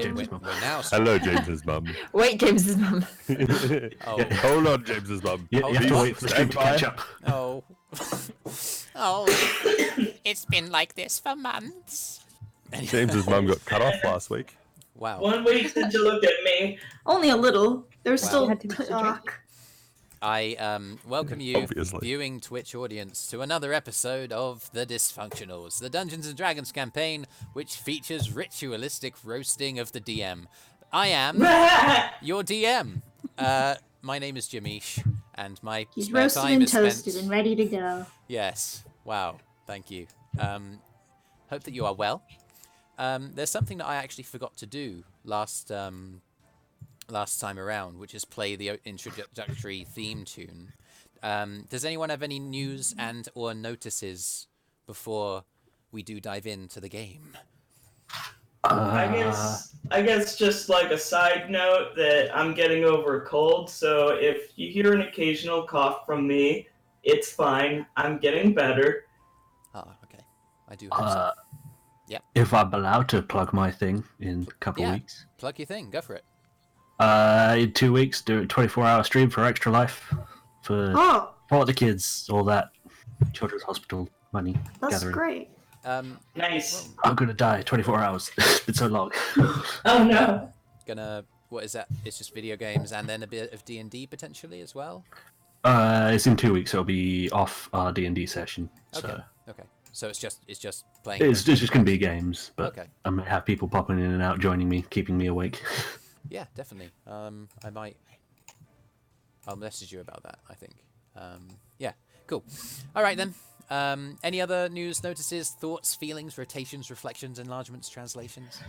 James's mum. We're now. Hello, James's mum. Wait, James's mum. Oh. Yeah, hold on, James's mum. You have to wait for the stream to catch up. Oh. Oh. It's been like this for months. James's mum got cut off last week. Wow. 1 week since you looked at me. Only a little. There's Wow. still Had to be talk. I welcome you, Obviously. viewing Twitch audience, to another episode of The Dysfunctionals, the Dungeons & Dragons campaign, which features ritualistic roasting of the DM. I am your DM. My name is Jameeeesh, and my He's spare roasted time and is toasted spent... and ready to go. Yes. Wow. Thank you. Hope that you are well. There's something that I actually forgot to do last time around, which is play the introductory theme tune. Does anyone have any news and or notices before we do dive into the game? I guess just like a side note that I'm getting over a cold, so if you hear an occasional cough from me, it's fine. I'm getting better. Oh, okay. I do hope so. Yep. If I'm allowed to plug my thing in a couple of weeks. Plug your thing. Go for it. In 2 weeks, do a 24-hour stream for Extra Life for the kids, all that Children's Hospital money That's gathering. great. Nice. I'm gonna die. 24 hours. It's been so long. Oh no. What is that? It's just video games and then a bit of D&D potentially as well? It's in 2 weeks. So I'll be off our D&D session. So. Okay. So it's just playing. It's just gonna be games, but Okay. I may have people popping in and out, joining me, keeping me awake. Yeah, definitely. I'll message you about that, I think. Yeah, cool. All right, then. Any other news, notices, thoughts, feelings, rotations, reflections, enlargements, translations?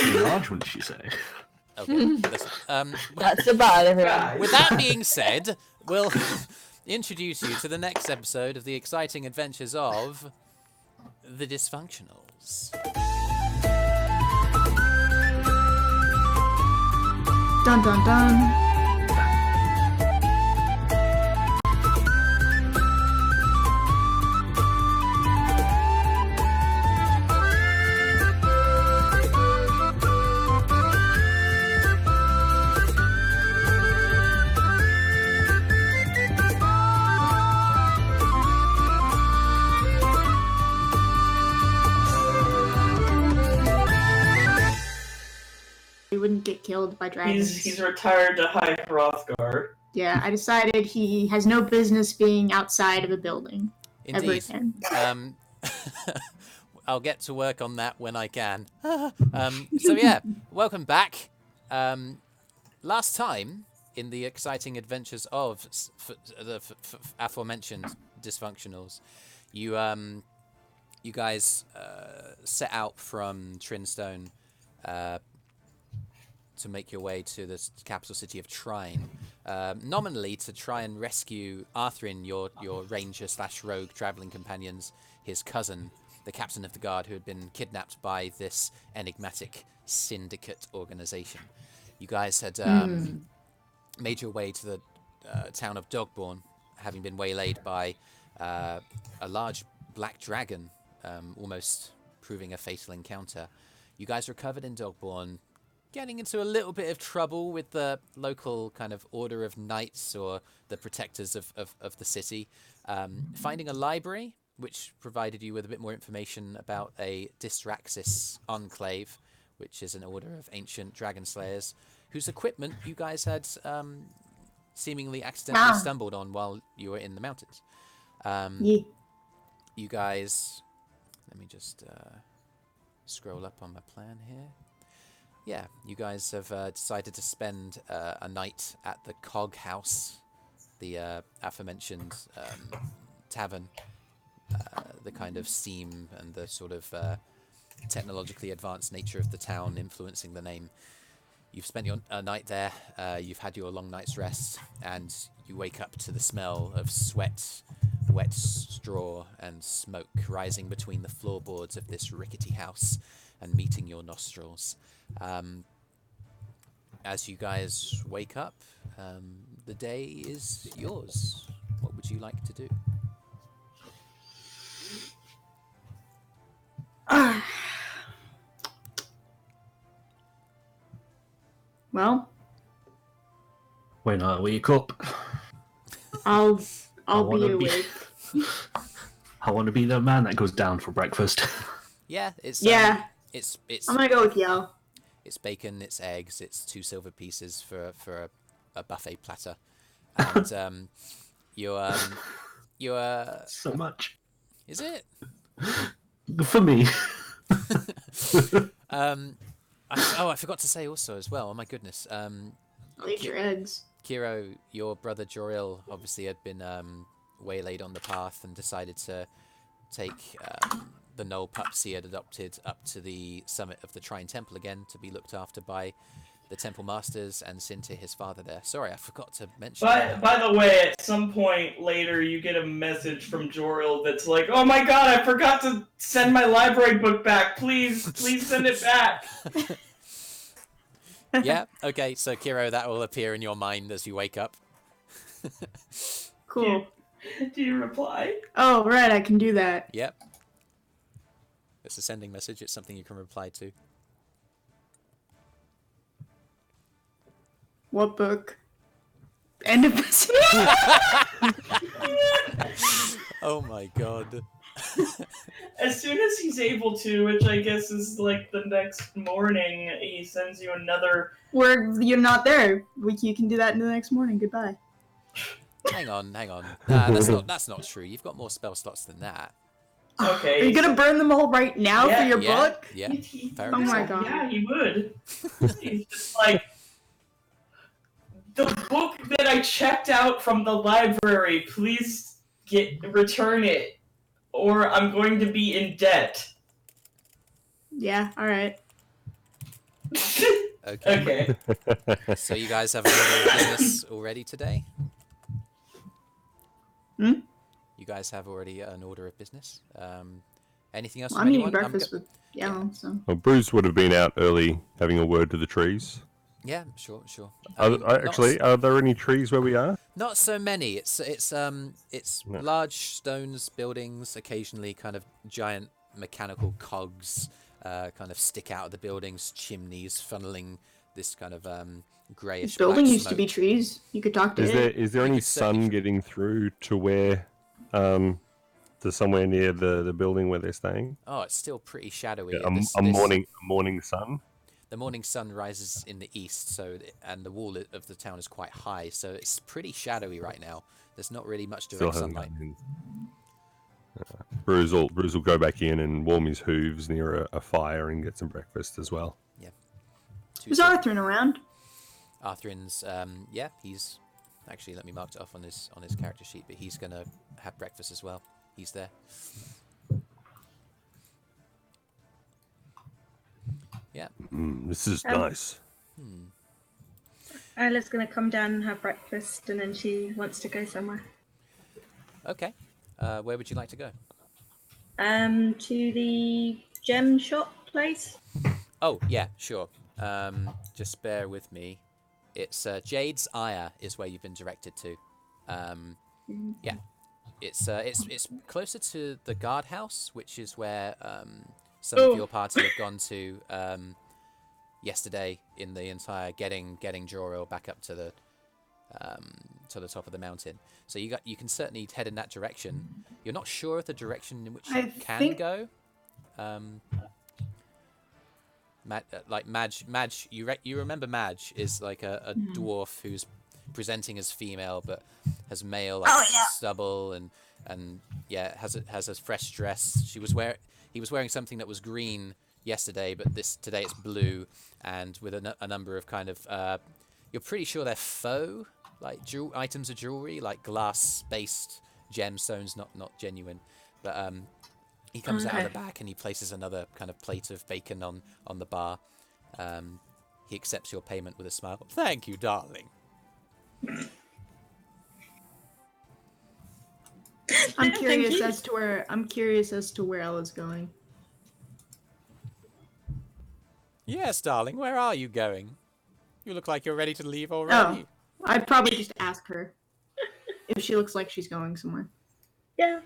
Enlargements, you say? Okay. Listen, That's about everyone. with that being said, we'll introduce you to the next episode of the exciting adventures of The Dysfunctionals. Dun dun dun. He wouldn't get killed by dragons. He's retired to High Hrothgar. Yeah, I decided he has no business being outside of a building. Indeed. Ever again. I'll get to work on that when I can. So yeah, welcome back. Last time in the exciting adventures of the aforementioned Dysfunctionals, you guys set out from Trinstone to make your way to the capital city of Trine, nominally to try and rescue Arthrin, your ranger / rogue traveling companions, his cousin, the captain of the guard, who had been kidnapped by this enigmatic syndicate organization. You guys had made your way to the town of Dogborn, having been waylaid by a large black dragon, almost proving a fatal encounter. You guys recovered in Dogborn, getting into a little bit of trouble with the local kind of order of knights or the protectors of the city, finding a library which provided you with a bit more information about a Dysraxis enclave, which is an order of ancient dragon slayers whose equipment you guys had seemingly accidentally stumbled on while you were in the mountains. You guys, let me just scroll up on my plan here. Yeah, you guys have decided to spend a night at the Cog House, the aforementioned tavern, the kind of steam and the sort of technologically advanced nature of the town influencing the name. You've spent your night there, you've had your long night's rest, and you wake up to the smell of sweat, wet straw, and smoke rising between the floorboards of this rickety house and meeting your nostrils. As you guys wake up, the day is yours. What would you like to do? Well, When I wake up, I'll wanna be be- awake. I want to be the man that goes down for breakfast. Yeah, it's Yeah, it's I'm gonna go with y'all. it's bacon, it's eggs, it's 2 silver pieces for a buffet platter, and you're So much. is it? For me. I forgot to say also as well. Oh my goodness. I'll eat your eggs. Kyro, your brother Joril obviously had been waylaid on the path and decided to take the Gnoll pups he had adopted up to the summit of the Shrine Temple again to be looked after by the Temple Masters and Sinti, his father there. Sorry, I forgot to mention that. By the way, at some point later, you get a message from Joril that's like, "Oh my god, I forgot to send my library book back. Please send it back." Yeah, okay, so Kyro, that will appear in your mind as you wake up. Cool. Do you reply? Oh, right, I can do that. Yep. It's a sending message, it's something you can reply to. What book? End of message. Oh my god. As soon as he's able to, which I guess is like the next morning, he sends you another. You're not there. You can do that in the next morning. Goodbye. Hang on. Nah, that's not true. You've got more spell slots than that. Okay. Are you gonna burn them all right now Yeah, for your book? Yeah, fair Oh enough. my god. Yeah, he would. He's just like, the book that I checked out from the library, please return it, or I'm going to be in debt. Yeah, alright. Okay. Okay. So you guys have a order of business already today? Hmm? You guys have already an order of business? Anything else Well, from I'm eating anyone? breakfast with Yellow, so. Well, Brüz would have been out early having a word to the trees. Yeah, sure. Are there any trees where we are? Not so many. It's No. large stones, buildings, occasionally kind of giant mechanical cogs kind of stick out of the buildings, chimneys funneling this kind of greyish This building black used to be smoke. trees. You could talk to it. Is there You any could certainly sun getting through to where to somewhere near the building where they're staying? Oh, it's still pretty shadowy. Yeah, a morning sun. The morning sun rises in the east, and the wall of the town is quite high, so it's pretty shadowy right now. There's not really much Still direct hasn't sunlight. come in. Brüz will go back in and warm his hooves near a fire and get some breakfast as well. Is Arthrin around? Arthrin's, yeah, he's actually, let me mark it off on his character sheet, but he's gonna have breakfast as well. He's there. Yeah. This is nice. Isla's gonna come down and have breakfast, and then she wants to go somewhere. Okay. Where would you like to go? To the gem shop place. Oh, yeah, sure. Just bear with me. It's Jade's Ire is where you've been directed to. Yeah. It's closer to the guardhouse, which is where some of your party have gone to yesterday in the entire getting Joril back up to the top of the mountain. So you can certainly head in that direction. You're not sure of the direction in which you can go. Madge, you remember Madge is like a dwarf who's presenting as female but has male stubble and yeah has a fresh dress. He was wearing something that was green yesterday, but today it's blue and with a number of kind of you're pretty sure they're faux like items of jewelry, like glass based gemstones, not genuine, but he comes out of the back and he places another kind of plate of bacon on the bar. He accepts your payment with a smile. Thank you, darling. I'm curious as to where Ella's going. Yes, darling. Where are you going? You look like you're ready to leave already. Oh, I'd probably just ask her if she looks like she's going somewhere. Yeah.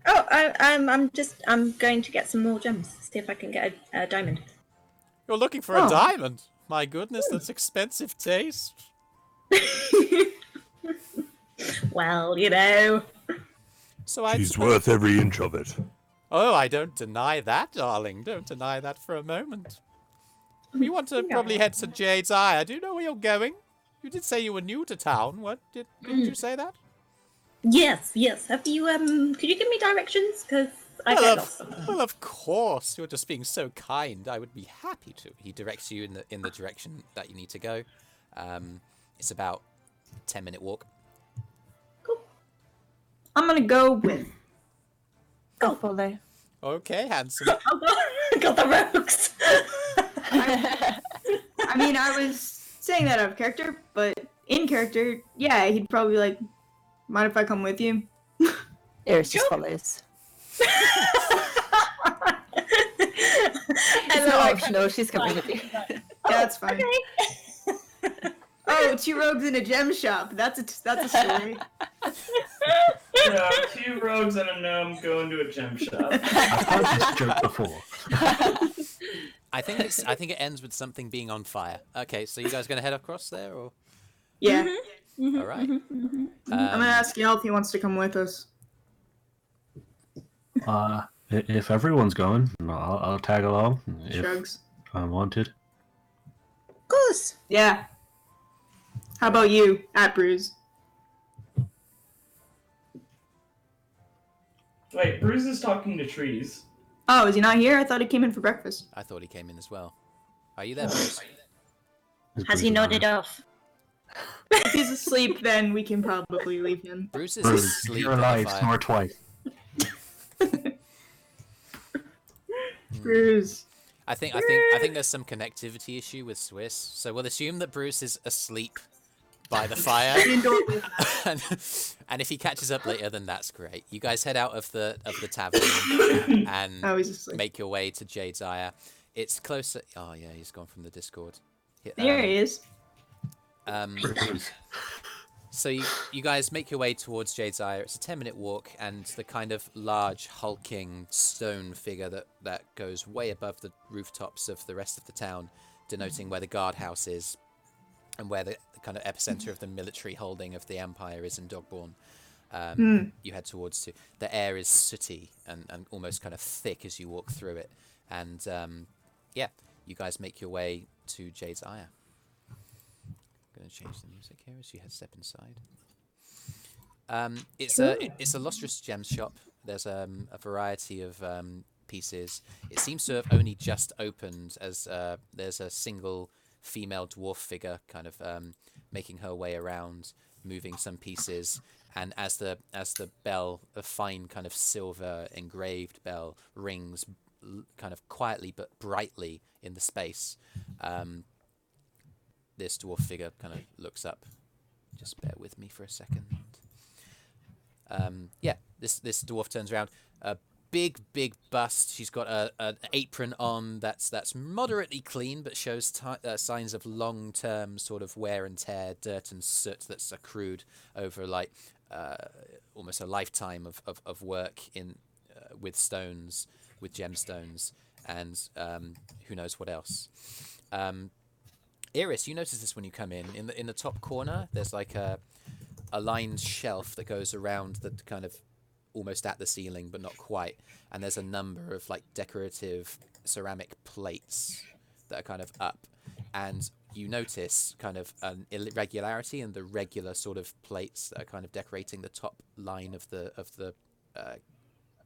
Oh, I'm going to get some more gems. See if I can get a diamond. You're looking for a diamond? My goodness, that's expensive taste. Well, you know. So I. She's worth every inch of it. Oh, I don't deny that, darling. Don't deny that for a moment. We want to probably head to Jade's Eye. I do know where you're going. You did say you were new to town. What didn't you say that? Yes. Have you could you give me directions? Because I get lost sometimes. Well, of course. You're just being so kind. I would be happy to. He directs you in the direction that you need to go. It's about 10-minute walk. Cool. I'm gonna go with. Go follow. Okay, handsome. Got the rogues. I mean, I was saying that out of character, but in character, yeah, he'd probably like, mind if I come with you? Eirys just follows. It's not optional, she's coming with you. Yeah, that's fine. Oh, 2 rogues in a gem shop. That's a story. Yeah, 2 rogues and a gnome go into a gem shop. I've heard this joke before. I think it ends with something being on fire. Okay, so you guys gonna head across there, or? Yeah. All right. I'm gonna ask Yal if he wants to come with us. If everyone's going, I'll tag along. Shrugs. If I'm wanted. Of course. Yeah. How about you, at Brüz? Wait, Brüz is talking to trees. Oh, is he not here? I thought he came in for breakfast. I thought he came in as well. Are you there, Brüz? Has he nodded off? If he's asleep, then we can probably leave him. Brüz is Brüz, asleep you're in the alive. fire. Snore twice. Brüz. I think there's some connectivity issue with TheSwiss. So we'll assume that Brüz is asleep by the fire, and if he catches up later, then that's great. You guys head out of the tavern and Oh, he's asleep. make your way to Jade's Eye. It's closer. Oh yeah, he's gone from the Discord. There he is. So you guys make your way towards Jade's Eye. It's a 10-minute walk, and the kind of large, hulking stone figure that goes way above the rooftops of the rest of the town, denoting where the guardhouse is, and where the kind of epicenter of the military holding of the Empire is in Dogborn. You head towards to. The air is sooty and almost kind of thick as you walk through it. And yeah, you guys make your way to Jade's Eye. I'm going to change the music here as you step inside. It's a lustrous gems shop. There's a variety of pieces. It seems to have only just opened, as there's a single female dwarf figure kind of making her way around, moving some pieces, and as the bell, a fine kind of silver engraved bell, rings kind of quietly but brightly in the space, this dwarf figure kind of looks up. Just bear with me for a second. Yeah, this dwarf turns around. A big bust. She's got an apron on that's moderately clean, but shows signs of long-term sort of wear and tear, dirt and soot that's accrued over like almost a lifetime of work in with stones, with gemstones, and who knows what else. Eirys, you notice this when you come in the top corner. There's like a lined shelf that goes around the kind of almost at the ceiling, but not quite. And there's a number of like decorative ceramic plates that are kind of up. And you notice kind of an irregularity in the regular sort of plates that are kind of decorating the top line of the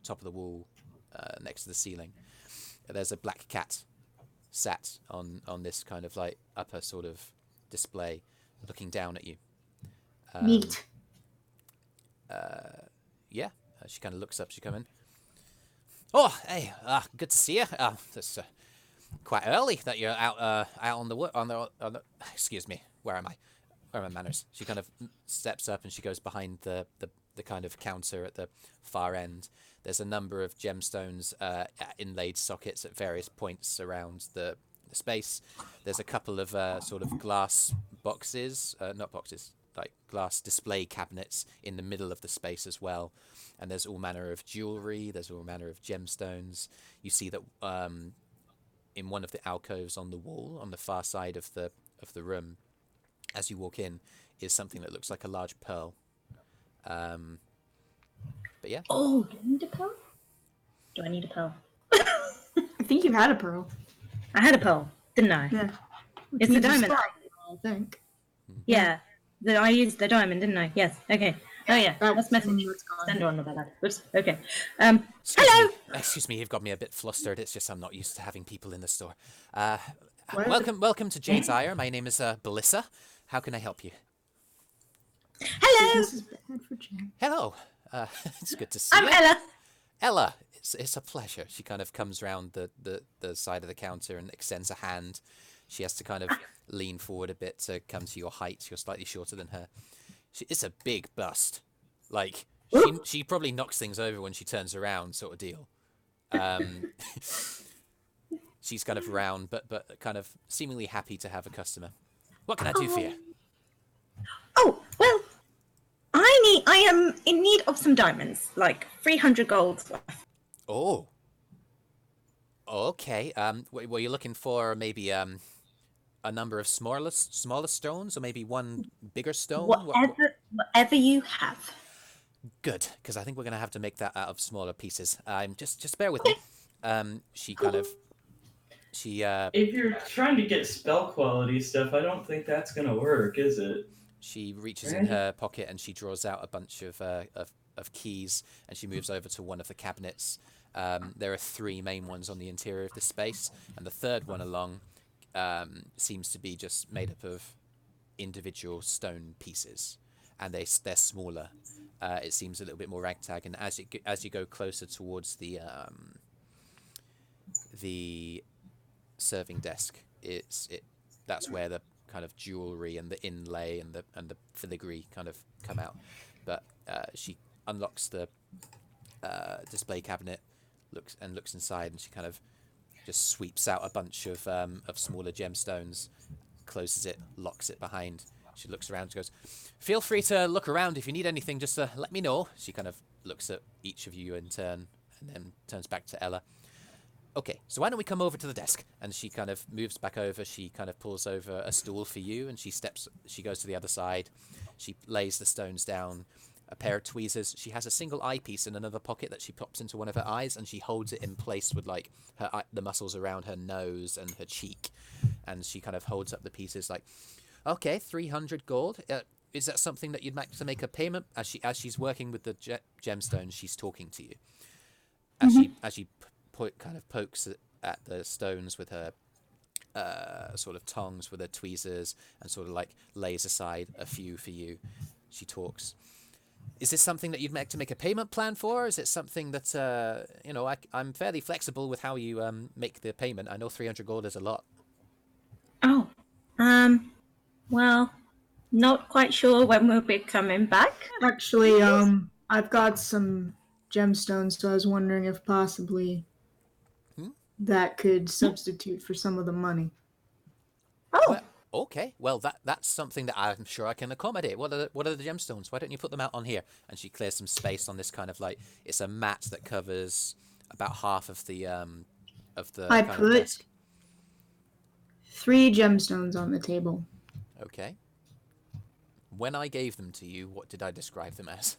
top of the wall next to the ceiling. There's a black cat sat on this kind of like upper sort of display, looking down at you. Neat. Yeah, she kind of looks up. She come in. Oh, hey, good to see you. It's quite early that you're out on the excuse me. Where am I? Where are my manners? She kind of steps up and she goes behind the kind of counter at the far end. There's a number of gemstones inlaid sockets at various points around the space. There's a couple of sort of glass boxes, not boxes, like glass display cabinets in the middle of the space as well. And there's all manner of jewelry. There's all manner of gemstones. You see that in one of the alcoves on the wall on the far side of the room, as you walk in, is something that looks like a large pearl. But yeah. Oh, do I need a pearl? Do I need a pearl? I think you had a pearl. I had a pearl, didn't I? Yeah. It's a diamond. I think. Yeah. I used the diamond, didn't I? Yes. Okay. Oh yeah. That's message. That's gone. Send on about that. Oops. Okay. Hello. Excuse me, you've got me a bit flustered. It's just I'm not used to having people in the store. Welcome to Jade's Ire. My name is Belissa. How can I help you? Hello. This is bad for Jen. Hello. It's good to see I'm you. Ella. Ella, it's a pleasure. She kind of comes round the side of the counter and extends a hand. She has to kind of lean forward a bit to come to your height. You're slightly shorter than her. It's a big bust. Like, she probably knocks things over when she turns around, sort of deal. She's kind of round, but kind of seemingly happy to have a customer. What can I do for you? Oh, well, I am in need of some diamonds, like 300 gold. Oh. Okay. Were you looking for maybe a number of smaller stones, or maybe one bigger stone? Whatever you have. Good, because I think we're gonna have to make that out of smaller pieces. Just bear with me. She kind of. If you're trying to get spell quality stuff, I don't think that's gonna work, is it? She reaches in her pocket and she draws out a bunch of keys, and she moves over to one of the cabinets. There are 3 main ones on the interior of the space, and the third one along seems to be just made up of individual stone pieces, and they're smaller. It seems a little bit more ragtag, and as you go closer towards the serving desk, that's where the kind of jewelry and the inlay and the filigree kind of come out. But she unlocks the display cabinet, looks inside, and she kind of just sweeps out a bunch of smaller gemstones, closes it, locks it behind. She looks around and goes, "Feel free to look around if you need anything, just let me know." She kind of looks at each of you in turn and then turns back to Ella. "Okay, so why don't we come over to the desk?" And she kind of moves back over. She kind of pulls over a stool for you, and she goes to the other side. She lays the stones down, a pair of tweezers. She has a single eyepiece in another pocket that she pops into one of her eyes, and she holds it in place with like the muscles around her nose and her cheek. And she kind of holds up the pieces like, "Okay, 300 gold. Is that something that you'd like to make a payment?" As she's working with the gemstones, she's talking to you. As she kind of pokes at the stones with her sort of tongs with her tweezers, and sort of like lays aside a few for you. She talks. "Is this something that you'd like to make a payment plan for? Or is it something that I'm fairly flexible with how you make the payment? I know 300 gold is a lot." Oh, well, not quite sure when we'll be coming back. Actually, I've got some gemstones, so I was wondering if possibly that could substitute for some of the money. Oh, Well, okay. Well, that's something that I'm sure I can accommodate. What are the gemstones? Why don't you put them out on here? And she clears some space on this kind of like, it's a mat that covers about half of the I kind of put desk. 3 gemstones on the table. Okay. When I gave them to you, what did I describe them as?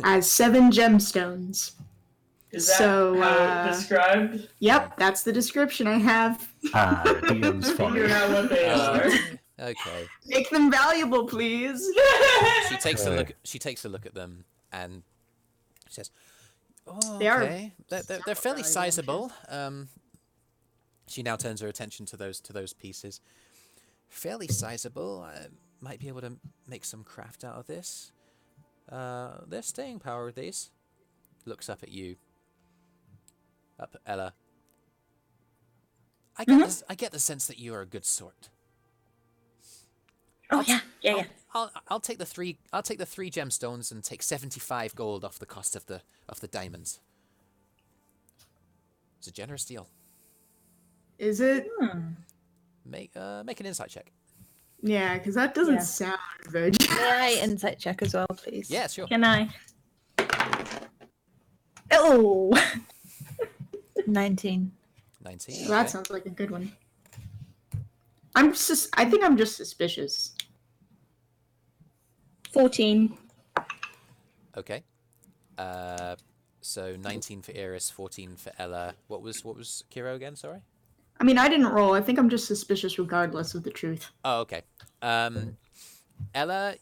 As 7 gemstones. Is that So, how it's described? Yep, that's the description I have. DM's Figure fine. out what they are. Okay. Make them valuable, please. She takes a look. She takes a look at them and says, "Oh, They are okay. They're fairly valuable, sizable." She now turns her attention to those pieces. Fairly sizable. I might be able to make some craft out of this. Their staying power with these. Looks up at you. Up at Ella. I get the sense that you are a good sort. oh yeah. I'll take the 3 gemstones and take 75 gold off the cost of the diamonds. It's a generous deal. Is it? Make an insight check. Yeah, because that doesn't Yeah. sound very. May I insight check as well, please? Yeah, sure. Can I? Oh, 19. 19. Well, that Okay. sounds like a good one. I think I'm just suspicious. 14. Okay. So 19 for Eirys, 14 for Ella. What was Kyro again? Sorry. I mean, I didn't roll. I think I'm just suspicious regardless of the truth. Oh, okay. Ella,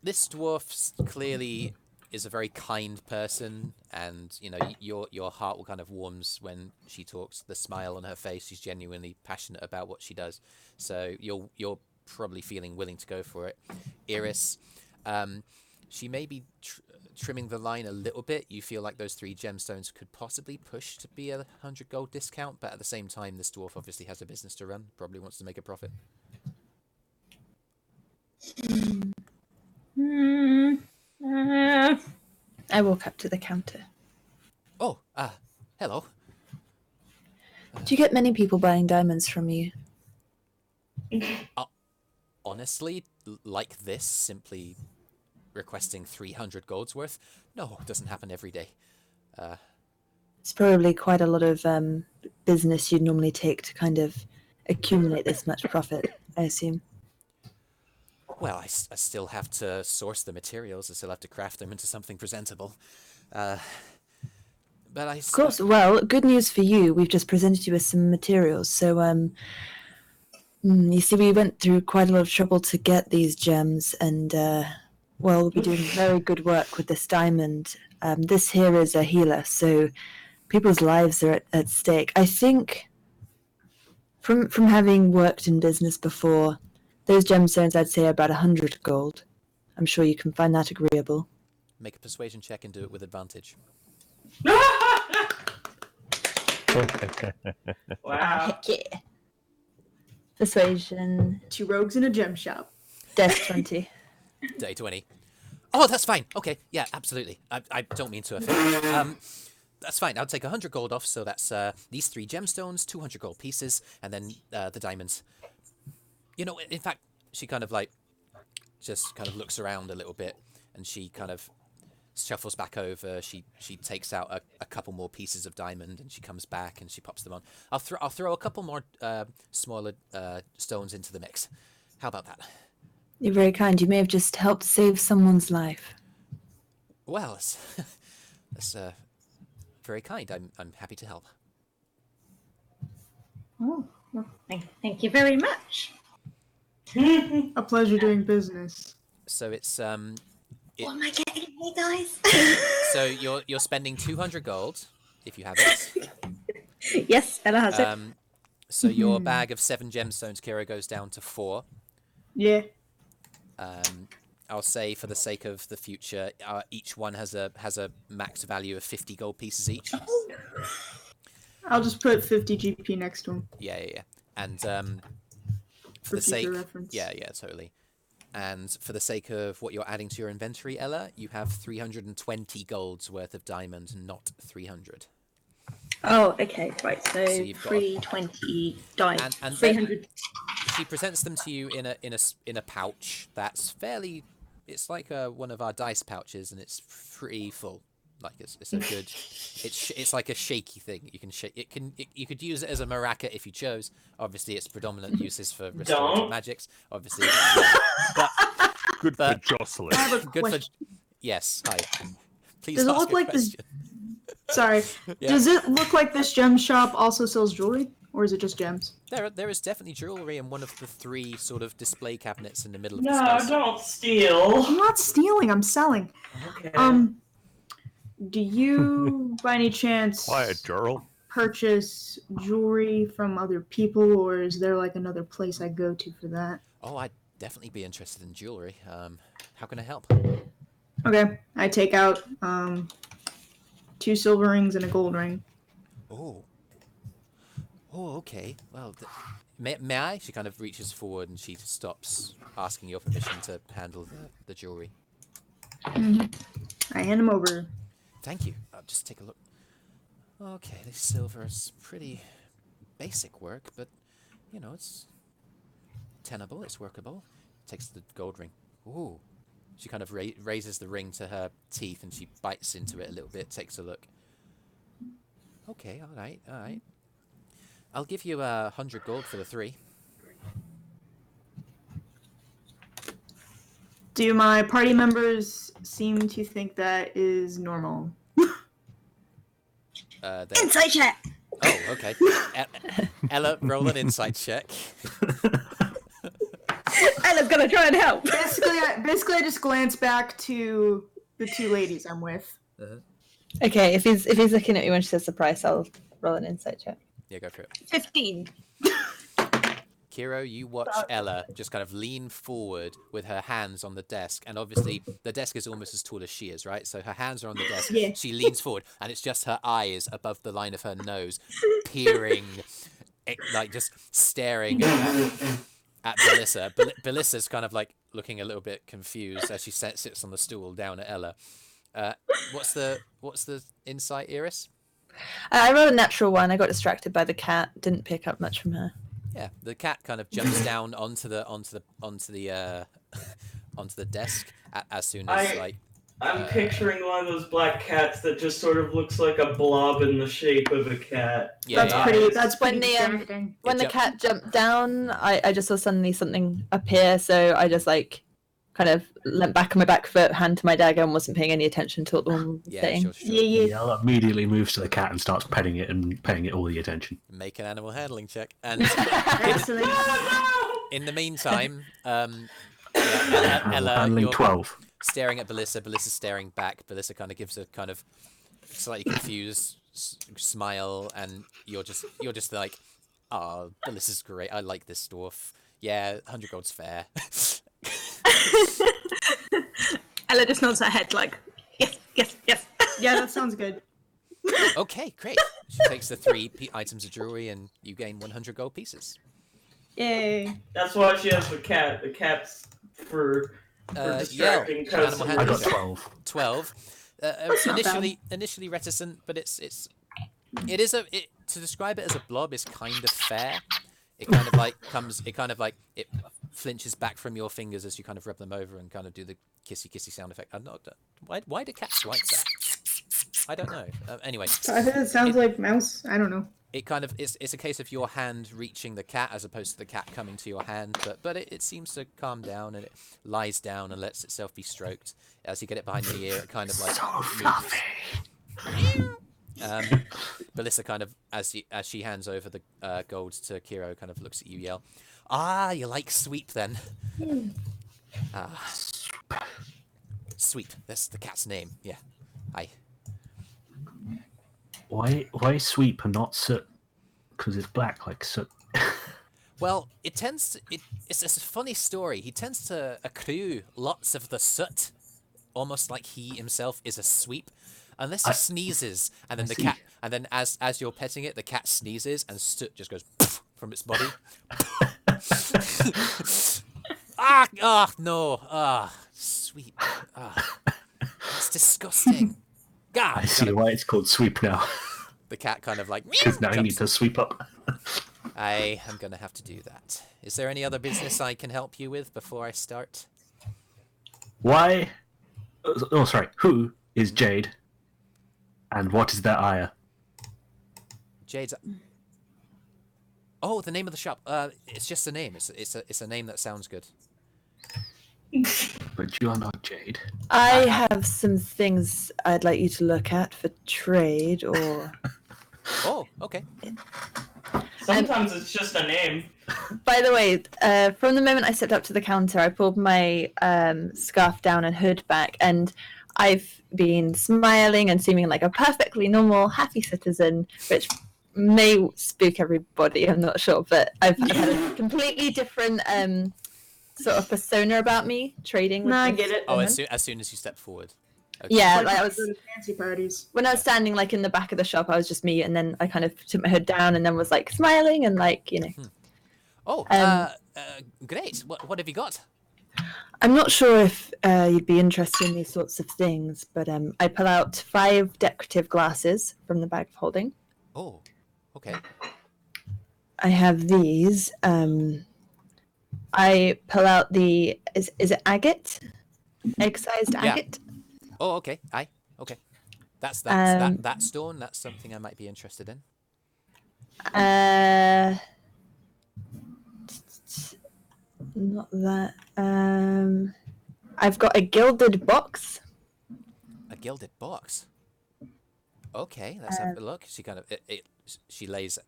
this dwarf clearly is a very kind person, and you know your heart will kind of warms when she talks. The smile on her face, she's genuinely passionate about what she does. So you're probably feeling willing to go for it. Eirys, she may be trimming the line a little bit. You feel like those 3 gemstones could possibly push to be a 100 gold discount, but at the same time, this dwarf obviously has a business to run. Probably wants to make a profit. I walk up to the counter. Oh, hello. Do you get many people buying diamonds from you? Honestly, like this, simply requesting 300 gold's worth? No, it doesn't happen every day. It's probably quite a lot of business you'd normally take to kind of accumulate this much profit, I assume. Well, I still have to source the materials. I still have to craft them into something presentable. But Of course, well, good news for you. We've just presented you with some materials. So, you see, we went through quite a lot of trouble to get these gems, and, well, we'll be doing very good work with this diamond. This here is a healer, so people's lives are at stake. I think, from having worked in business before, those gemstones, I'd say, are about 100 gold. I'm sure you can find that agreeable. Make a persuasion check and do it with advantage. Wow. Heck yeah. Persuasion. 2 rogues in a gem shop. Death 20. Day 20. Oh, that's fine. Okay, yeah, absolutely. I don't mean to offend. That's fine. I'll take 100 gold off, so that's these 3 gemstones, 200 gold pieces, and then the diamonds. You know, in fact, she kind of like just kind of looks around a little bit, and she kind of shuffles back over. She takes out a couple more pieces of diamond, and she comes back and she pops them on. I'll throw a couple more smaller stones into the mix. How about that? You're very kind. You may have just helped save someone's life. Well, that's very kind. I'm happy to help. Oh, well, thank you very much. A pleasure doing business. So it's What am I getting here, guys? so you're spending 200 gold if you have it. Yes, Ella has it. So your bag of 7 gemstones, Kyro, goes down to 4. Yeah. I'll say for the sake of the future, each one has a max value of 50 gold pieces each. I'll just put 50 GP next to him. Yeah. And for For the sake, future reference. yeah, totally. And for the sake of what you're adding to your inventory, Ella, you have 320 gold's worth of diamond, not 300. Oh, okay, right. So you've got 320 died. and 300. She presents them to you in a pouch that's fairly. It's like one of our dice pouches, and it's pretty full. Like it's a good. It's like a shaky thing. You can shake. You could use it as a maraca if you chose. Obviously, its predominant use is for restorative magics. Obviously, Good for Jocelyn. I have a good for. question. Yes. Hi. Please Does it ask look a like this? question. Sorry. Yeah. Does it look like this gem shop also sells jewelry, or is it just gems? There is definitely jewelry in one of the 3 sort of display cabinets in the middle of the No, space. don't steal. I'm not stealing. I'm selling. Okay. Do you, by any chance, Quiet, Joril. purchase jewelry from other people, or is there like another place I go to for that? Oh, I'd definitely be interested in jewelry. How can I help? Okay, I take out 2 silver rings and a gold ring. Oh, okay. Well, may I? She kind of reaches forward and she stops, asking your permission to handle the jewelry. I hand them over. Thank you. I'll just take a look. Okay, this silver is pretty basic work, but, you know, it's tenable, it's workable. Takes the gold ring. Ooh. She kind of raises the ring to her teeth and she bites into it a little bit, takes a look. Okay, all right. I'll give you 100 gold for the 3. Do my party members seem to think that is normal? Insight check. Oh, okay. Ella, roll an insight check. Ella's gonna try and help. Basically, I just glance back to the 2 ladies I'm with. Okay, if he's looking at me when she says the price, I'll roll an insight check. Yeah, go for it. 15. Kyro, you watch Ella just kind of lean forward with her hands on the desk, and obviously the desk is almost as tall as she is, right? So her hands are on the desk. Yeah. She leans forward, and it's just her eyes above the line of her nose, peering, like just staring at Belissa. Belissa's kind of like looking a little bit confused as she sits on the stool down at Ella. What's the insight, Eirys? I rolled a natural 1. I got distracted by the cat. Didn't pick up much from her. Yeah, the cat kind of jumps down onto the desk as soon as I'm picturing one of those black cats that just sort of looks like a blob in the shape of a cat. Yeah, That's pretty When the distracting. when the cat jumped down, I just saw suddenly something appear, so I just like kind of leant back on my back foot, hand to my dagger, and wasn't paying any attention to what the woman was saying. Sure. Yeah, I'll immediately moves to the cat and starts petting it and paying it all the attention. Make an animal handling check. And Excellent. in the meantime, Ella, Handling you're 12. staring at Belissa. Belissa's staring back. Belissa kind of gives a kind of slightly confused smile, and you're just like, "Oh, Belissa's great. I like this dwarf. Yeah, 100 gold's fair." Ella just nods her head like, yes. Yeah, that sounds good. Okay, great. She takes the 3 items of jewelry, and you gain 100 gold pieces. Yay. That's why she has the cat. The cat's for distracting animal I got handling. 12. 12. Initially reticent, but to describe it as a blob is kind of fair. It kind of like it flinches back from your fingers as you kind of rub them over and kind of do the kissy sound effect. I'm not. Why do cats like that? I don't know. Anyway, I think it sounds like mouse. I don't know. it kind of it's a case of your hand reaching the cat as opposed to the cat coming to your hand. But it seems to calm down, and it lies down and lets itself be stroked. As you get it behind the ear, it kind of like moves. Belissa kind of, as she hands over the gold to Kyro, kind of looks at you, yell, "Ah, you like sweep then?" Sweep. That's the cat's name. Yeah. Aye. Why sweep and not soot? Because it's black like soot. Well, it's a funny story. He tends to accrue lots of the soot, almost like he himself is a sweep. Unless he sneezes, and then and then as you're petting it, the cat sneezes, and soot just goes from its body. Sweep. It's disgusting. God. I see why it's called sweep now. The cat kind of like. Because now you need to sweep up. I am gonna have to do that. Is there any other business I can help you with before I start? Why? Oh, sorry. Who is Jade? And what is their ire? Jade's. Oh, the name of the shop. It's just a name. It's a name that sounds good. But you are not Jade. I have some things I'd like you to look at for trade, or... Oh, okay. Sometimes it's just a name. By the way, from the moment I stepped up to the counter, I pulled my scarf down and hood back, and I've been smiling and seeming like a perfectly normal, happy citizen, which may spook everybody, I'm not sure, but I've had a completely different sort of persona about me, trading with I get it. Oh, as soon as you step forward. Okay. Yeah, Like I was... go to fancy parties. When I was standing like in the back of the shop, I was just me, and then I kind of took my hood down and then was like smiling and like, you know. Oh, great. What have you got? I'm not sure if you'd be interested in these sorts of things, but I pull out 5 decorative glasses from the bag of holding. Oh, okay. I have these. I pull out the is it agate? Egg-sized agate? Oh, okay. Aye. Okay. That's that stone. That's something I might be interested in. Not that. I've got a gilded box. A gilded box. Okay, let's have a look. She kind of she's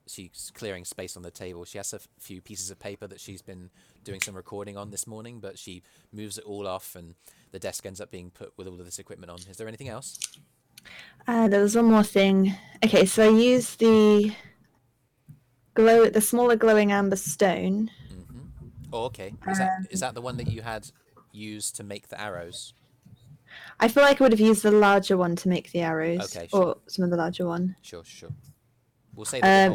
clearing space on the table. She has a few pieces of paper that she's been doing some recording on this morning, but she moves it all off, and the desk ends up being put with all of this equipment on. Is there anything else? There was one more thing. Okay, so I used the smaller glowing amber stone. Mm-hmm. Oh, okay. Is that the one that you had used to make the arrows? I feel like I would have used the larger one to make the arrows. Okay, sure. Or some of the larger one. Sure. We'll say that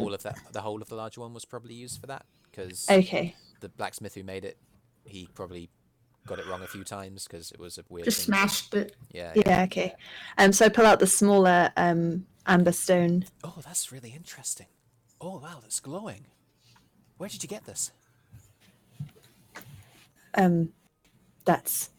the whole of the larger one was probably used for that, because the blacksmith who made it, he probably got it wrong a few times because it was a weird. Just smashed it. Yeah. Okay. So I pull out the smaller amber stone. Oh, that's really interesting. Oh wow, that's glowing. Where did you get this? That's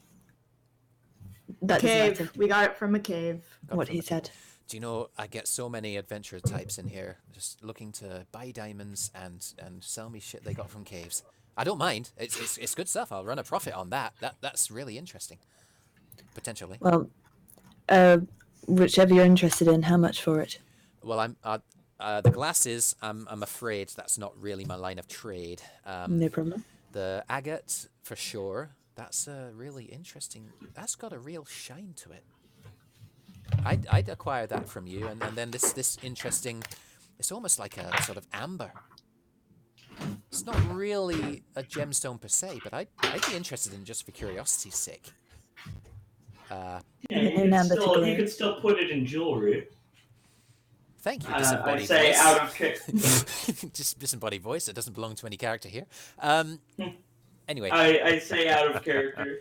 cave. We got it from a cave. What he said. Do you know, I get so many adventure types in here just looking to buy diamonds and sell me shit they got from caves. I don't mind. It's good stuff. I'll run a profit on that. That's really interesting. Potentially. Well, whichever you're interested in, how much for it? Well, the glasses, I'm afraid that's not really my line of trade. No problem. The agate, for sure. That's really interesting. That's got a real shine to it. I'd acquire that from you, and then this interesting. It's almost like a sort of amber. It's not really a gemstone per se, but I'd be interested in just for curiosity's sake. You could still put it in jewelry. Thank you, disembodied I say voice. out of Just disembodied voice. It doesn't belong to any character here. Anyway, I say out of character.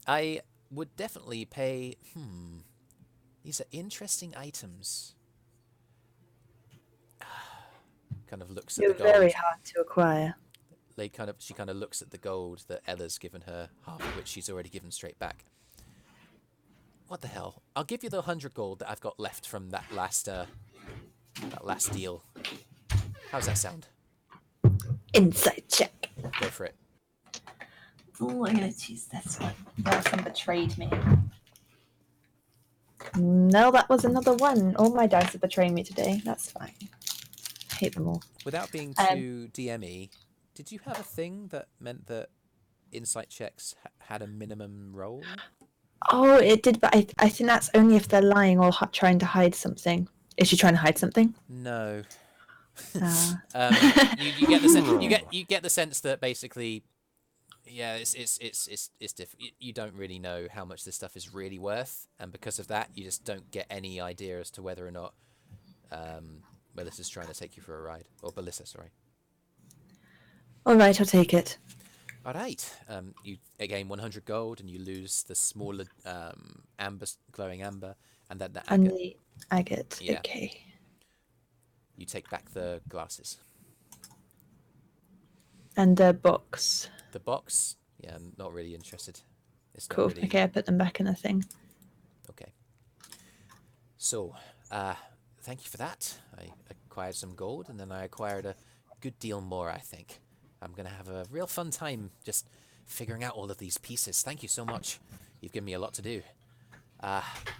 I would definitely pay. These are interesting items. Kind of looks at the gold. You're very hard to acquire. She kind of looks at the gold that Ella's given her, half of which she's already given straight back. What the hell? I'll give you the 100 gold that I've got left from that last deal. How's that sound? Insight check. Go for it. Oh, I'm gonna choose this one. Nelson betrayed me. No, that was another one. All my dice are betraying me today. That's fine. I hate them all. Without being too DME, did you have a thing that meant that insight checks had a minimum roll? Oh, it did, but I think that's only if they're lying or trying to hide something. Is she trying to hide something? No. You get the sense. You get the sense that basically, yeah, it's different. You don't really know how much this stuff is really worth, and because of that, you just don't get any idea as to whether or not Melissa's trying to take you for a ride, or Belissa, sorry. All right, I'll take it. All right. You gain 100 gold, and you lose the smaller glowing amber, and then the agate. And the agate. Yeah. Okay. You take back the glasses. And the box. The box, yeah, I'm not really interested. It's Cool. Not really... Okay, I put them back in the thing. Okay. So, thank you for that. I acquired some gold, and then I acquired a good deal more, I think. I'm going to have a real fun time just figuring out all of these pieces. Thank you so much. You've given me a lot to do.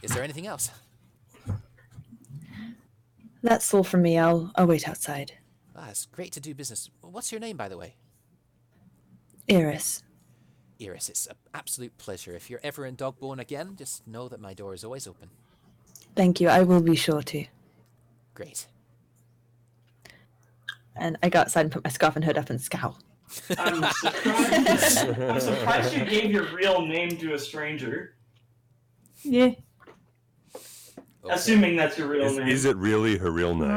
Is there anything else? That's all from me. I'll wait outside. It's great to do business. What's your name, by the way? Eirys. Eirys, it's an absolute pleasure. If you're ever in Dogborn again, just know that my door is always open. Thank you. I will be sure to. Great. And I go outside and put my scarf and hood up and scowl. I'm surprised you gave your real name to a stranger. Yeah. Okay. Assuming that's your real name. Is it really her real name?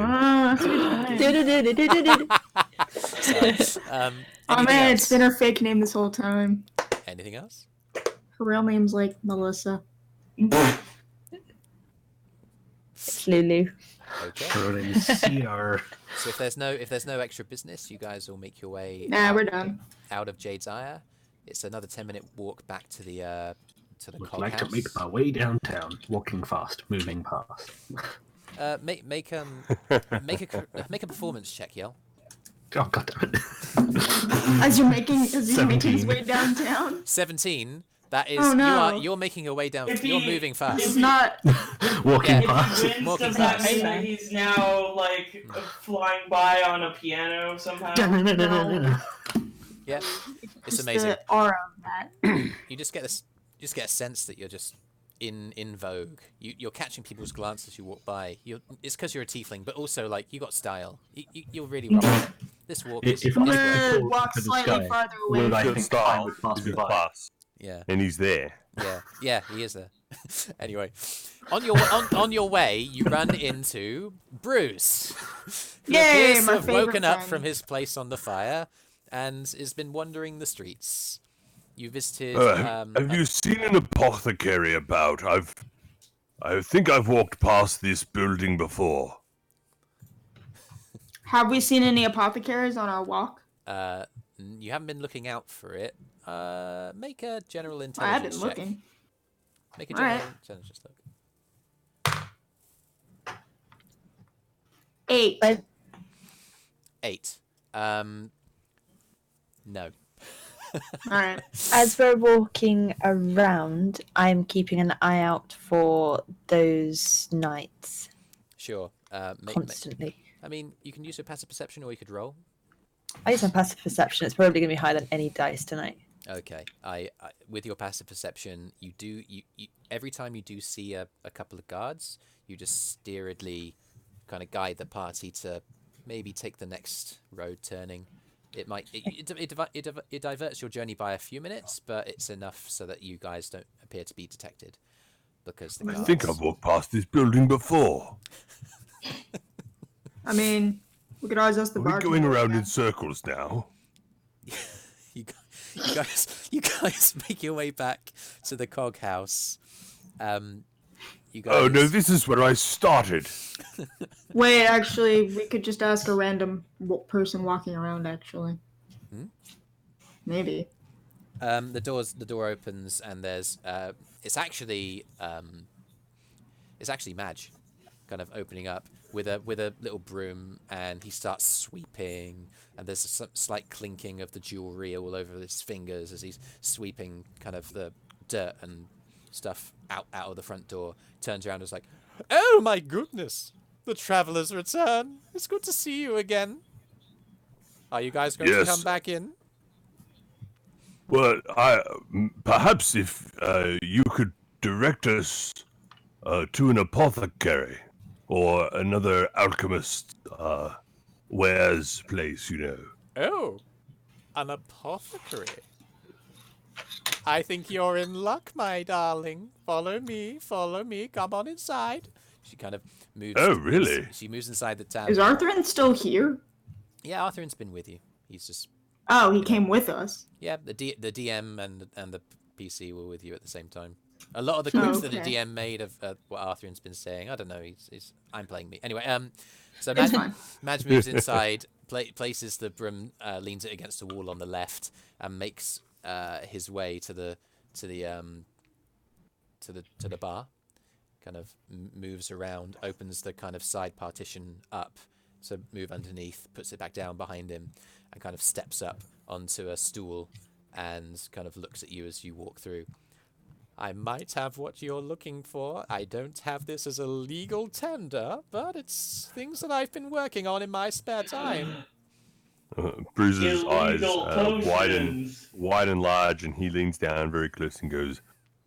Oh man, it's been her fake name this whole time. Anything else? Her real name's like Melissa. It's Lulu. Okay. CR. So if there's no extra business, you guys will make your way. Nah, we're done. Out of Jade's Ire. It's another 10-minute walk back to the Would cog like house. to make my way downtown, walking fast, moving past. Make a performance check, Yell. Oh god damn it! As he's making his 17. way downtown. 17. That is, Oh, no. you're making your way down. If You're he- moving fast. It's not. Walking Yeah. past. If he wins, Walking does that past. mean that he's now like flying by on a piano somehow? Yeah, it's Just amazing. the aura of that. You just get this, you just get a sense that you're just in vogue. You're catching people's glance as you walk by. It's because you're a tiefling, but also like you got style. You're really rocking it. This walk is If I'm I gonna fall walk to the slightly sky, farther away. would I Good think time style. would pass He's me in by? class, yeah, and he's there. yeah, he is there. Anyway, on your way, you run into Brüz, who Yay, appears to my have favorite woken up friend. from his place on the fire and has been wandering the streets. You visited. Have you seen an apothecary about? I think I've walked past this building before. Have we seen any apothecaries on our walk? You haven't been looking out for it. Make a general I have intelligence been check. looking. Make a All general right. intelligence look. 8. 8. No. Alright. As we're walking around, I'm keeping an eye out for those knights Sure. constantly. I mean, you can use your passive perception, or you could roll. I use my passive perception. It's probably going to be higher than any dice tonight. Okay. I with your passive perception, you every time you do see a couple of guards, you just steeredly kind of guide the party to maybe take the next road turning. It might it diverts your journey by a few minutes, but it's enough so that you guys don't appear to be detected, because the I guards... think I've walked past this building before. I mean, we could always ask the Are we bartender. going around in circles now? you guys make your way back to the cog house. You guys... Oh no, this is where I started. Wait, actually, we could just ask a random person walking around, actually. Hmm? Maybe. The door opens, and there's it's actually Madge, kind of opening up with a little broom, and he starts sweeping, and there's a slight clinking of the jewelry all over his fingers as he's sweeping kind of the dirt and stuff out of the front door. Turns around and is like, "Oh my goodness, the travelers return. It's good to see you again. Are you guys going to Yes. come back in?" Well, perhaps if you could direct us to an apothecary or another alchemist wares place, you know. Oh, an apothecary. I think you're in luck, my darling. Follow me, come on inside. She kind of moves. Oh, really? She moves inside the town. Is Arthrin still here? Yeah, Arthrin's been with you. He's just... Oh, he came with us. Yeah, the DM and the PC were with you at the same time. A lot of the quips that the okay. DM made of what Arthrin's been saying, I don't know. I'm playing me anyway. So It's fine. Madge moves inside, places the broom, leans it against the wall on the left, and makes his way to the bar. Kind of moves around, opens the kind of side partition up to move underneath, puts it back down behind him, and kind of steps up onto a stool and kind of looks at you as you walk through. I might have what you're looking for. I don't have this as a legal tender, but it's things that I've been working on in my spare time. Brüz's eyes Illegal potions. wide and large, and he leans down very close and goes,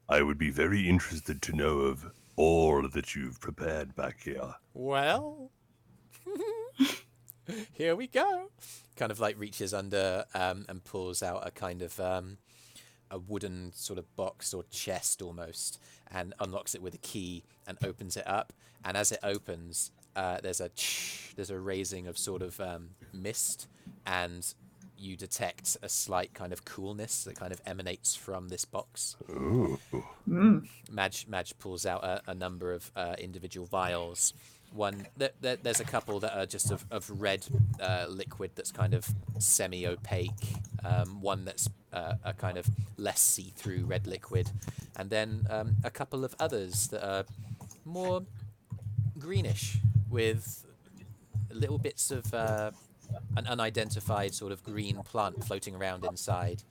"I would be very interested to know of all that you've prepared back here." Well, here we go. Kind of like reaches under and pulls out a kind of a wooden sort of box or chest almost, and unlocks it with a key and opens it up. And as it opens, there's a raising of sort of mist, and you detect a slight kind of coolness that kind of emanates from this box. Ooh. Madge pulls out a number of individual vials. One there's a couple that are just of red liquid that's kind of semi-opaque. One that's a kind of less see-through red liquid, and then a couple of others that are more greenish with little bits of an unidentified sort of green plant floating around inside,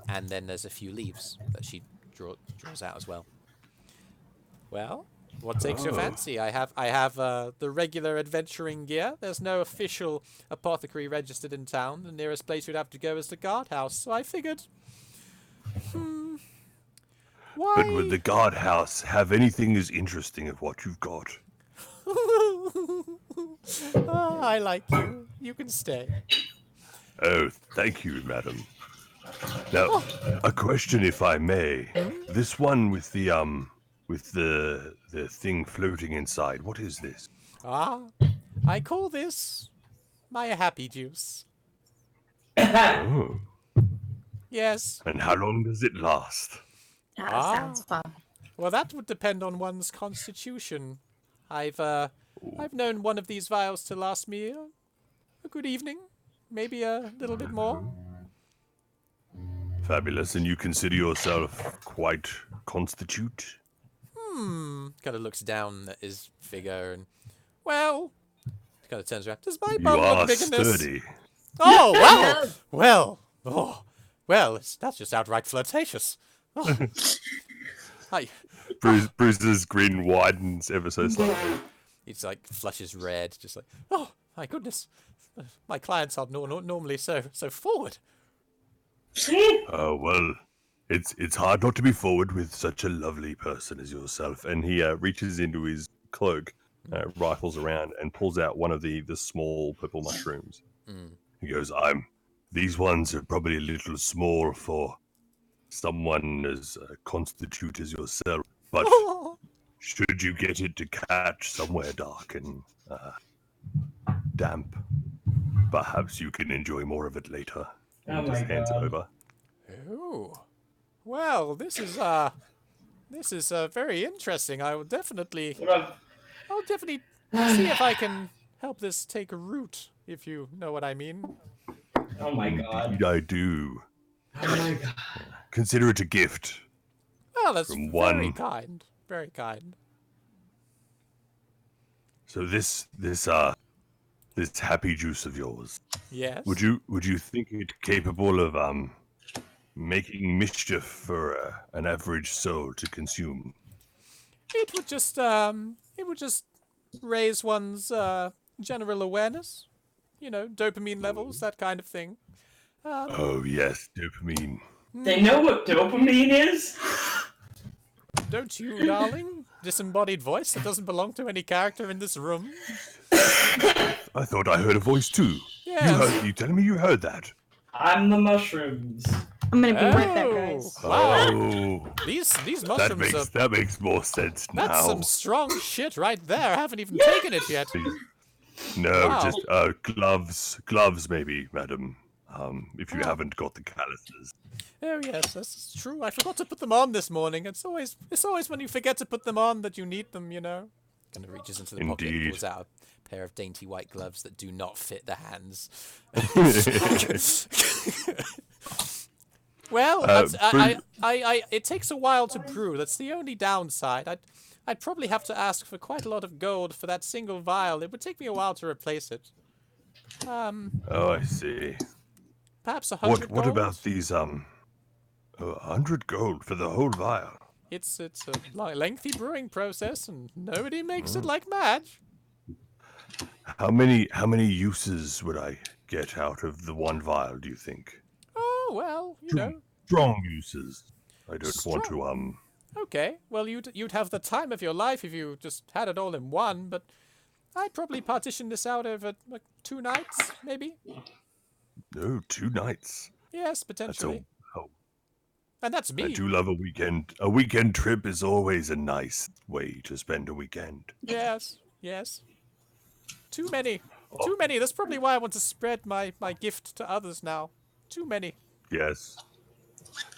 and then there's a few leaves that she draws out as well. Well, what takes your fancy? I have the regular adventuring gear. There's no official apothecary registered in town. The nearest place you'd have to go is the guardhouse. So I figured, why? But would the guardhouse have anything as interesting as what you've got? Oh, I like you. You can stay. Oh, thank you, madam. Now, a question, if I may. This one with the thing floating inside. What is this? Ah, I call this my happy juice. Oh. Yes. And how long does it last? That sounds fun. Well, that would depend on one's constitution. I've known one of these vials to last me a good evening, maybe a little bit more. Fabulous, and you consider yourself quite constitute? Kind of looks down at his figure and, well, kind of turns around. Does my You bum are look big in this? sturdy. Oh, wow! Well, that's just outright flirtatious. Oh. Hi. Brüz's grin widens ever so slightly. He's like flushes red, just like, oh my goodness, my clients are normally so forward. Oh, well, it's hard not to be forward with such a lovely person as yourself. And he reaches into his cloak, rifles around, and pulls out one of the small purple mushrooms. He goes, these ones are probably a little small for someone as constitute as yourself, but should you get it to catch somewhere dark and damp, perhaps you can enjoy more of it later. And just hands it over. Oh, well, this is very interesting. I'll definitely see if I can help this take root, if you know what I mean. Oh my god. Indeed I do. Oh my god. Consider it a gift. Oh, that's From very one- kind. Very kind. So this happy juice of yours, Yes. would you think it capable of making mischief for an average soul to consume? It would just raise one's general awareness. You know, dopamine levels, that kind of thing. Oh yes, dopamine. They know what dopamine is? Don't you, darling? Disembodied voice that doesn't belong to any character in this room. I thought I heard a voice too. Yes. You telling me you heard that? I'm the mushrooms. I'm gonna be right back, guys. Wow. Oh, These mushrooms that makes more sense now. That's some strong shit right there. I haven't even taken it yet. No, Wow. just gloves maybe, madam. If you haven't got the calluses. Oh yes, that's true. I forgot to put them on this morning. It's always when you forget to put them on that you need them, you know. Kind of reaches into the pocket and Indeed. pulls out a pair of dainty white gloves that do not fit the hands. Well, it takes a while to brew. That's the only downside. I'd probably have to ask for quite a lot of gold for that single vial. It would take me a while to replace it. Oh, I see. Perhaps 100 What gold? about these 100 gold for the whole vial? It's a lengthy brewing process, and nobody makes it like Madge. How many uses would I get out of the one vial, do you think? Oh well, you know. Strong uses. I don't want to Okay, well you'd have the time of your life if you just had it all in one, but I'd probably partition this out over like 2 nights, maybe. No, 2 nights. Yes, potentially. Oh, And that's I me. do love a weekend. A weekend trip is always a nice way to spend a weekend. Yes, yes. Too many. Too many. That's probably why I want to spread my gift to others now. Too many. Yes.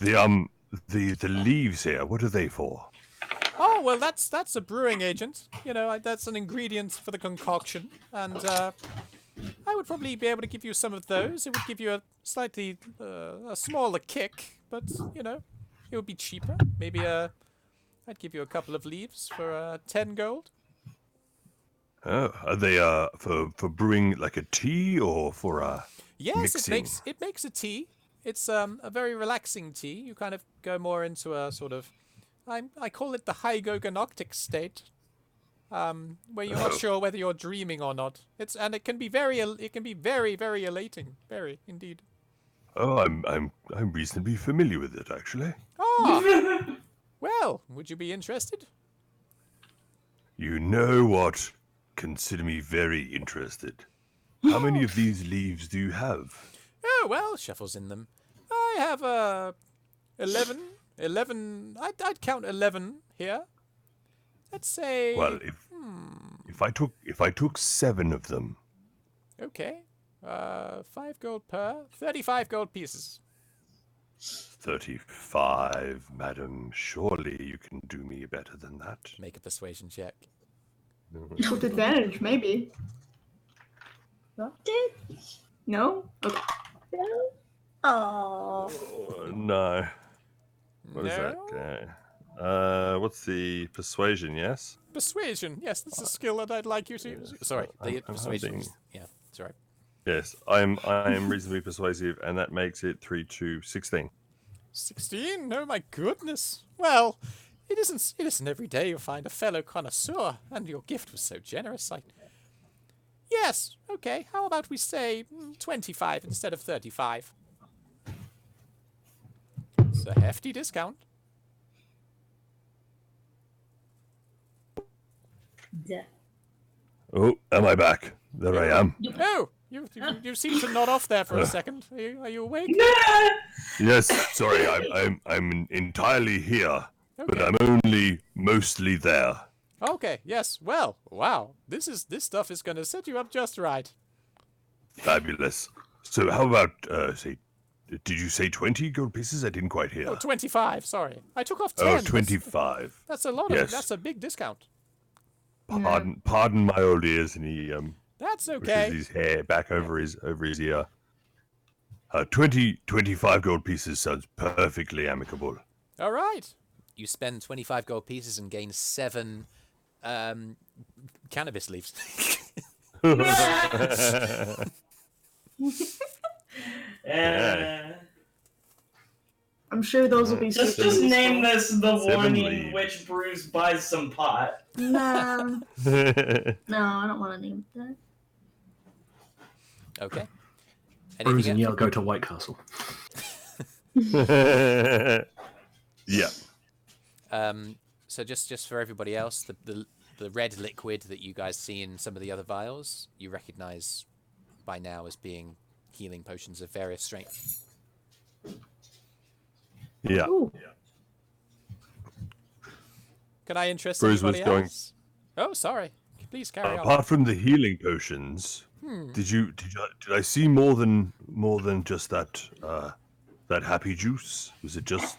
The leaves here, what are they for? Oh, well, that's a brewing agent. You know, that's an ingredient for the concoction. And I would probably be able to give you some of those. It would give you a slightly a smaller kick, but, you know, it would be cheaper. Maybe I'd give you a couple of leaves for 10 gold. Oh, are they for brewing like a tea or for Yes, mixing? it makes a tea. It's a very relaxing tea. You kind of go more into a sort of, I call it the hygogonoctic state, where you're not sure whether you're dreaming or not. It can be very very elating, very indeed. Oh, I'm reasonably familiar with it actually. Ah, well, would you be interested? You know what? Consider me very interested. How many of these leaves do you have? Oh well, shuffles in them. I have 11. 11. I'd count 11 here. Let's say. Well, if I took 7 of them. Okay. 5 gold per. 35 gold pieces. 35, madam. Surely you can do me better than that. Make a persuasion check. With advantage, maybe. No? Okay. Oh. No. What is No? that? What's the persuasion? Yes. Persuasion. Yes, that's a skill that I'd like you to. Sorry, the I'm persuasion. hoping- Yeah, sorry. Yes, I am reasonably persuasive, and that makes it 3 to 16. 16? Oh my goodness. Well, it isn't every day you find a fellow connoisseur, and your gift was so generous. Yes, okay. How about we say 25 instead of 35? It's a hefty discount. Oh, am I back? There I am. Oh, you seem to nod off there for a second. Are you awake? Yes, sorry, I'm entirely here, but Okay. I'm only mostly there. Okay, yes. Well, wow. This stuff is going to set you up just right. Fabulous. So how about say, did you say 20 gold pieces? I didn't quite hear. Oh, 25, sorry. I took off 10. Oh, 25. That's a lot of it. Yes. That's a big discount. Pardon my old ears, and he That's pushes okay. his hair back over his ear. 25 gold pieces sounds perfectly amicable. All right. You spend 25 gold pieces and gain 7 cannabis leaves. I'm sure those will be Just super name useful. this the 7 warning leaves. which Brüz buys some pot. Nah. No, I don't want to name it that. Okay. Brüz and Anything Yell go to White Castle. Yeah. So just for everybody else, the red liquid that you guys see in some of the other vials, you recognize by now as being healing potions of various strength. Yeah. Ooh. Can I interest Brüz was anybody going- else? Oh, sorry. Please carry on. Apart from the healing potions, did I see more than just that that happy juice? Was it just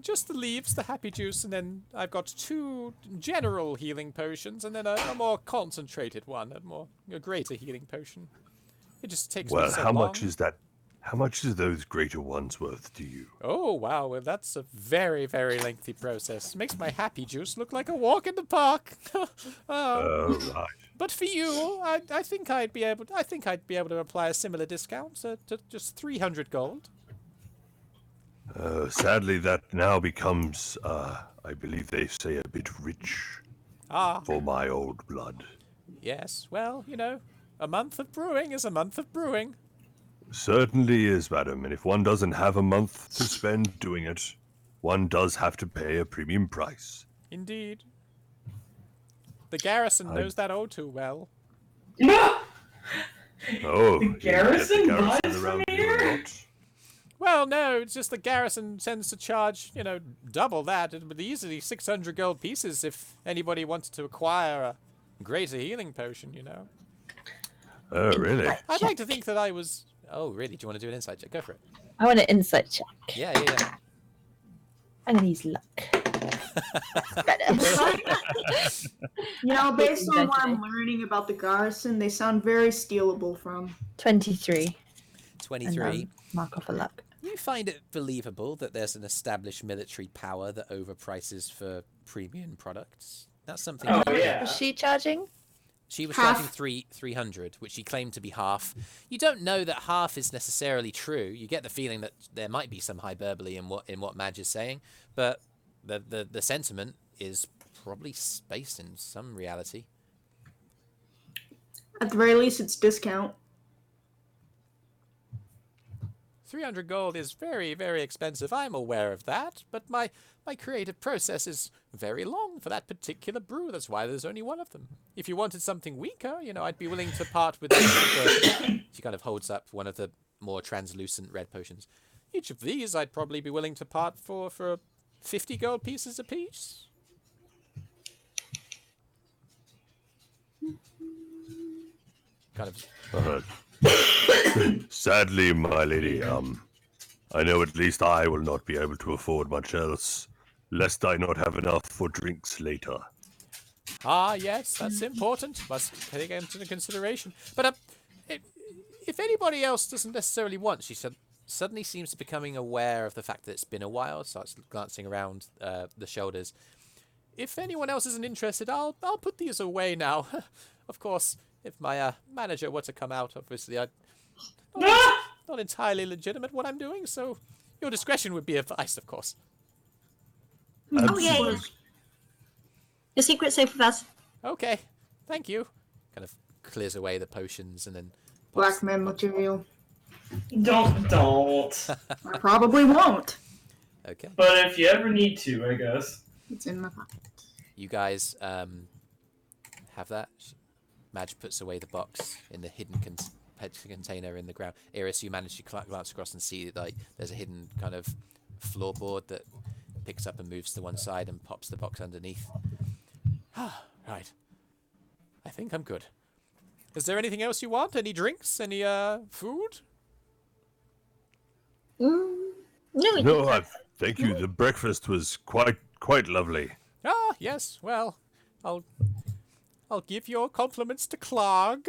Just the leaves, the happy juice, and then I've got 2 general healing potions, and then a more concentrated one, a greater healing potion. It just takes me well? so How long. much is that? How much is those greater ones worth to you? Oh, wow. Well, that's a very, very lengthy process. Makes my happy juice look like a walk in the park. Oh right. But for you, I think I'd be able to apply a similar discount to just 300 gold. Sadly, that now becomes, I believe they say, a bit rich Ah, for my old blood. yes. Well, a month of brewing is a month of brewing. Certainly is, madam, and if one doesn't have a month to spend doing it, one does have to pay a premium price. Indeed. The garrison knows that all too well. Oh, The you get garrison buys around from you a here? lot? Well, no, it's just the garrison tends to charge, double that. It would be easily 600 gold pieces if anybody wanted to acquire a greater healing potion, Oh, really? I'd like to think that I was... Oh, really? Do you want to do an insight check? Go for it. I want an insight check. Yeah. I'm gonna use luck. Better. Based on what I'm learning about the garrison, they sound very stealable from. 23. 23. Mark off a luck. You find it believable that there's an established military power that overprices for premium products. That's something... Oh, yeah. Was she charging? She was Half. charging 300, which she claimed to be half. You don't know that half is necessarily true. You get the feeling that there might be some hyperbole in what Madge is saying, but the sentiment is probably based in some reality. At the very least, it's discount. 300 gold is very, very expensive. I'm aware of that, but my creative process is very long for that particular brew. That's why there's only one of them. If you wanted something weaker, I'd be willing to part with She kind of holds up one of the more translucent red potions. Each of these I'd probably be willing to part for 50 gold pieces apiece. Kind of... Sadly, my lady, I know at least I will not be able to afford much else, lest I not have enough for drinks later. Ah, yes, that's important. Must take into consideration. But if anybody else doesn't necessarily want, she said, suddenly seems to be becoming aware of the fact that it's been a while, starts glancing around the shoulders. If anyone else isn't interested, I'll put these away now. Of course, if my manager were to come out, obviously, not entirely legitimate what I'm doing, so your discretion would be advised, of course. Oh, yeah. Your secret's safe with us. Okay, thank you. Kind of clears away the potions and then... Black man material. Don't. I probably won't. Okay. But if you ever need to, I guess. It's in my pocket. You guys have that. Madge puts away the box in the hidden container in the ground. Eirys, you manage to glance across and see like there's a hidden kind of floorboard that picks up and moves to one side and pops the box underneath. Right. I think I'm good. Is there anything else you want? Any drinks? Any food? No, thank you. The breakfast was quite lovely. Ah, yes. Well, I'll give your compliments to Clark.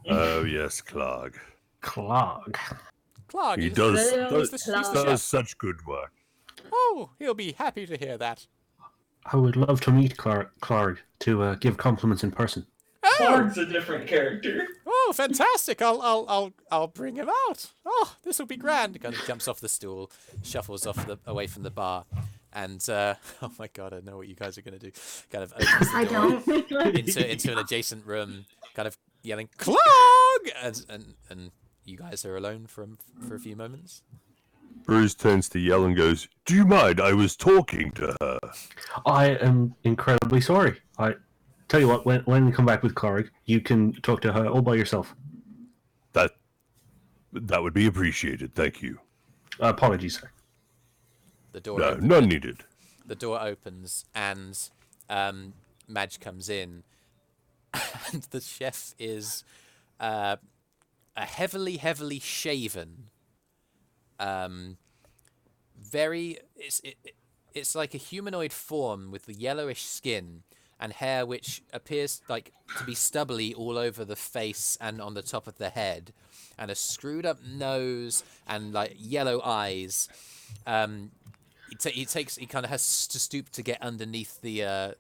Oh yes, Clark. Clark. Clark. He he's does such good work. Oh, he'll be happy to hear that. I would love to meet Clark to give compliments in person. Oh! Clark's a different character. Oh, fantastic! I'll bring him out. Oh, this will be grand. Kind of jumps off the stool, shuffles away from the bar, and oh my god, I know what you guys are gonna do. Kind of opens the door into an adjacent room, kind of yelling "Clark!" and you guys are alone for a few moments. Brüz turns to Yell and goes, "Do you mind? I was talking to her." I am incredibly sorry. I tell you what, when you come back with Cleric, you can talk to her all by yourself. That would be appreciated. Thank you. Apologies, sir. The door. No, none needed. The door opens and Madge comes in, and the chef is a heavily shaven. It's like a humanoid form with the yellowish skin and hair which appears like to be stubbly all over the face and on the top of the head, and a screwed up nose and like yellow eyes. He kind of has to stoop to get underneath the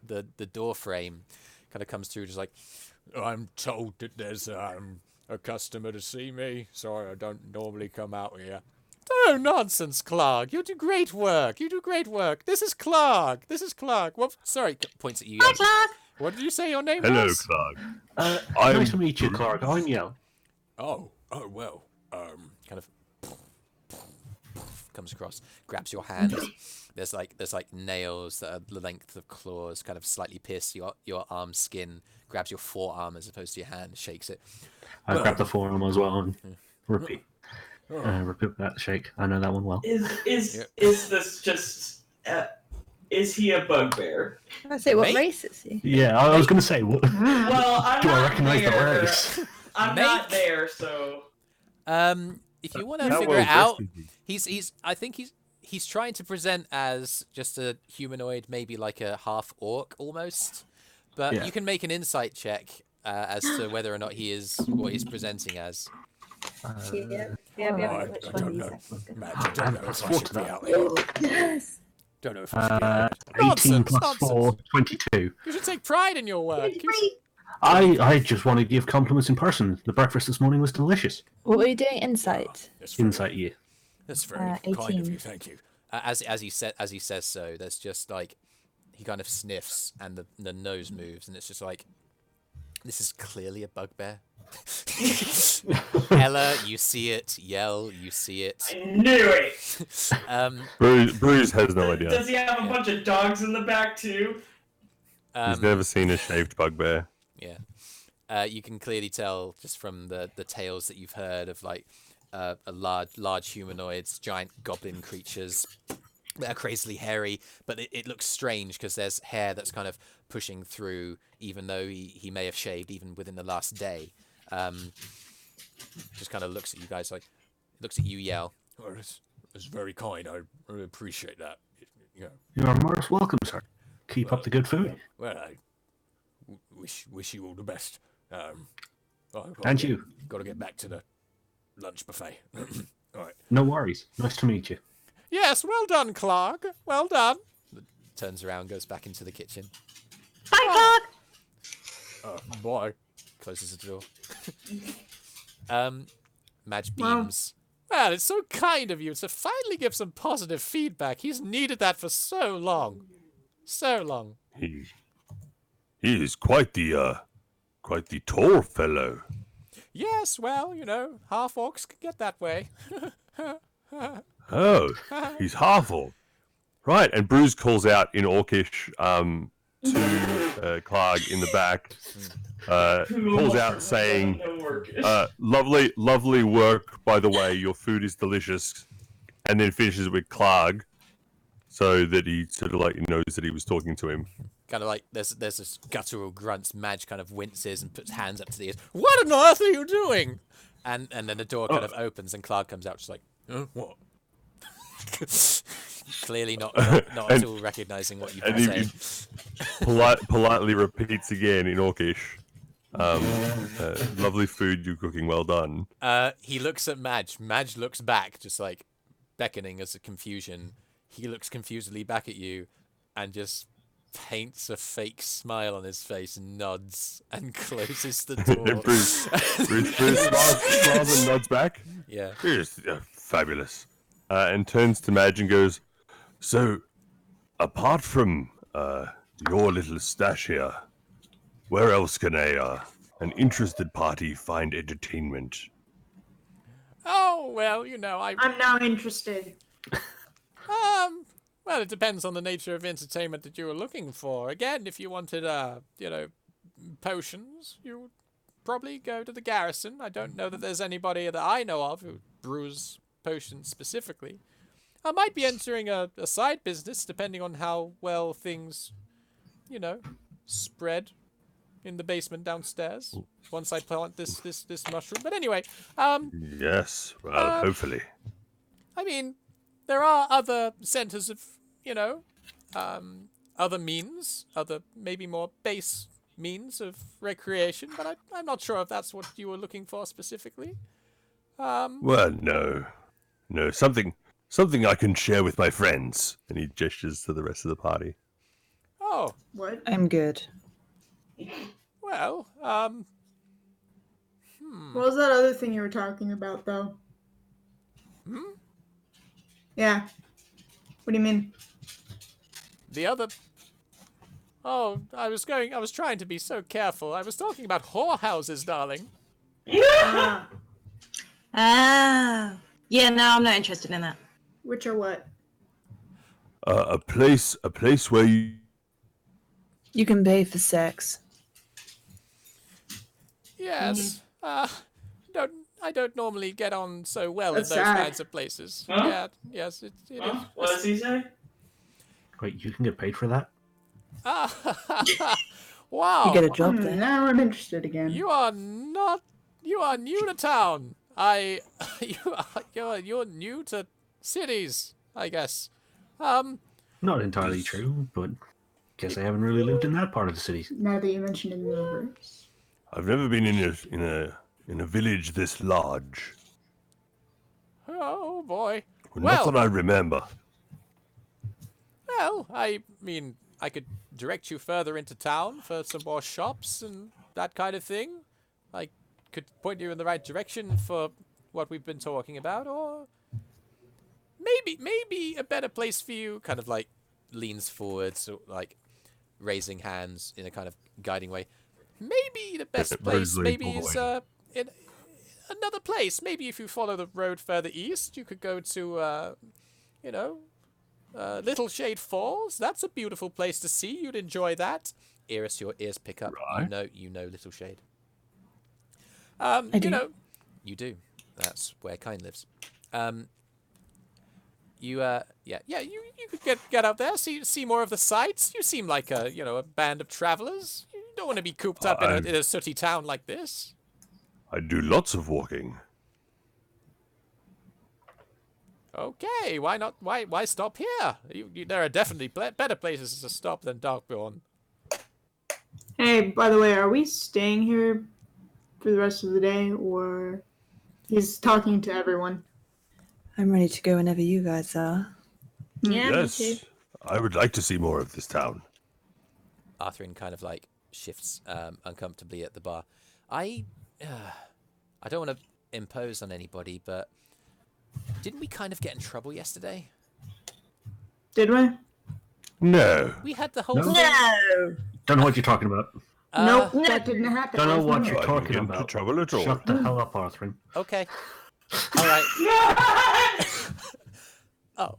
door frame. Kind of comes through just like, I'm told that there's a customer to see me. Sorry, I don't normally come out here. Oh, nonsense, Clark. You do great work. This is Clark. Well, sorry, points at you. Hi, Clark. What did you say your name Hello, was? Clark. Nice to meet you, Clark. I'm Yell. Oh, well. Kind of comes across, grabs your hand. There's like nails that are the length of claws, kind of slightly pierce your arm skin. Grabs your forearm as opposed to your hand, shakes it. I grab the forearm as well and repeat. Repeat that shake. I know that one well. Is this just? Is he a bugbear? I say, what Mate? race is he? Yeah, I was going to say, what, do Well, I'm I not recognize the there. race? I'm not there, so. If you want to How figure well it out, dressed is he? I think he's trying to present as just a humanoid, maybe like a half orc almost. But Yeah. you can make an insight check as to whether or not he is what he's presenting as. Which I one don't do you know. think was good? I don't know if I should be out here. Yes. Don't know if it's 18 Nonsense, plus 4, 22. You should take pride in your work. I just want to give compliments in person. The breakfast this morning was delicious. What were you doing? Insight. Insight, yeah. That's very 18. kind of you. Thank you. As he says so, there's just like he kind of sniffs and the nose moves, and it's just like this is clearly a bugbear. Ella, you see it. Yell, you see it. I knew it. Brüz has no idea. Does he have a bunch of dogs in the back too? He's never seen a shaved bugbear. Yeah. You can clearly tell just from the tales that you've heard of like a large humanoids, giant goblin creatures that are crazily hairy, but it looks strange because there's hair that's kind of pushing through, even though he may have shaved even within the last day. Just kind of looks at you guys like, looks at you, Yell. Well, it's very kind. I really appreciate that. You know. You are most welcome, sir. Keep up the good food. Well, I wish you all the best. And you. Got to get back to the lunch buffet. All right. No worries. Nice to meet you. Yes, well done, Clark. Well done. Turns around, goes back into the kitchen. Bye, Clark. Bye. Closes the door. Madge beams. Well, it's so kind of you to finally give some positive feedback. He's needed that for so long. So long. He is quite the tall fellow. Yes, well, you know, half orcs can get that way. Oh, he's half orc. Right, and Brüz calls out in Orcish to Clark in the back. Calls out saying, lovely work, by the way, your food is delicious. And then finishes with Clark, so that he sort of like knows that he was talking to him. Kind of like, there's this guttural grunts. Madge kind of winces and puts hands up to the ears. What on earth are you doing? And then the door kind of opens and Clark comes out just like, what? Clearly not at all recognizing what you've been saying. Politely repeats again in Orcish. Lovely food you're cooking, well done. He looks at Madge. Madge looks back, just like beckoning as a confusion. He looks confusedly back at you and just paints a fake smile on his face, nods, and closes the door. Brüz smiles and nods back. Yeah. Yes, fabulous. And turns to Madge and goes, so, apart from your little stash here, where else can an interested party find entertainment? Oh, well, you know, I'm now interested. Well, it depends on the nature of entertainment that you were looking for. Again, if you wanted, you know, potions, you would probably go to the garrison. I don't know that there's anybody that I know of who brews potions specifically. I might be entering a side business, depending on how well things, you know, spread in the basement downstairs. Once I plant this mushroom. But anyway, yes, well, hopefully. I mean, there are other centers of, you know, other means, other maybe more base means of recreation, but I'm not sure if that's what you were looking for specifically. Well, no, something I can share with my friends. And he gestures to the rest of the party. Oh, What? I'm good. well, What was that other thing you were talking about, though? Yeah. What do you mean? the other. Oh, I was trying to be so careful. I was talking about whorehouses, darling. Ah, Yeah, no, I'm not interested in that. which are what? A place where You can pay for sex. Yes. I don't normally get on so well That's in those sad. kinds of places. Huh? Yeah, yes, it is. What does he say? Wait, you can get paid for that? Wow. You get a job there. Now I'm interested again. You are new to town. You're new to cities, I guess. Not entirely true, but guess I haven't really lived in that part of the city. Now that you mentioned it in the reverse. I've never been in a village this large. Oh boy. Not Well, that I remember. Well, I mean, I could direct you further into town for some more shops and that kind of thing. I could point you in the right direction for what we've been talking about, or maybe a better place for you. Kind of like leans forward, so like raising hands in a kind of guiding way. Maybe the best place maybe is in another place. Maybe if you follow the road further east, you could go to Little Shade Falls. That's a beautiful place to see. You'd enjoy that. Eirys, your ears pick up. Right. You know Little Shade. You do. That's where Kine lives. You could get out there, see more of the sights. You seem like a band of travelers. You don't want to be cooped up in a sooty town like this. I do lots of walking. Okay, why not? Why stop here? There are definitely better places to stop than Dogborn. Hey, by the way, are we staying here for the rest of the day, or he's talking to everyone? I'm ready to go whenever you guys are. Yeah, yes, me too. I would like to see more of this town. Arthrin kind of like shifts uncomfortably at the bar. I don't want to impose on anybody, but didn't we kind of get in trouble yesterday? Did we? No. We had the whole No. thing. No. Don't know what you're talking about. Nope, that didn't happen. Don't know what you're I talking didn't get into about. trouble at all. Shut the hell up, Arthrin. Okay. All right. Oh.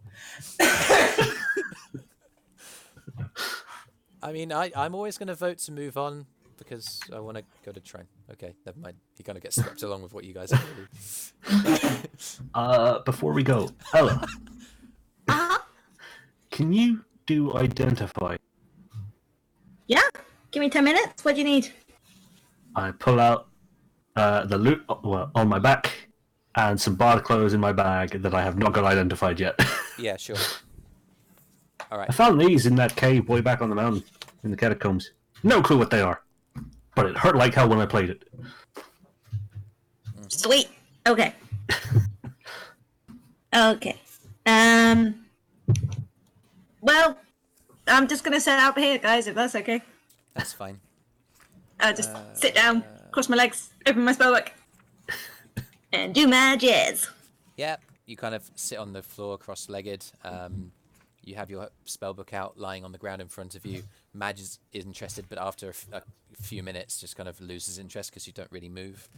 I mean, I'm always going to vote to move on because I want to go to train. Okay, never mind. He kind of gets swept along with what you guys are doing. Before we go, Ella, can you do identify? Yeah. Give me 10 minutes. What do you need? I pull out the loot on my back and some bard clothes in my bag that I have not got identified yet. Yeah, sure. All right. I found these in that cave way back on the mountain in the catacombs. No clue what they are, but it hurt like hell when I played it. Sweet. Okay. Okay. Well, I'm just gonna set out here, guys, if that's okay. That's fine. Just sit down, cross my legs, open my spellbook, and do my jazz. Yeah, you kind of sit on the floor cross-legged. You have your spellbook out, lying on the ground in front of you. Madge is interested, but after a few minutes, just kind of loses interest because you don't really move.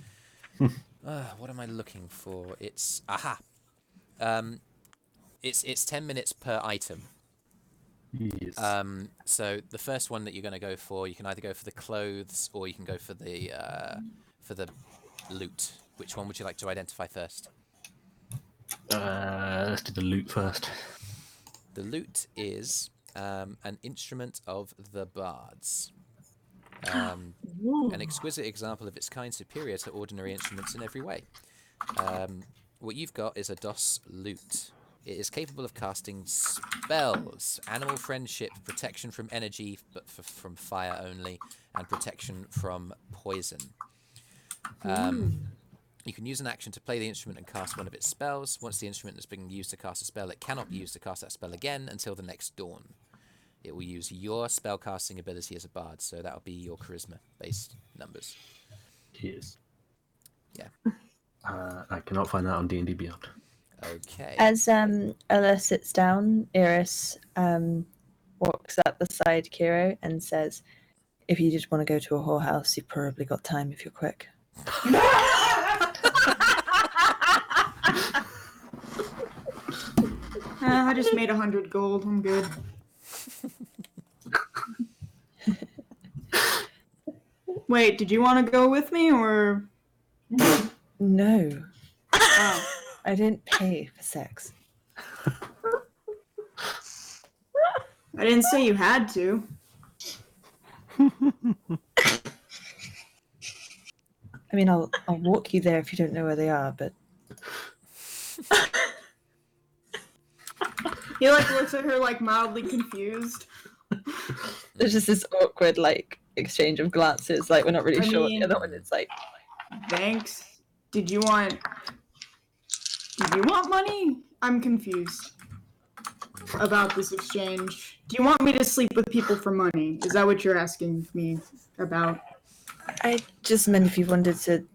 What am I looking for? It's it's 10 minutes per item. Yes. So the first one that you're going to go for, you can either go for the clothes or you can go for the loot. Which one would you like to identify first? Let's do the loot first. The loot is an instrument of the bards. An exquisite example of its kind, superior to ordinary instruments in every way. What you've got is a DOS lute. It is capable of casting spells, animal friendship, protection from energy, but from fire only, and protection from poison. You can use an action to play the instrument and cast one of its spells. Once the instrument has been used to cast a spell, it cannot be used to cast that spell again until the next dawn. It will use your spellcasting ability as a bard, so that'll be your charisma-based numbers. Yes. Yeah. I cannot find that on D&D Beyond. Okay. As Ella sits down, Eirys walks up beside Kyro and says, "If you just want to go to a whorehouse, you've probably got time if you're quick." I just made 100 gold. I'm good. Wait, did you want to go with me, or? No. Oh. I didn't pay for sex. I didn't say you had to. I mean, I'll walk you there if you don't know where they are, but... He looks at her mildly confused. There's just this awkward exchange of glances, we're not really sure what the other one is like. Thanks. Did you want money? I'm confused. about this exchange. Do you want me to sleep with people for money? Is that what you're asking me about? I just meant if you wanted to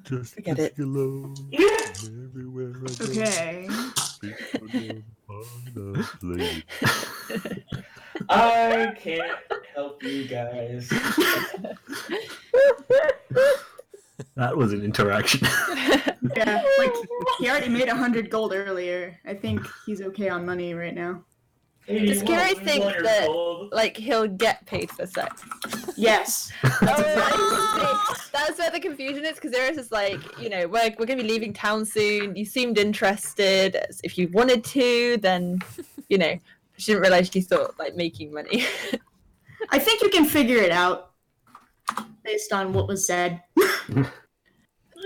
Just forget it. alone, everywhere I go. Okay. I can't help you guys. That was an interaction. Yeah, like he already made 100 gold earlier. I think he's okay on money right now. Does Kyro think that like he'll get paid for sex? Yes. That's where the confusion is, because Eirys is like, you know, we're gonna be leaving town soon. You seemed interested. If you wanted to, then, you know, she didn't realize she thought like making money. I think you can figure it out based on what was said.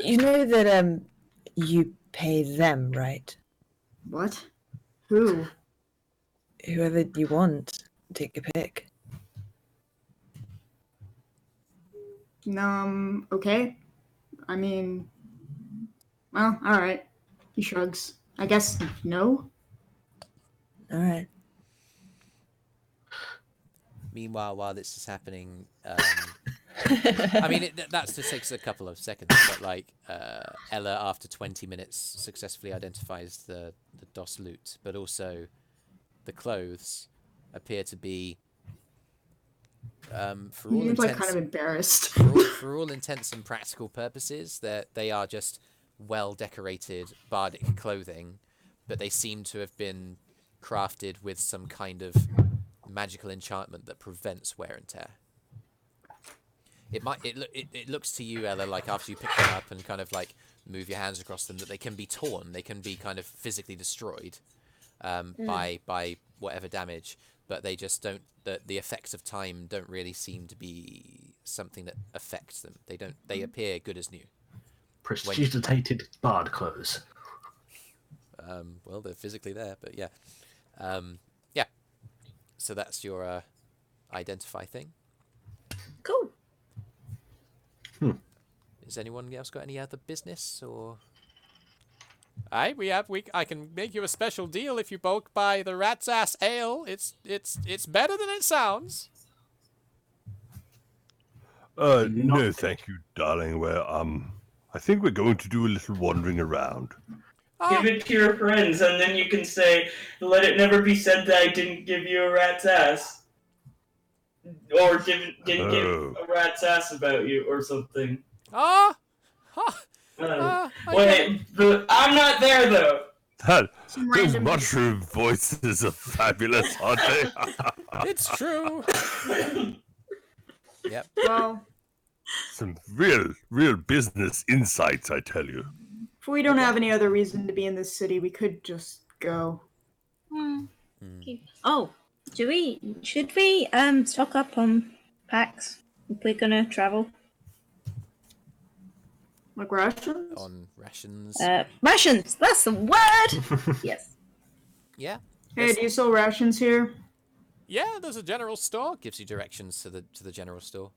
You know that you pay them, right? What? Who? Whoever you want. Take your pick. Okay. I mean, well, all right. He shrugs. I guess no. All right. Meanwhile, while this is happening, I mean, that just takes a couple of seconds, but like Ella, after 20 minutes, successfully identifies the DOS loot, but also the clothes appear to be, for all He's intents, like kind of embarrassed. for all intents and practical purposes, that they are just well decorated bardic clothing, but they seem to have been crafted with some kind of magical enchantment that prevents wear and tear. It looks to you, Ella, like after you pick them up and kind of like move your hands across them, that they can be torn, they can be kind of physically destroyed by whatever damage, but they just don't. The effects of time don't really seem to be something that affects them. They appear good as new. Prestidigitated bard clothes. Well, they're physically there, but yeah. Yeah. So that's your identify thing. Cool. Has anyone else got any other business or? I can make you a special deal if you bulk buy the Rat's Ass Ale. It's better than it sounds. No, thank you, darling. I think we're going to do a little wandering around. Give it to your friends, and then you can say, "Let it never be said that I didn't give you a rat's ass, or didn't give a rat's ass about you, or something." Wait, I'm not there though. Those mushroom voices are fabulous, aren't they? It's true. Yep. Well, some real business insights, I tell you. if we don't have any other reason to be in this city, we could just go. Oh, should we stock up on packs if we're gonna travel? Like rations? On rations. Rations. That's the word. Yes. Yeah. Hey, do you sell rations here? Yeah, there's a general store. Gives you directions to the general store.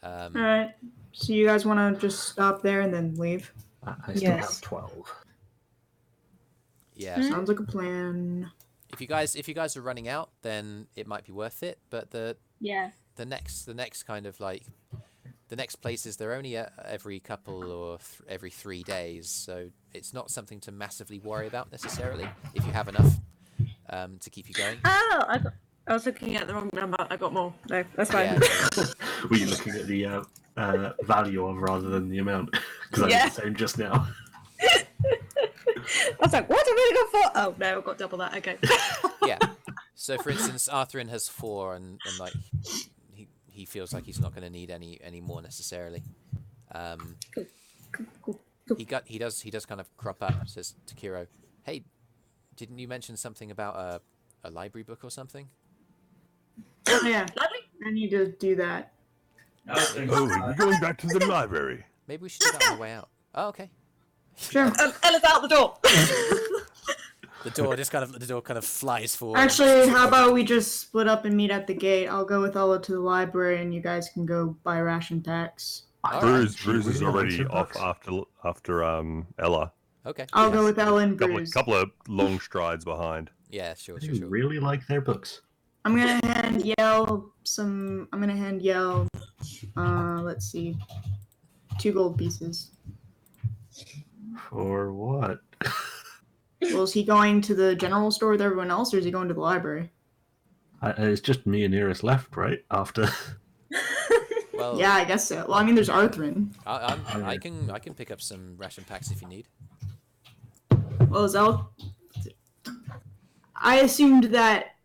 All right. So you guys want to just stop there and then leave? I still have 12. Yeah. Sounds like a plan. If you guys are running out, then it might be worth it. But the next kind of like the next places, they're only every couple or every 3 days, so it's not something to massively worry about necessarily if you have enough to keep you going. Oh, I was looking at the wrong number. I got more. No, that's fine. Yeah. Were you looking at the value of rather than the amount? Because I did the same just now. I was like, what have I got for? Oh no, I've got double that. Okay. Yeah. So for instance, Arthrin has 4, and like he feels like he's not going to need any more necessarily. Cool. He does kind of crop up. Says to Kyro, "Hey, didn't you mention something about a library book or something?" Oh, yeah, I need to do that. We're going back to the library. Maybe we should do that on the way out. Oh, okay. Sure. Ella's out the door. The door kind of flies forward. Actually, how about we just split up and meet at the gate? I'll go with Ella to the library, and you guys can go buy ration packs. Brüz is already off after Ella. Okay. I'll go with Ella and Brüz. Couple of long strides behind. Yeah, sure. They really like their books. I'm gonna hand Yell some. I'm gonna hand Yell. Let's see, 2 gold pieces. For what? Well, is he going to the general store with everyone else, or is he going to the library? It's just me and Eirys left, right? After. Well, Yeah, I guess so. Well, I mean, there's Arthrin. I can pick up some ration packs if you need. Well, Zell, I assumed that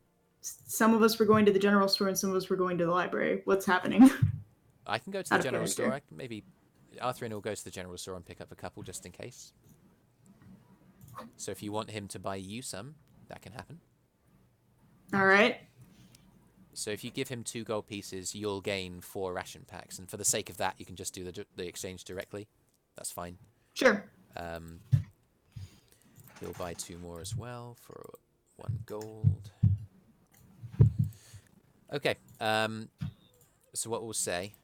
some of us were going to the general store and some of us were going to the library. What's happening? I can go to the general store. Maybe Arthrin will go to the general store and pick up a couple just in case. So if you want him to buy you some, that can happen. All right. So if you give him 2 gold pieces, you'll gain 4 ration packs, and for the sake of that, you can just do the exchange directly. That's fine. Sure. He'll buy 2 more as well for 1 gold. Okay. So what we'll say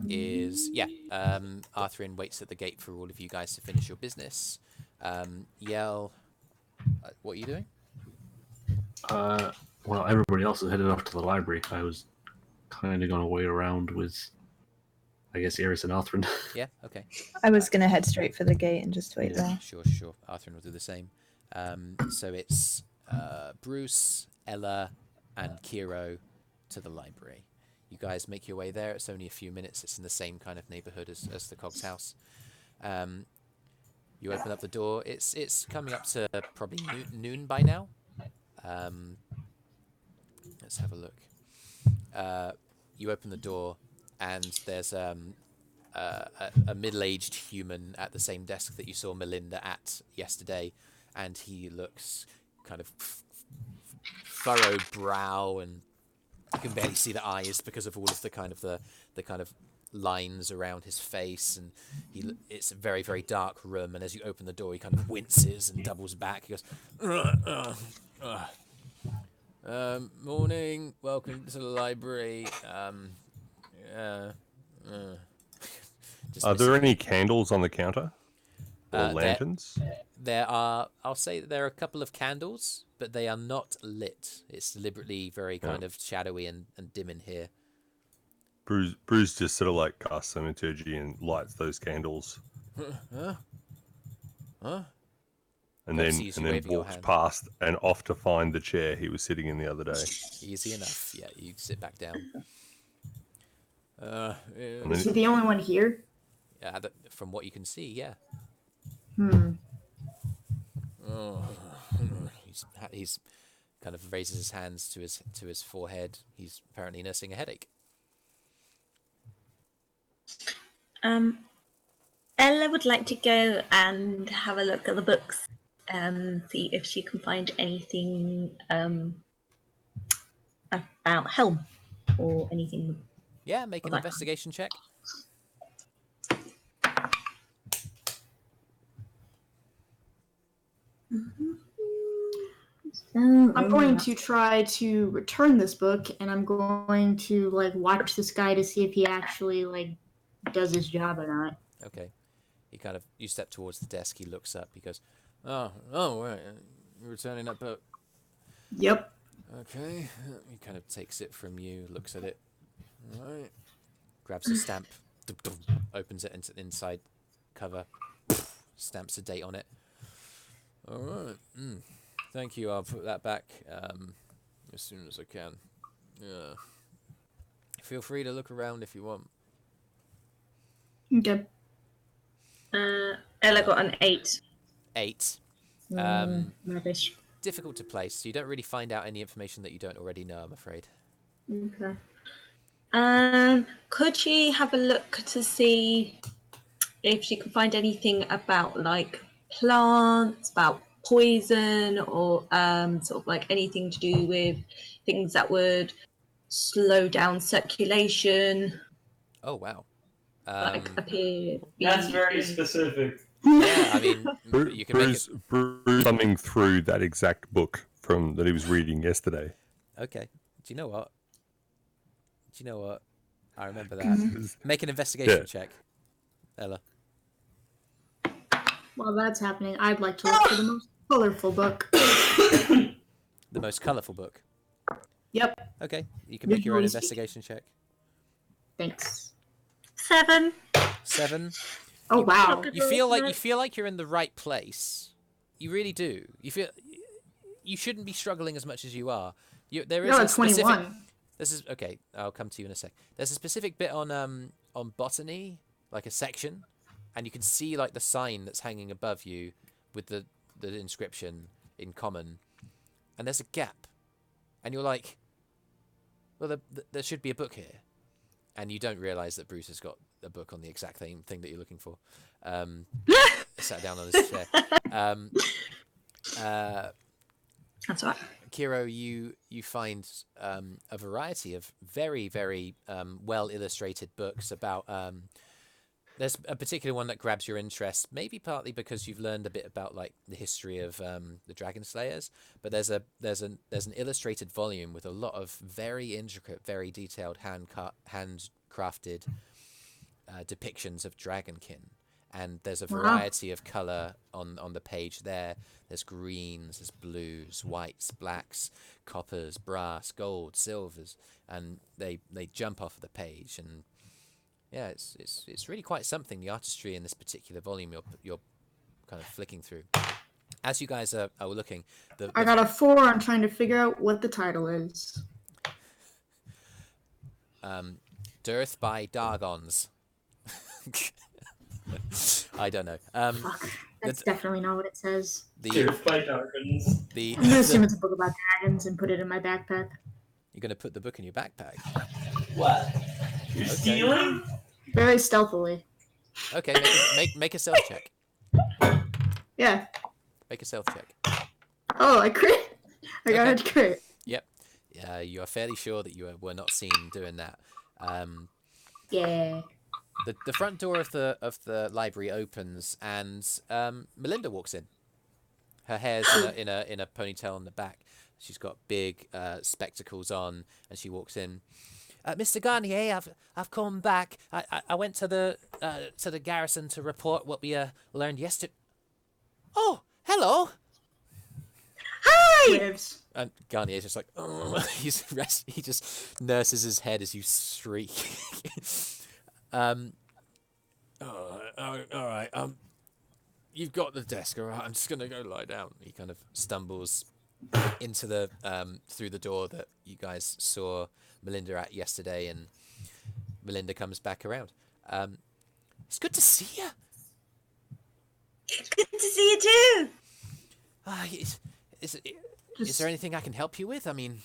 is, Arthrin waits at the gate for all of you guys to finish your business. Yell, what are you doing? Well, everybody else is headed off to the library. I was kind of going to wait around with, I guess, Eirys and Arthrin. Yeah, okay. I was going to head straight for the gate and just wait there. Sure. Arthrin will do the same. So it's Brüz, Ella, and Kyro to the library. You guys make your way there. It's only a few minutes. It's in the same kind of neighborhood as the Cog's house. You open up the door. It's coming up to probably noon by now. Let's have a look. You open the door, and there's a middle-aged human at the same desk that you saw Melinda at yesterday, and he looks kind of furrowed brow, and you can barely see the eyes because of all of the kind of lines around his face, and it's a very, very dark room, and as you open the door, he kind of winces and doubles back. He goes, morning, welcome to the library. Are there any candles on the counter? Or lanterns? There are, I'll say that there are a couple of candles, but they are not lit. It's deliberately very kind of shadowy and dim in here. Brüz just sort of like casts thaumaturgy and lights those candles. Huh? And then walks past and off to find the chair he was sitting in the other day. Easy enough. Yeah, you sit back down. Is he the only one here? Yeah, from what you can see, yeah. He's kind of raises his hands to his forehead. He's apparently nursing a headache. Ella would like to go and have a look at the books, see if she can find anything about Helm or anything. Yeah, make an investigation check. I'm going to try to return this book, and I'm going to watch this guy to see if he actually does his job or not. Okay. You step towards the desk. He looks up. He goes, "Oh, right. You're returning that book." Yep. Okay. He kind of takes it from you, looks at it. All right. Grabs a stamp, opens it into the inside cover, stamps a date on it. All right. Thank you. I'll put that back as soon as I can. Yeah. Feel free to look around if you want. Okay. Ella got an 8. 8. Rubbish. Difficult to place. So you don't really find out any information that you don't already know, I'm afraid. Okay. Could she have a look to see if she can find anything about plants, about poison, or anything to do with things that would slow down circulation? Oh wow. Appear. That's very specific. Yeah, I mean, you can make it. Brüz thumbing through that exact book that he was reading yesterday. Okay. Do you know what? I remember that. Make an investigation check, Ella. While that's happening, I'd like to look for the most colorful book. The most colourful book. Yep. Okay, you can make your own Visually investigation check. Thanks. 7. 7. Oh wow. You feel like you're in the right place. You really do. You feel you shouldn't be struggling as much as you are. There is a specific. 21. This is okay. I'll come to you in a sec. There's a specific bit on botany, like a section, and you can see like the sign that's hanging above you with the inscription in common, and there's a gap, and you're like, well, there should be a book here, and you don't realise that Brüz has got a book on the exact same thing that you're looking for. Sat down on his chair. That's all right. Kyro, you find a variety of very, very well illustrated books about. There's a particular one that grabs your interest, maybe partly because you've learned a bit about like the history of the Dragon Slayers. But there's an illustrated volume with a lot of very intricate, very detailed handcrafted depictions of dragonkin. And there's a variety of colour on the page there. There's greens, there's blues, whites, blacks, coppers, brass, gold, silvers, and they jump off of the page. And yeah, it's really quite something, the artistry in this particular volume you're kind of flicking through. As you guys are looking, I got a 4 on trying to figure out what the title is. Dearth by Dargons. I don't know. Fuck. That's definitely not what it says. Dearth by Dragons. I'm gonna assume it's a book about dragons and put it in my backpack. You're gonna put the book in your backpack? What? You're stealing? Very stealthily. Okay, make a stealth check. Yeah. Make a stealth check. Oh, I crit. I got a crit. Yep. Yeah, you are fairly sure that you were not seen doing that. Yeah. The front door of the library opens and Melinda walks in. Her hair's in a ponytail on the back. She's got big spectacles on, and she walks in. Mr. Garnier, I've come back. I went to the garrison to report what we learned yesterday. Oh, hello. Hi. And Garnier's just like, oh, he just nurses his head as you shriek. All right. You've got the desk, all right? I'm just gonna go lie down. He kind of stumbles into the through the door that you guys saw Melinda at yesterday, and Melinda comes back around. It's good to see you. Good to see you too. Is there anything I can help you with? I mean,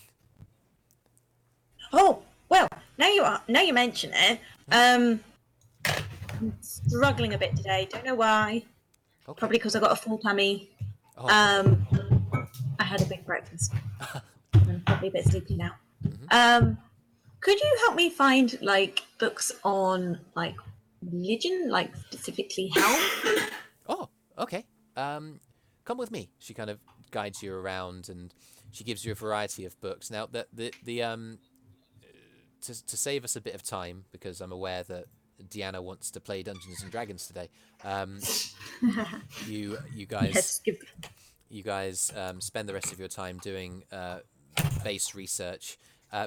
oh well, now you mention it. I'm struggling a bit today. Don't know why. okay. Probably because I got a full tummy. Oh, I had a big breakfast. I'm probably a bit sleepy now. Mm-hmm. Could you help me find like books on like religion, like specifically health? Oh, okay. Come with me. She kind of guides you around, and she gives you a variety of books. Now, to save us a bit of time, because I'm aware that Deanna wants to play Dungeons and Dragons today. You guys, Yes. you guys spend the rest of your time doing base research.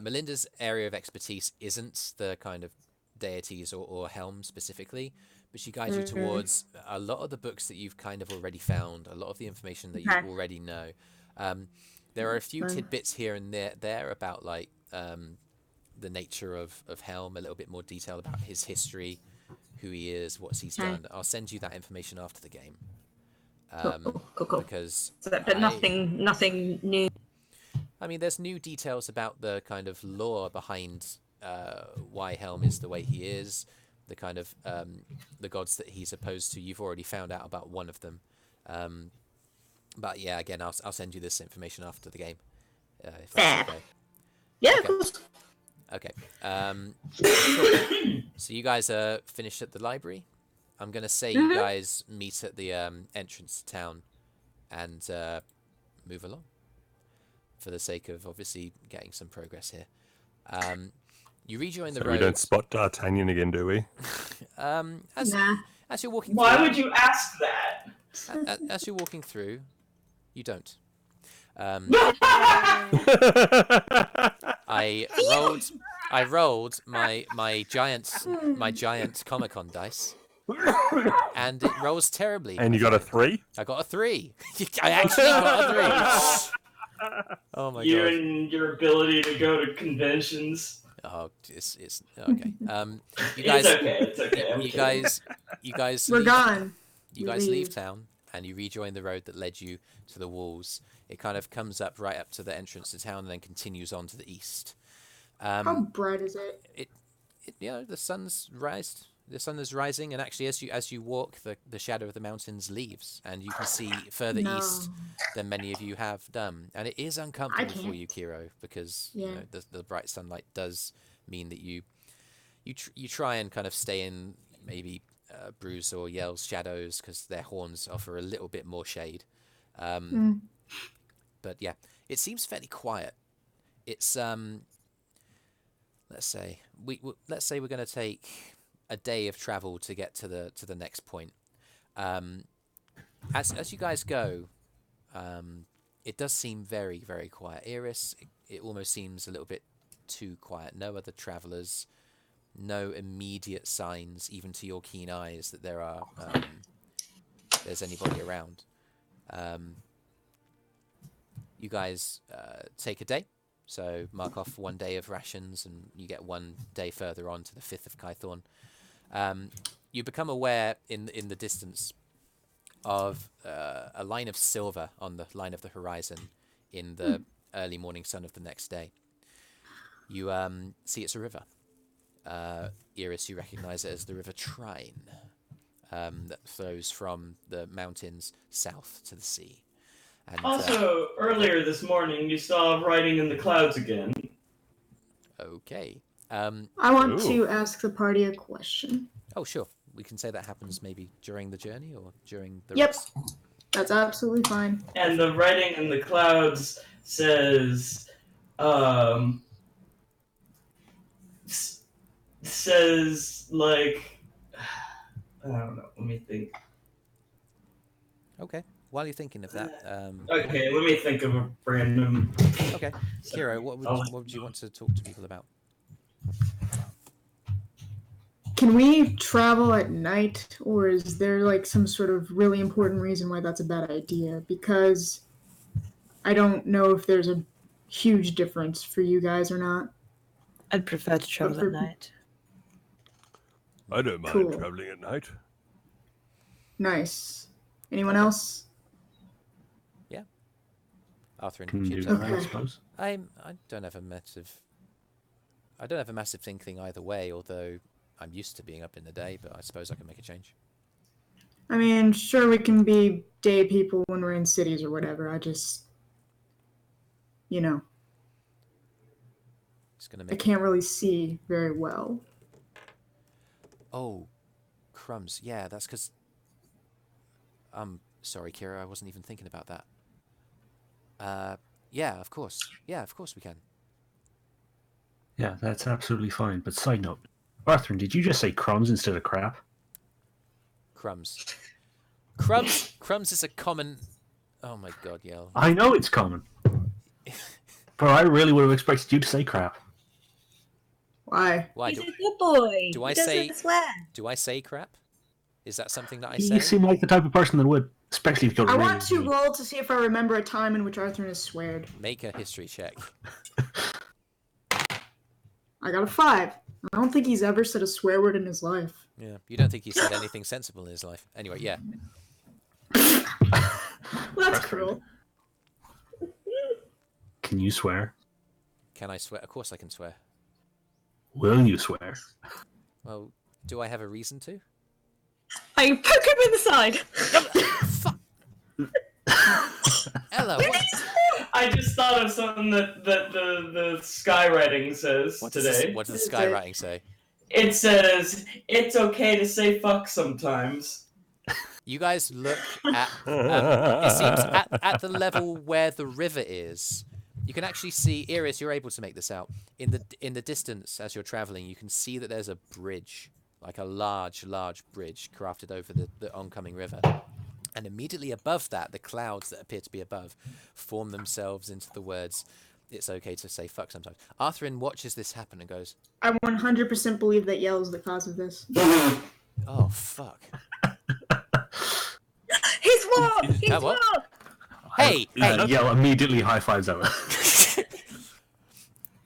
Melinda's area of expertise isn't the kind of deities or helm specifically, but she guides you towards a lot of the books that you've kind of already found, a lot of the information that you already know. There are a few tidbits here and there about like the nature of Helm, a little bit more detail about his history, who he is, what he's done. I'll send you that information after the game. Cool. Because But nothing new. I mean, there's new details about the kind of lore behind why Helm is the way he is, the kind of the gods that he's opposed to. You've already found out about one of them. But yeah, again, I'll send you this information after the game. If that's okay. Yeah, Okay. of course. Okay. Cool. So you guys are finished at the library. I'm going to say you guys meet at the entrance to town and move along for the sake of obviously getting some progress here. You rejoin the road. We don't spot D'Artagnan again, do we? As you're walking Why through, would you ask that? as you're walking through, You don't. I I rolled my giant Comic-Con dice, and it rolls terribly. And you got a 3? I got a 3. I actually got a 3. Oh my you god! and your ability to go to conventions. Oh, it's okay. You guys, It's okay. you guys. We're gone. You guys leave town and you rejoin the road that led you to the walls. It kind of comes up right up to the entrance to town and then continues on to the east. How bright is it? The sun's rised. The sun is rising, and actually, as you walk, the shadow of the mountains leaves, and you can see further east than many of you have done. And it is uncomfortable for you, Kyro, because the bright sunlight does mean that you try and kind of stay in maybe Brüz or Yell's shadows because their horns offer a little bit more shade. But yeah, it seems fairly quiet. It's let's say we're going to take a day of travel to get to the next point. As you guys go, it does seem very, very quiet. Eirys, it almost seems a little bit too quiet. No other travelers, no immediate signs, even to your keen eyes, that there's anybody around. You guys take a day. So mark off 1 day of rations, and you get 1 day further on to the 5th of Kythorn. You become aware in the distance of a line of silver on the line of the horizon in the early morning sun of the next day. You see it's a river. Eirys, you recognize it as the River Trine that flows from the mountains south to the sea. And, also, earlier this morning, you saw writing in the clouds again. Okay. I want to ask the party a question. Oh, sure. We can say that happens maybe during the journey or during the Yep. rest. That's absolutely fine. And the writing in the clouds says, like, I don't know, let me think. Okay. While you're thinking of that... okay, let me think of a random... Okay. Kyro, what would you want to talk to people about? Can we travel at night, or is there like some sort of really important reason why that's a bad idea? Because I don't know if there's a huge difference for you guys or not. I'd prefer to travel at night. I don't mind traveling at night. Nice. Anyone else? Yeah. Arthrin. Can do that, I suppose. I don't have a massive thing either way, although I'm used to being up in the day, but I suppose I can make a change. I mean, sure, we can be day people when we're in cities or whatever. I just, I can't really see very well. Oh, crumbs. Yeah, that's because... sorry, Kyro, I wasn't even thinking about that. Yeah, of course. Yeah, of course we can. Yeah, that's absolutely fine. But side note, Arthrin, did you just say crumbs instead of crap? Crumbs. Crumbs is a common... Oh my god, Yell. I know it's common. But I really would have expected you to say crap. Why? He's a good boy. Do I say? Do I say crap? Is that something that I say? You seem like the type of person that would, especially if you're I want to roll to see if I remember a time in which Arthur has sweared. Make a history check. I got a 5. I don't think he's ever said a swear word in his life. Yeah, you don't think he said anything sensible in his life. Anyway, yeah. Well, that's cruel. Can you swear? Can I swear? Of course I can swear. Will you swear? Well, do I have a reason to? I poke him in the side. Fuck. Ella, what? I just thought of something that the skywriting says today. What does the skywriting say? It says, it's okay to say fuck sometimes. You guys look at... it seems at the level where the river is. You can actually see... Eirys, you're able to make this out. In the distance, as you're traveling, you can see that there's a bridge. Like a large bridge crafted over the oncoming river. And immediately above that, the clouds that appear to be above form themselves into the words, "It's okay to say fuck sometimes." Arthrin watches this happen and goes, I 100% believe that Yell is the cause of this. "Oh, fuck." He's wrong! He's what? wrong! Hey! Yell immediately high fives Ella.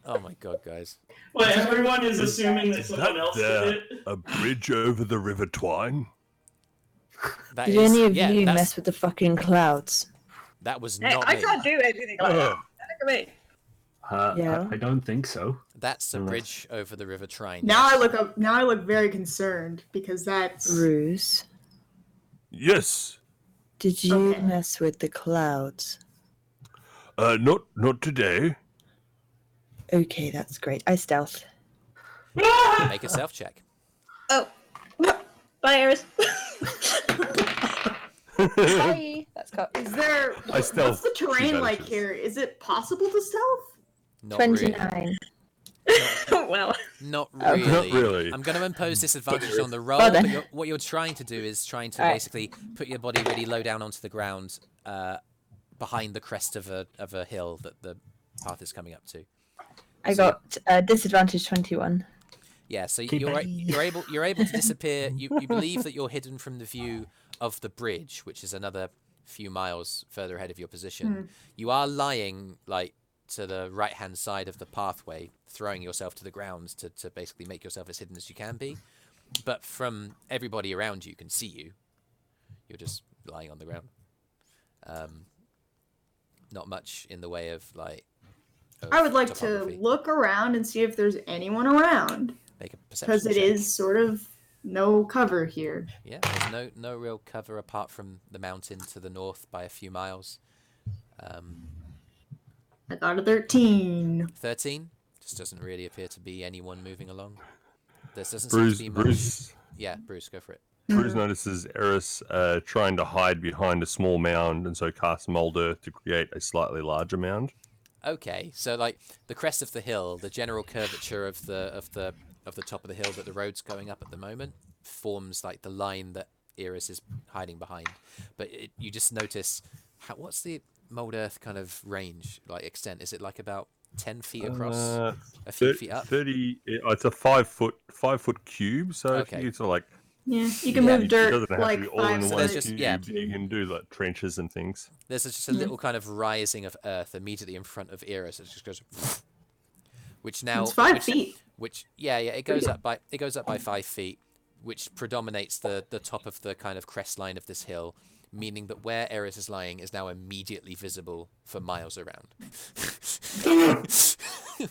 Oh my god, guys. Well, everyone is assuming that someone else did it. A bridge over the River Twine? That Did is- any of yeah, you that's- mess with the fucking clouds? That was Hey, not I me. can't do anything like that. Look at me. Yeah. I don't think so. That's a bridge over the River Trine. Now yes. I look up. Now I look very concerned because that's. Brüz, Yes. did you Okay. mess with the clouds? Not today. Okay, that's great. I stealth. Make a self check. Oh. Bye, Eirys. Bye. That's got. Is there? I What's stealth the terrain two like vanishes. here? Is it possible to stealth? Not really. 29. Well. Not Okay. really. Not really. I'm going to impose disadvantage on the roll, Well but then. what you're trying to do is trying to Alright. basically put your body really low down onto the ground behind the crest of a hill that the path is coming up to. I So- got disadvantage 21. Yeah, so Okay, you're bye. you're able to disappear. You believe that you're hidden from the view of the bridge, which is another few miles further ahead of your position. You are lying like to the right hand side of the pathway, throwing yourself to the ground to basically make yourself as hidden as you can be. But from everybody around you can see you. You're just lying on the ground. Not much in the way of like. I would like to topography. look around and see if there's anyone around Make a perception because it check. is sort of no cover here. Yeah, there's no real cover apart from the mountain to the north by a few miles. I got a 13. 13 just doesn't really appear to be anyone moving along. There doesn't seem to be much. Bruce Yeah, Brüz, go for it. notices Eirys trying to hide behind a small mound, and so casts mold earth to create a slightly larger mound. Okay, so like the crest of the hill, the general curvature of the top of the hill that the road's going up at the moment forms like the line that Eirys is hiding behind. But you just notice what's the mold earth kind of range, like extent? Is it like about 10 feet across, a few feet up? 30. It's a 5 foot cube, so Okay. it's like Yeah, you can Yeah, move it dirt doesn't have like to be all in 5 one there's size. just- cube. yeah. You can do like trenches and things. There's just a little kind of rising of earth immediately in front of Eirys. It just goes, which now It's 5 which- feet. Which it goes up by 5 feet, which predominates the top of the kind of crest line of this hill, meaning that where Eirys is lying is now immediately visible for miles around.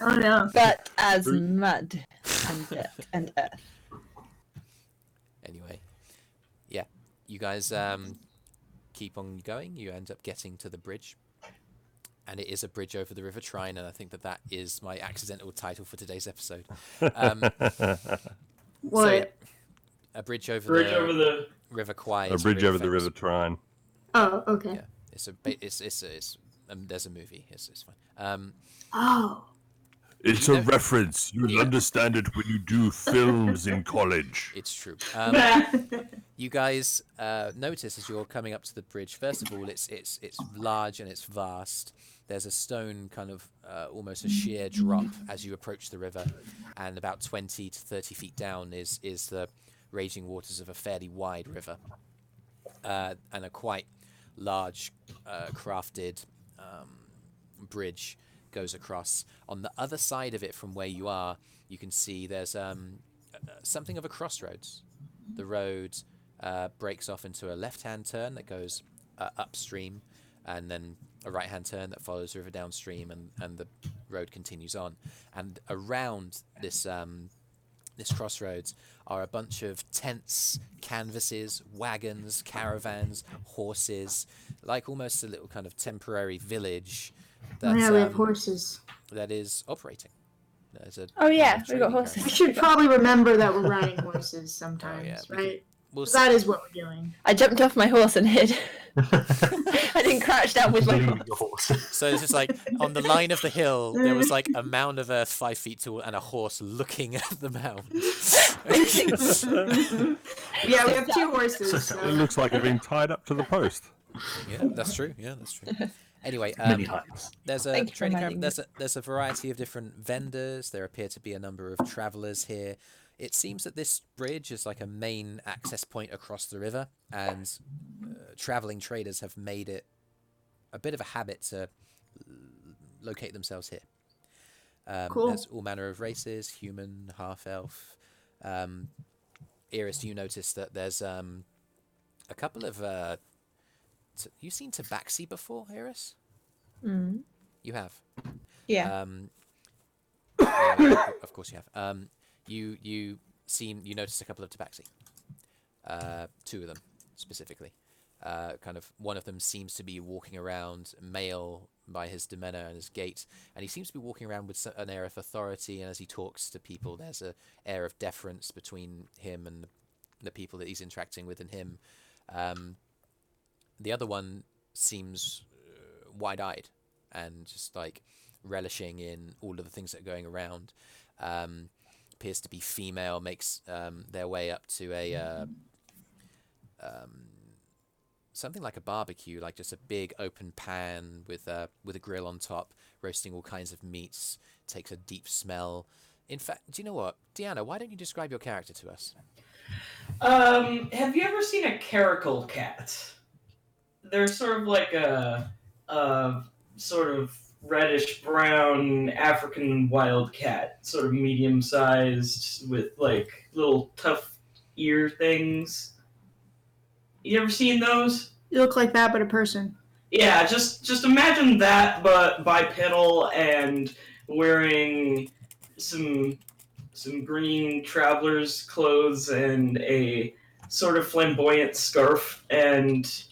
Oh no. But as mud and dirt and earth. Anyway, yeah, you guys keep on going. You end up getting to the bridge. And it is a bridge over the River Trine, and I think that is my accidental title for today's episode. What? A bridge over Bridge the over the. River Kwai. A is bridge really over the famous. River Trine. Oh, okay. Yeah, it's there's a movie. It's fine. Oh. It's You a know- reference. You'll Yeah. understand it when you do films in college. It's true. You guys notice as you're coming up to the bridge. First of all, it's large and it's vast. There's a stone kind of almost a sheer drop as you approach the river, and about 20 to 30 feet down is the raging waters of a fairly wide river, and a quite large crafted bridge goes across. On the other side of it, from where you are, you can see there's something of a crossroads. The road breaks off into a left-hand turn that goes upstream, and then a right-hand turn that follows the river downstream, and the road continues on. And around this this crossroads are a bunch of tents, canvases, wagons, caravans, horses, like almost a little kind of temporary village that, Yeah, we have horses. that is operating. There's a Oh, yeah, kind of we got trading horses. I carriage. should probably remember that we're riding horses sometimes, we right? That is what we're doing. I jumped off my horse and hid. I didn't crash down with my horse. So it's just like on the line of the hill, there was like a mound of earth 5 feet tall and a horse looking at the mound. Yeah, we have 2 horses. So. It looks like they've been tied up to the post. Yeah, that's true. Yeah, that's true. Anyway, Many times. there's a trading caravan. There's a variety of different vendors. There appear to be a number of travelers here. It seems that this bridge is like a main access point across the river, and traveling traders have made it a bit of a habit to locate themselves here. Cool. There's all manner of races: human, half-elf. Eirys, you notice that there's a couple of. You've seen tabaxi before, Eirys? Mm. You have. Yeah. Of course you have. You notice a couple of tabaxi. 2 of them specifically. Kind of one of them seems to be walking around, male by his demeanor and his gait, and he seems to be walking around with an air of authority. And as he talks to people, there's an air of deference between him and the people that he's interacting with and him. The other one seems wide-eyed and just like relishing in all of the things that are going around. Appears to be female, makes their way up to a something like a barbecue, like just a big open pan with a grill on top, roasting all kinds of meats. Takes a deep smell. In fact, do you know what, Deanna? Why don't you describe your character to us? Have you ever seen a caracal cat? They're sort of like a sort of reddish brown African wildcat, sort of medium sized with like little tough ear things. You ever seen those? You look like that, but a person. Yeah, just imagine that, but bipedal and wearing some green traveler's clothes and a sort of flamboyant scarf and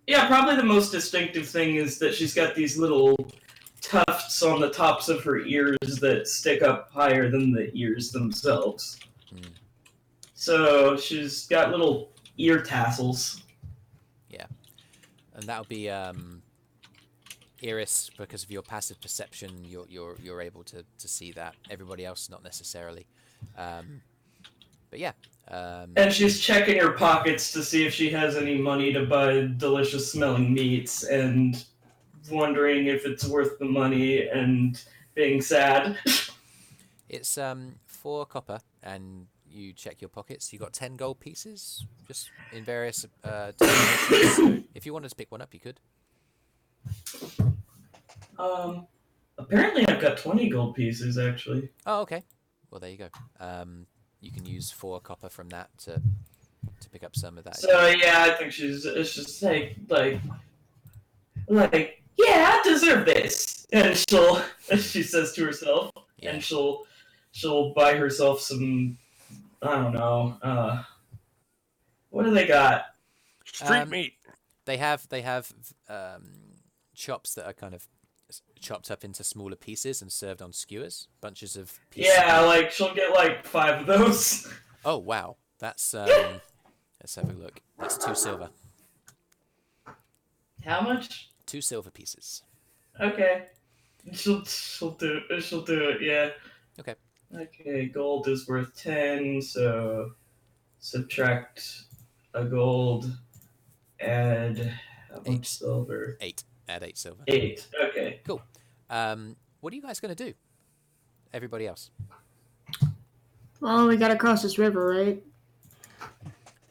yeah, probably the most distinctive thing is that she's got these little tufts on the tops of her ears that stick up higher than the ears themselves. Mm. So she's got little ear tassels. Yeah, and that'll be Eirys, because of your passive perception, you're able to see that. Everybody else, not necessarily. But yeah. And she's checking her pockets to see if she has any money to buy delicious smelling meats and wondering if it's worth the money and being sad. It's 4 copper, and you check your pockets. You got 10 gold pieces, just in various denominations. So if you wanted to pick one up, you could. Apparently I've got 20 gold pieces, actually. Oh, okay. Well, there you go. You can use 4 copper from that to pick up some of that. So yeah, I think it's just like yeah, I deserve this, and she says to herself, Yeah. and she'll buy herself some, I don't know, what do they got? Street meat. They have chops that are kind of chopped up into smaller pieces and served on skewers. Bunches of pieces. Yeah, like she'll get like 5 of those. Oh wow, that's let's have a look. That's 2 silver. How much? 2 silver pieces. Okay. She'll do it, yeah. Okay. Okay, gold is worth 10, so subtract a gold, add how 8. much silver? 8. Add 8 silver. 8, okay. Cool. What are you guys gonna do? Everybody else. Well, we gotta cross this river, right?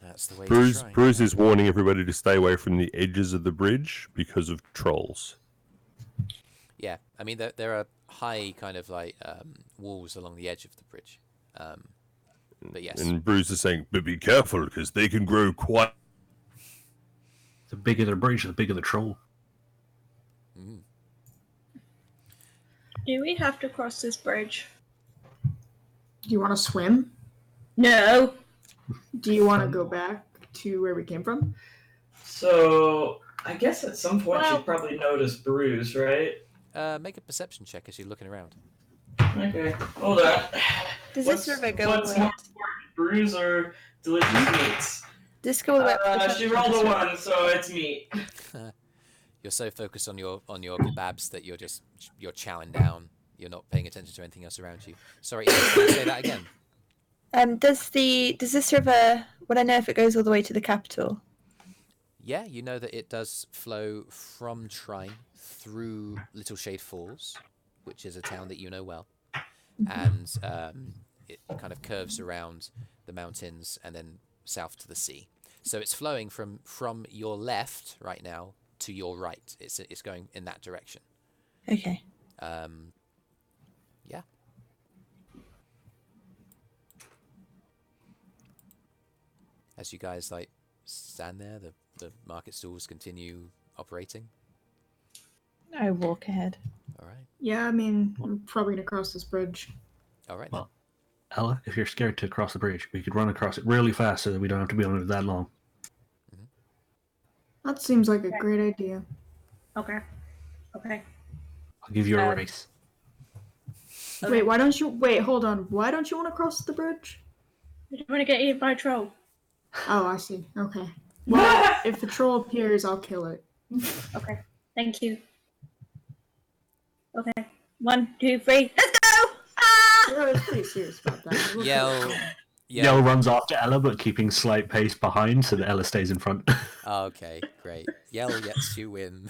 That's the way. Brüz is warning everybody to stay away from the edges of the bridge because of trolls. Yeah, I mean there are high kind of like walls along the edge of the bridge. But yes. And Brüz is saying, but be careful because they can grow quite. The bigger the bridge, the bigger the troll. Mm. Do we have to cross this bridge? Do you want to swim? No. Do you want to go back to where we came from? So, I guess at some point Well- she'd probably notice Brüz, right? Make a perception check as you're looking around. Okay, hold on. Does this river go What's away? more important, Brüz or delicious meats? Does this go away? She rolled a 1, so it's meat. You're so focused on your kebabs that you're chowing down. You're not paying attention to anything else around you. Sorry, can you say that again? Does this river? Would I know if it goes all the way to the capital? Yeah, you know that it does flow from Trine through Little Shade Falls, which is a town that you know well, and it kind of curves around the mountains and then south to the sea. So it's flowing from your left right now to your right. It's going in that direction. Okay. Yeah. As you guys like stand there, the market stalls continue operating. I walk ahead. All right. Yeah, I mean, I'm probably gonna cross this bridge. All right. Well, Ella, if you're scared to cross the bridge, we could run across it really fast so that we don't have to be on it that long. That seems like a great idea. Okay. I'll give you a race. Wait, hold on. Why don't you want to cross the bridge? I don't want to get eaten by a troll. Oh, I see. Okay. Well, if the troll appears, I'll kill it. Okay. Thank you. Okay. 1, 2, 3. Let's go! Ah! I was pretty serious about that. Yell runs after Ella, but keeping slight pace behind so that Ella stays in front. Okay, great. Yell gets you in.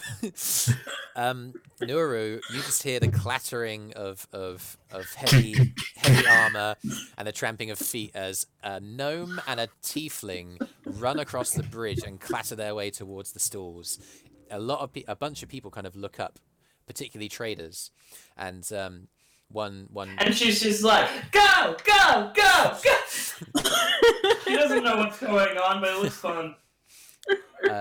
Nuru, you just hear the clattering of heavy armor and the tramping of feet as a gnome and a tiefling run across the bridge and clatter their way towards the stalls. A bunch of people kind of look up, particularly traders, and one. And she's just like, go! She doesn't know what's going on, but it looks fun.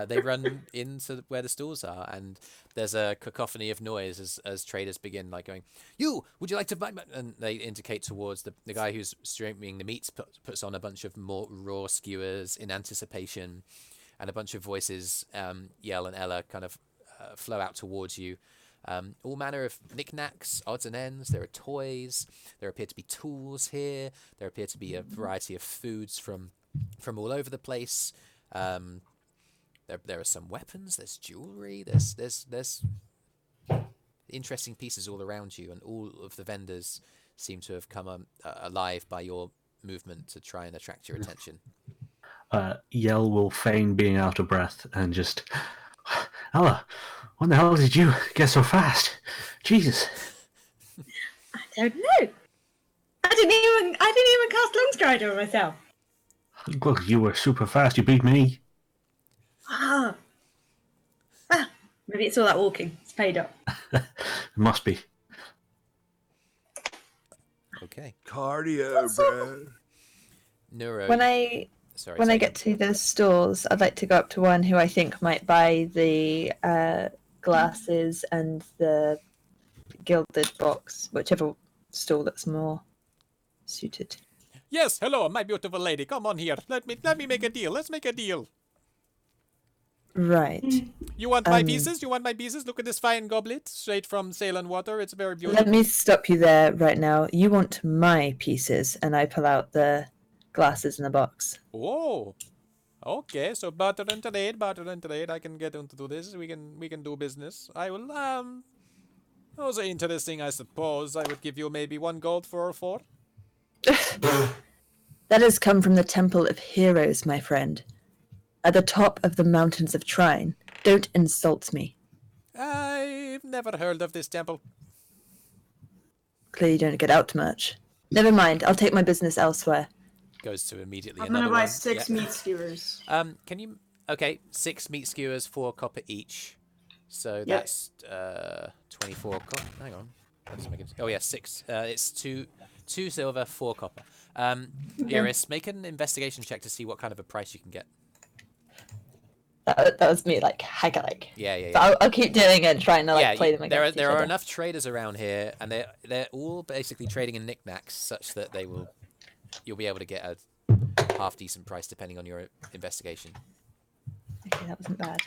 They run into where the stalls are, and there's a cacophony of noise as traders begin, like going, "You, would you like to buy?" And they indicate towards the guy who's streaming the meats, puts on a bunch of more raw skewers in anticipation, and a bunch of voices, Yell and Ella, kind of flow out towards you. All manner of knickknacks, odds and ends. There are toys. There appear to be tools here. There appear to be a variety of foods from all over the place. There are some weapons. There's jewelry. There's interesting pieces all around you, and all of the vendors seem to have come alive by your movement to try and attract your attention. Yell will feign being out of breath and just, Ella, when the hell did you get so fast? Jesus. I don't know. I didn't even cast Lungstrider on myself. Well, you were super fast. You beat me. Maybe it's all that walking. It's paid up. It must be. Okay. Cardio, bro. Neuro. When I get to the stores, I'd like to go up to one who I think might buy the glasses and the gilded box, whichever stall that's more suited. Yes, hello, my beautiful lady. Come on here. Let me make a deal. Let's make a deal. Right. You want my pieces? You want my pieces? Look at this fine goblet, straight from Ceylon water. It's very beautiful. Let me stop you there right now. You want my pieces, and I pull out the glasses in the box. Oh, okay. So barter and trade. I can get into this. We can do business. I will. Those are interesting, I suppose. I would give you maybe 1 gold for 4. That has come from the Temple of Heroes, my friend. At the top of the mountains of Trine. Don't insult me. I've never heard of this temple. Clearly you don't get out much. Never mind, I'll take my business elsewhere. Goes to immediately I'm another gonna buy one. 6 meat skewers. Can you? Okay, 6 meat skewers, 4 copper each. So that's 24 copper. Hang on. That doesn't make it. Oh yeah, 6. It's 2 silver, 4 copper. Eirys, make an investigation check to see what kind of a price you can get. That was me, like, haggling. Yeah. So I'll keep doing it, trying to play them against There each are other. enough traders around here, and they're all basically trading in knickknacks, such that you'll be able to get a half decent price depending on your investigation. Okay, that wasn't bad.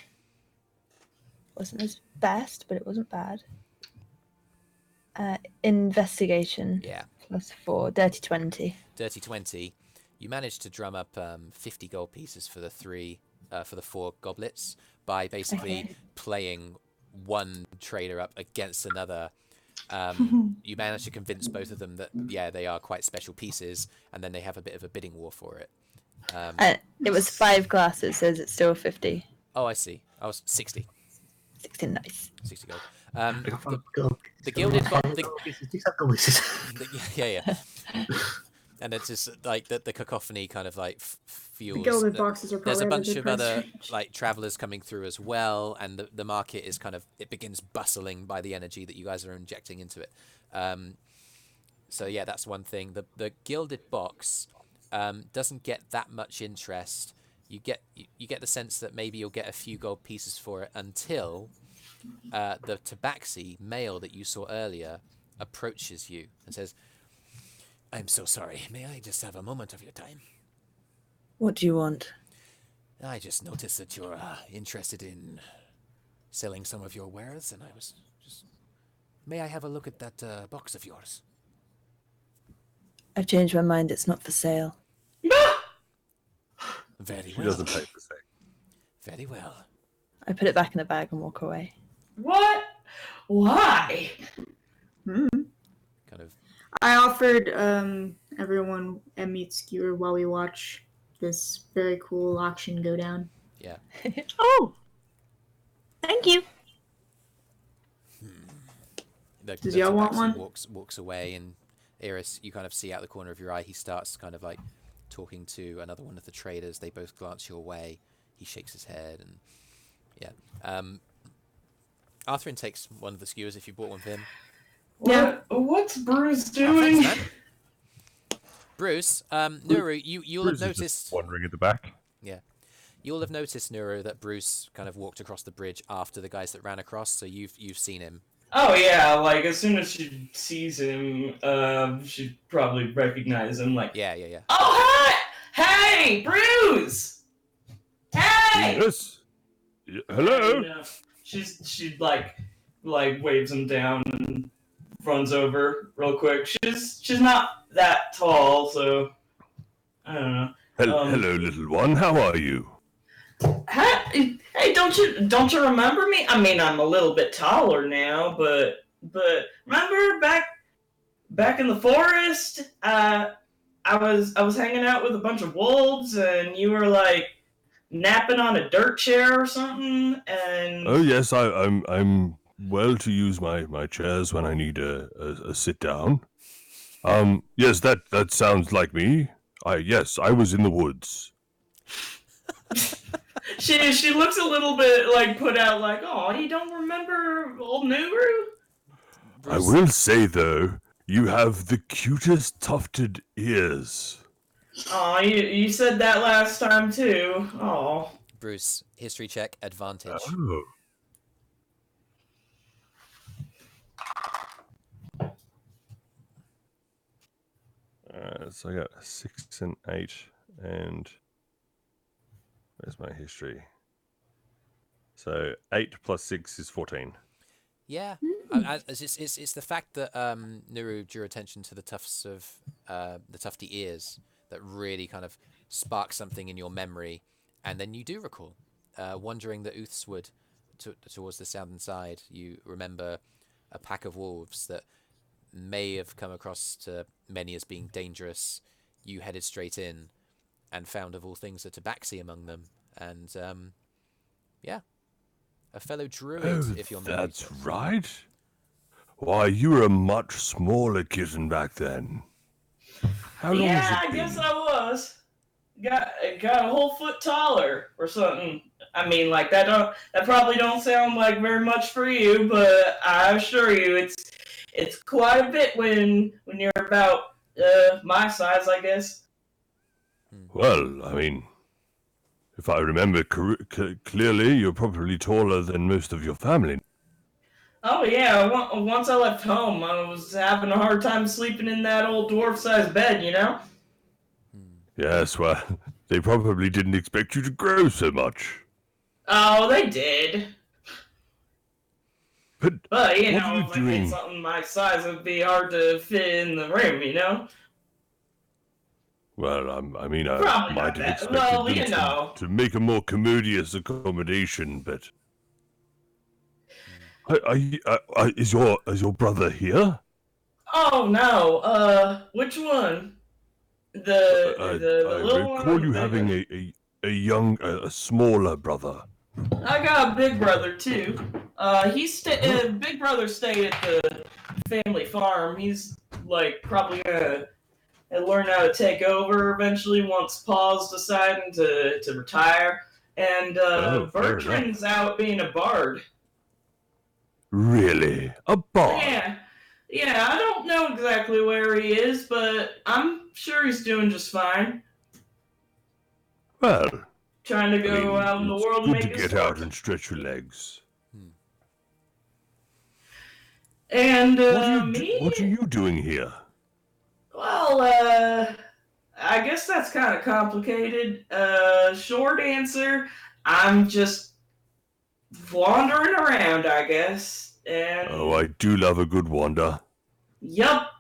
Wasn't as best, but it wasn't bad. Investigation. Yeah. +4, dirty 20. Dirty 20. You managed to drum up 50 gold pieces for the for the 4 goblets by basically playing one trader up against another. You managed to convince both of them that, yeah, they are quite special pieces, and then they have a bit of a bidding war for it. It was 5 glasses, so is it still 50? Oh, I see. I was 60. 60, nice. 60 gold. The gilded box. Yeah. And it's just like the cacophony kind of like fuels. The gilded boxes are probably There's a bunch of other range. like travelers coming through as well, and the market is kind of, it begins bustling by the energy that you guys are injecting into it. So yeah, that's one thing. The gilded box doesn't get that much interest. You get the sense that maybe you'll get a few gold pieces for it until the tabaxi male that you saw earlier approaches you and says, "I'm so sorry. May I just have a moment of your time?" What do you want? I just noticed that you're interested in selling some of your wares, and I was just... May I have a look at that box of yours? I've changed my mind. It's not for sale. Very She well. doesn't pay for sale. Very well. I put it back in the bag and walk away. What? Why? Kind of... I offered everyone a meat skewer while we watch this very cool auction go down. Yeah. Oh, thank you. Does y'all want tabaxi one? Walks away, and Eirys, you kind of see out the corner of your eye, he starts kind of like talking to another one of the traders. They both glance your way. He shakes his head, and yeah. Arthrin takes one of the skewers if you bought one for him. What's Brüz Oh, doing? thanks, man. Brüz, Nuru, you'll have Brüz is just noticed. wandering at the back. Yeah, you'll have noticed, Nuru, that Brüz kind of walked across the bridge after the guys that ran across. So you've seen him. Oh yeah, like as soon as she sees him, she'd probably recognize him. Like, Yeah. oh hi, hey, Brüz, hey. Yes. Hello. And, she like waves him down and runs over real quick. She's not that tall, so I don't know. Hello, little one. How are you? Hey, don't you remember me? I mean, I'm a little bit taller now, but remember back in the forest? I was hanging out with a bunch of wolves, and you were like napping on a dirt chair or something. And Oh yes, I'm well to use my chairs when I need a sit down. Yes, that sounds like me. I was in the woods. she looks a little bit like put out, like, oh, you don't remember old Nuru? I will say though, you have the cutest tufted ears. Oh, you said that last time too. Oh. Brüz, history check, advantage. Oh. So I got a 6 and 8, and where's my history? So 8 plus 6 is 14. Yeah, it's the fact that Nuru drew attention to the tufts of the tufty ears that really kind of sparks something in your memory, and then you do recall wandering the Oothswood towards the southern side. You remember a pack of wolves that may have come across to many as being dangerous. You headed straight in and found, of all things, a tabaxi among them, and yeah, a fellow druid, if you're married. That's right. Why, you were a much smaller kitten back then. How long has Yeah, it I guess been? I was. Got a whole foot taller or something. I mean, like that probably don't sound like very much for you, but I assure you, it's quite a bit when you're about my size, I guess. Well, I mean, if I remember clearly, you're probably taller than most of your family. Oh yeah, once I left home, I was having a hard time sleeping in that old dwarf-sized bed, you know? Yes, well, they probably didn't expect you to grow so much. Oh, they did. But you what know, are you if I doing? made something my size, it'd be hard to fit in the room, you know? Well, I Probably might not have that. expected Well, them you know. to make a more commodious accommodation, but is your brother here? Oh no. Which one? The I little one. Or recall the you big having one? a smaller brother. I got a big brother too. Big brother stayed at the family farm. He's like probably gonna learn how to take over eventually once Paul's deciding to retire. And Bertrand's out being a bard. Really? A bard? Yeah, I don't know exactly where he is, but I'm sure he's doing just fine. Well, Trying to go out in the world and it's make good to his get out fortune. and stretch your legs. And what are you doing here? Well, I guess that's kind of complicated. Short answer, I'm just wandering around, I guess. And Oh, I do love a good wander. yup.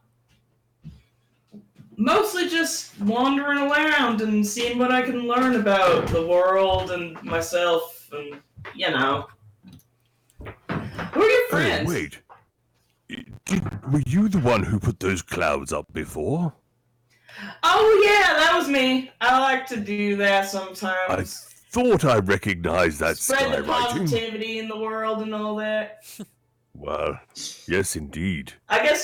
Mostly just wandering around and seeing what I can learn about the world and myself, and you know. Who are your friends? Oh, wait. Were you the one who put those clouds up before? Oh yeah, that was me. I like to do that I sometimes. thought I recognized that Spread the skywriting. positivity in the world and all that. Well, yes, indeed. I guess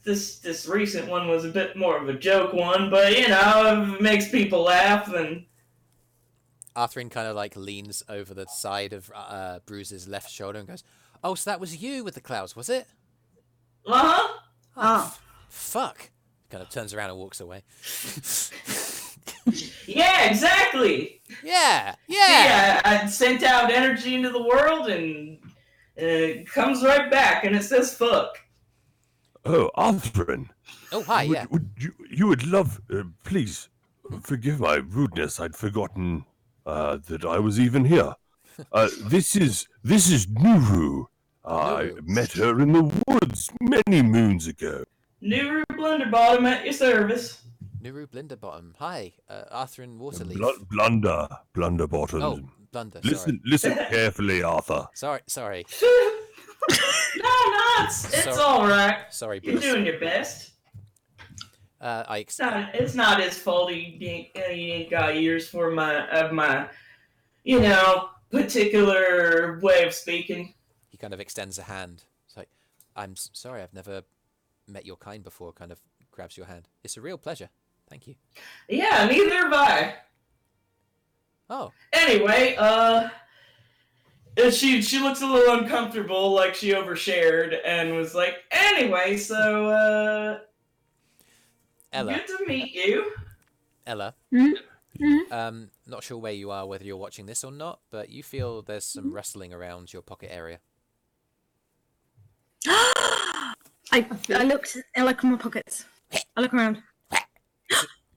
this recent one was a bit more of a joke one, but you know, if it makes people laugh, then Arthrin kind of like leans over the side of Brüz's left shoulder and goes, "Oh, so that was you with the clouds, was it?" uh-huh. Oh. Fuck. Kind of turns around and walks away. Yeah, exactly. Yeah. Yeah, I sent out energy into the world and it comes right back and it says fuck. Oh, Arthrin. Oh, hi, yeah. You would love... please, forgive my rudeness. I'd forgotten that I was even here. This is Nuru. I met her in the woods many moons ago. Nuru Blunderbottom at your service. Nuru Blinderbottom. Hi, Arthrin Waterleaf. Blunderbottom. Oh, Blunder, sorry. Listen carefully, Arthur. Sorry. No, it's all right. Sorry, You're Brüz. doing your best. It's not his fault. He ain't got ears for my particular way of speaking. He kind of extends a hand. It's like, I'm sorry, I've never met your kind before. Kind of grabs your hand. It's a real pleasure. Thank you. Yeah, neither have I. Oh. Anyway, she looks a little uncomfortable, like she overshared, and was like, anyway, so, Ella. good to meet you. Ella. Not sure where you are, whether you're watching this or not, but you feel there's some rustling around your pocket area. I look in my pockets. I look around.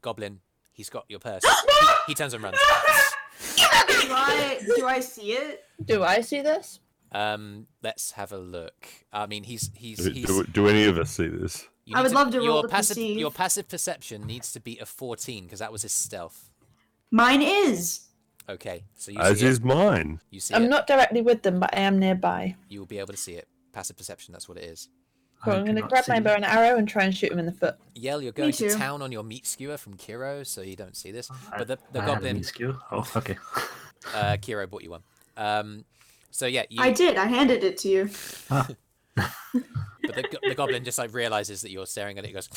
Goblin, he's got your purse. He turns and runs. Do I see it? Do I see this? Let's have a look. I mean, he's Do any of us see this? I would love to roll to perceive. Your passive perception needs to be a 14 because that was his stealth. Mine is. Okay, so you As see is it. mine. You see I'm it. not directly with them, but I am nearby. You will be able to see it. Passive perception, that's what it is. So I'm going to grab my bow and arrow and try and shoot him in the foot. Yell, you're going to town on your meat skewer from Kyro, so you don't see this. But the I goblin... had a meat skewer? Oh, okay. Kyro bought you one. So yeah, I did. I handed it to you. But the goblin just like realizes that you're staring at it. He goes,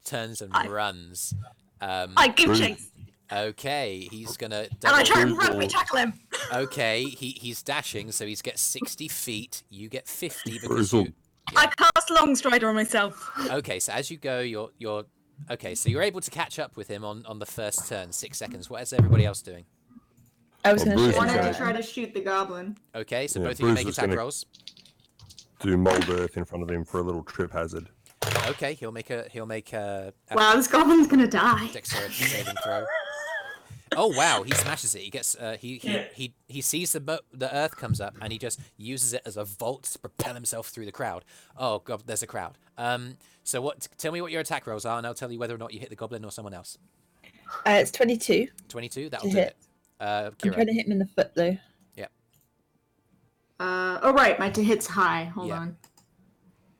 turns and runs. I give chase. Okay, he's gonna. And I try and run, we tackle him. Okay, he's dashing, so he's get 60 feet. You get 50 because Brutal. you. I cast Long Strider on myself. Okay, so as you go, you're. Okay, so you're able to catch up with him on the first turn, 6 seconds. What is everybody else doing? I was going to Bruce shoot I wanted him. to try to shoot the goblin. Okay, so Yeah, both of you Bruce make was attack gonna- rolls. Do mold earth in front of him for a little trip hazard. Okay, he'll make a Wow, this goblin's gonna die. dexterity saving throw. Oh wow! He smashes it. He gets he sees the earth comes up, and he just uses it as a vault to propel himself through the crowd. Oh god, there's a crowd. So what? Tell me what your attack rolls are, and I'll tell you whether or not you hit the goblin or someone else. It's 22. 22. That'll To do hit. it. I'm Kyro. trying to hit him in the foot though. Yep. Oh right, my to hit's high. Hold Yeah. on.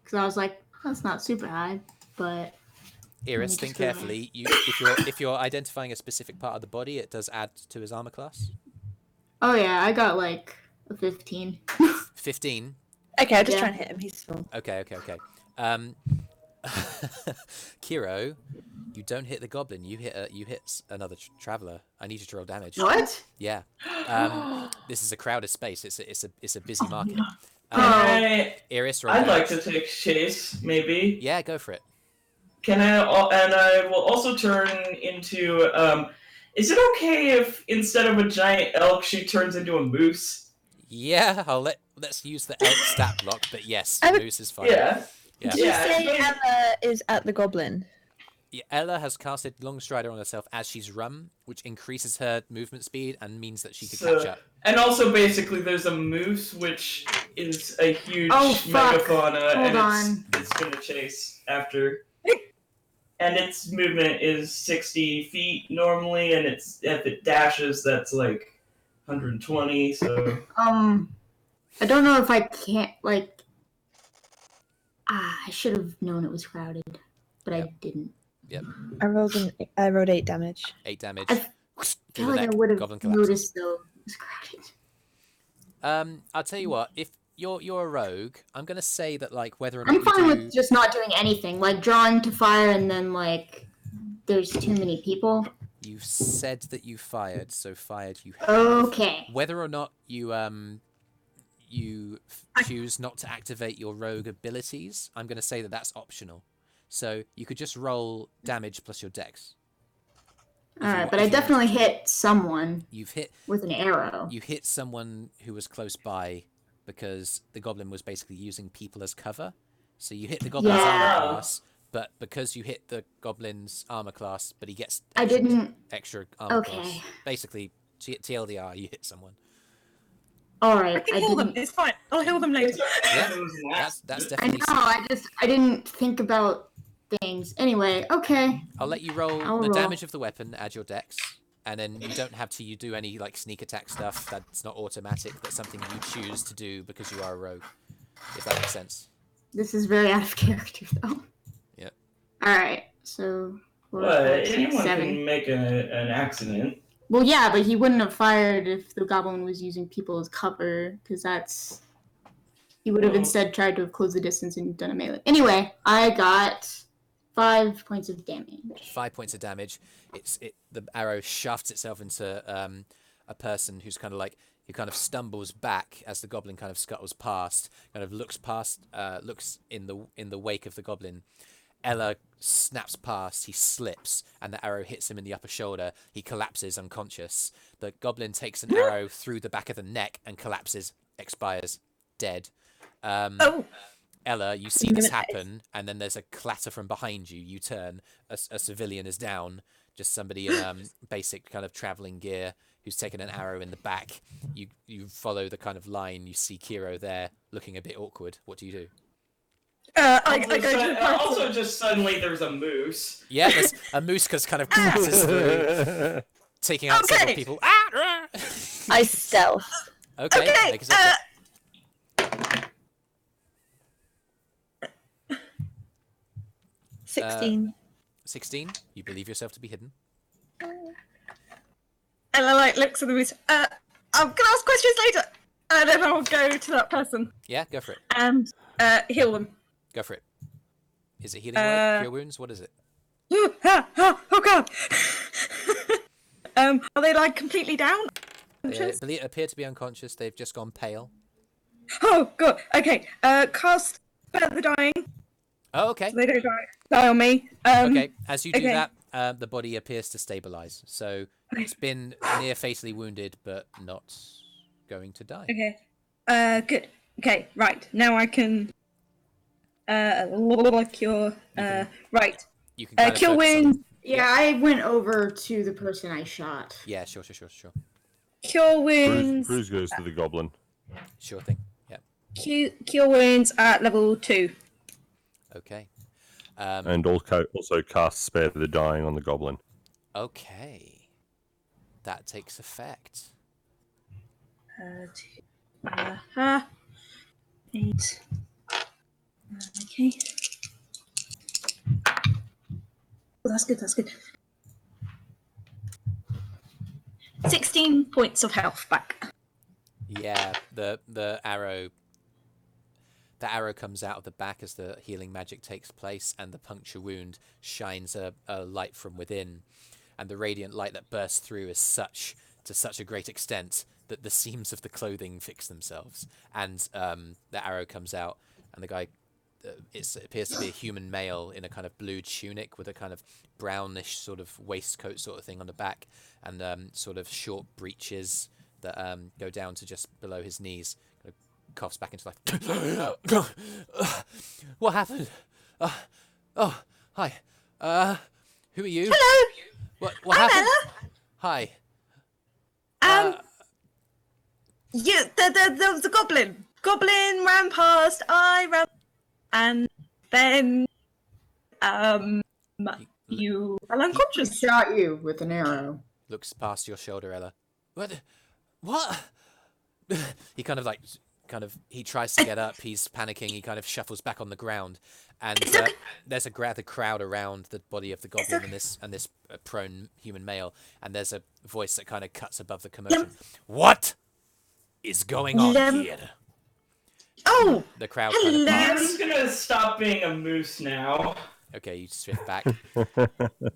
Because I was like, that's not super high, but. Eirys, think carefully. If you're identifying a specific part of the body, it does add to his armor class. Oh yeah, I got like a 15. 15. Okay, I'll just try and hit him. He's small. Okay. Kyro, you don't hit the goblin. You hit another traveler. I need you to roll damage. What? Yeah. This is a crowded space. It's a busy market. Eirys, roll I'd damage. like to take chase, maybe. Yeah, go for it. Can I? And I will also turn into. Is it okay if instead of a giant elk, she turns into a moose? Yeah, let's use the elk stat block. But yes, moose is fine. Yeah. Did you say Ella is at the goblin? Yeah, Ella has casted Longstrider on herself as she's run, which increases her movement speed and means that she can catch up. And also, basically, there's a moose, which is a huge fuck. megafauna, Hold and on. it's going to chase after. And its movement is 60 feet normally, and if it dashes, that's like 120. So I don't know if I can't like. I should have known it was crowded, but I didn't. Yep. I rolled 8 damage. 8 damage. I feel like I would have noticed though it was crowded. I'll tell you what. If you're a rogue, I'm gonna say that like whether or not I'm fine with just not doing anything, like drawing to fire, and then like there's too many people. You've said that you fired, so fired you have. Okay. Whether or not you choose not to activate your rogue abilities, I'm gonna say that that's optional. So you could just roll damage plus your dex. Alright, but I definitely hit someone. You've hit with an arrow. You hit someone who was close by because the goblin was basically using people as cover. So you hit the goblin's armor class, but because you hit the goblin's armor class, but he gets extra armor class. Basically, TLDR, you hit someone. Alright, I can heal them. It's fine. I'll heal them later. Yeah, that's definitely. I know. I didn't think about things. Anyway, okay. I'll let you roll the damage of the weapon. Add your dex, and then you don't have to do any like sneak attack stuff. That's not automatic. That's something you choose to do because you are a rogue. If that makes sense. This is very out of character, though. Yep. Alright, so. Anyone can make an accident. Well, yeah, but he wouldn't have fired if the goblin was using people as cover, because that's... He would have instead tried to have closed the distance and done a melee. Anyway, I got 5 points of damage. 5 points of damage. The arrow shafts itself into a person who's kind of like... Who kind of stumbles back as the goblin kind of scuttles past, kind of looks in the wake of the goblin. Ella snaps past, he slips, and the arrow hits him in the upper shoulder. He collapses unconscious. The goblin takes an arrow through the back of the neck and collapses, expires, dead. Ella, you see this happen, and then there's a clatter from behind you. You turn, a civilian is down, just somebody in basic kind of traveling gear who's taken an arrow in the back. You follow the kind of line. You see Kyro there, looking a bit awkward. What do you do? Also, just suddenly there's a moose. Yeah, there's a moose kind of crashes through, taking out several people. I stealth. Okay. Make a stealth check. 16. 16. You believe yourself to be hidden. Ella looks at the moose. I'm gonna ask questions later, and then I'll go to that person. Yeah, go for it. And heal them. Go for it. Is it healing word? Cure wounds? What is it? Oh god. Are they like completely down? They appear to be unconscious. They've just gone pale. Oh god. Okay. Cast Spare the Dying. Oh, okay. So they don't die on me. Okay. As you do that, the body appears to stabilize. So it's been near fatally wounded, but not going to die. Okay. Good. Okay. Right. Now I can. Cure. Right. You can cure wounds. Yeah, I went over to the person I shot. Yeah, sure. Cure wounds. Brüz goes to the goblin. Sure thing. Yeah. Cure wounds at level 2. Okay. And also cast Spare the Dying on the goblin. Okay. That takes effect. 8. Okay. Oh, that's good. 16 points of health back. Yeah, the arrow comes out of the back as the healing magic takes place, and the puncture wound shines a light from within, and the radiant light that bursts through is to such a great extent that the seams of the clothing fix themselves, and the arrow comes out, and the guy it appears to be a human male in a kind of blue tunic with a kind of brownish sort of waistcoat sort of thing on the back, and sort of short breeches that go down to just below his knees. Kind of coughs back into life. What happened? Oh, hi. Who are you? Hello. What I'm happened? Ella. Hi. The goblin. Goblin ran past. I ran, and then you fell unconscious. He shot you with an arrow. Looks past your shoulder, Ella. What? He he tries to get up. He's panicking. He kind of shuffles back on the ground, and there's a crowd around the body of the goblin and this prone human male, and there's a voice that kind of cuts above the commotion. What is going on here? Oh, the crowd. Hello. I'm just gonna stop being a moose now. Okay, you shift back.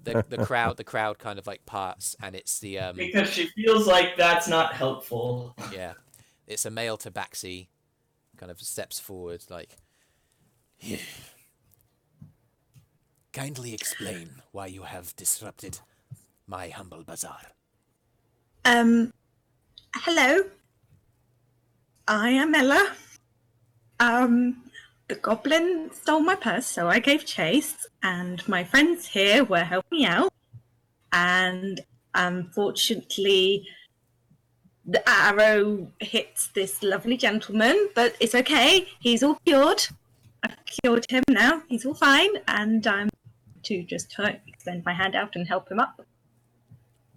The crowd kind of like parts, and it's the because she feels like that's not helpful. Yeah, it's a male tabaxi, kind of steps forward like. Kindly explain why you have disrupted my humble bazaar. Hello. I am Ella. The goblin stole my purse, so I gave chase, and my friends here were helping me out. And unfortunately, the arrow hits this lovely gentleman, but it's okay. He's all cured. I've cured him now. He's all fine, and I'm to just extend my hand out and help him up.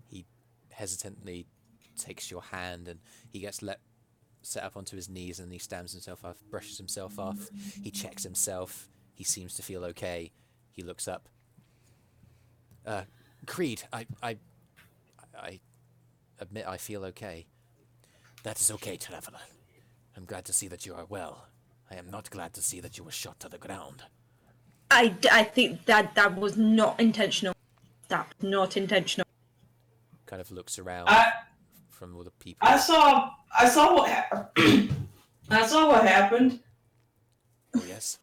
He hesitantly takes your hand, and he gets set up onto his knees, and he stamps himself off, brushes himself off. He checks himself. He seems to feel okay. He looks up. Creed, I admit I feel okay. That is okay, traveler. I'm glad to see that you are well. I am not glad to see that you were shot to the ground. I think that was not intentional. That was not intentional. Kind of looks around from all the people. I saw what happened. I saw what happened. Oh, yes?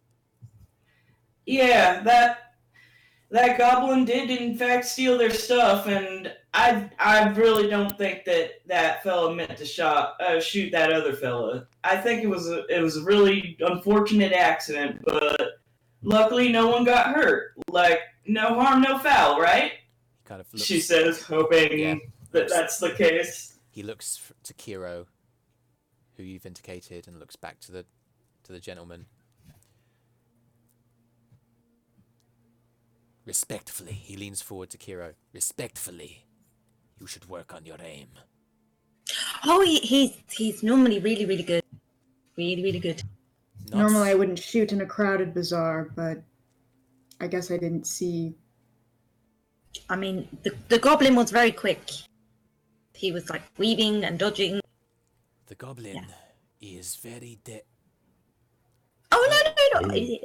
Yeah, that goblin did in fact steal their stuff, and I really don't think that fella meant to shoot that other fella. I think it was a really unfortunate accident, but luckily no one got hurt. Like, no harm, no foul, right? Kind of looks, she says, hoping that's the case. He looks to Kyro, who you've indicated, and looks back to the gentleman. Respectfully, he leans forward to Kyro. Respectfully, you should work on your aim. Oh, he's normally really, really good. Really, really good. Normally I wouldn't shoot in a crowded bazaar, but I guess I didn't see. I mean, the goblin was very quick. He was like weaving and dodging. The goblin is very dead. Oh no! Is it?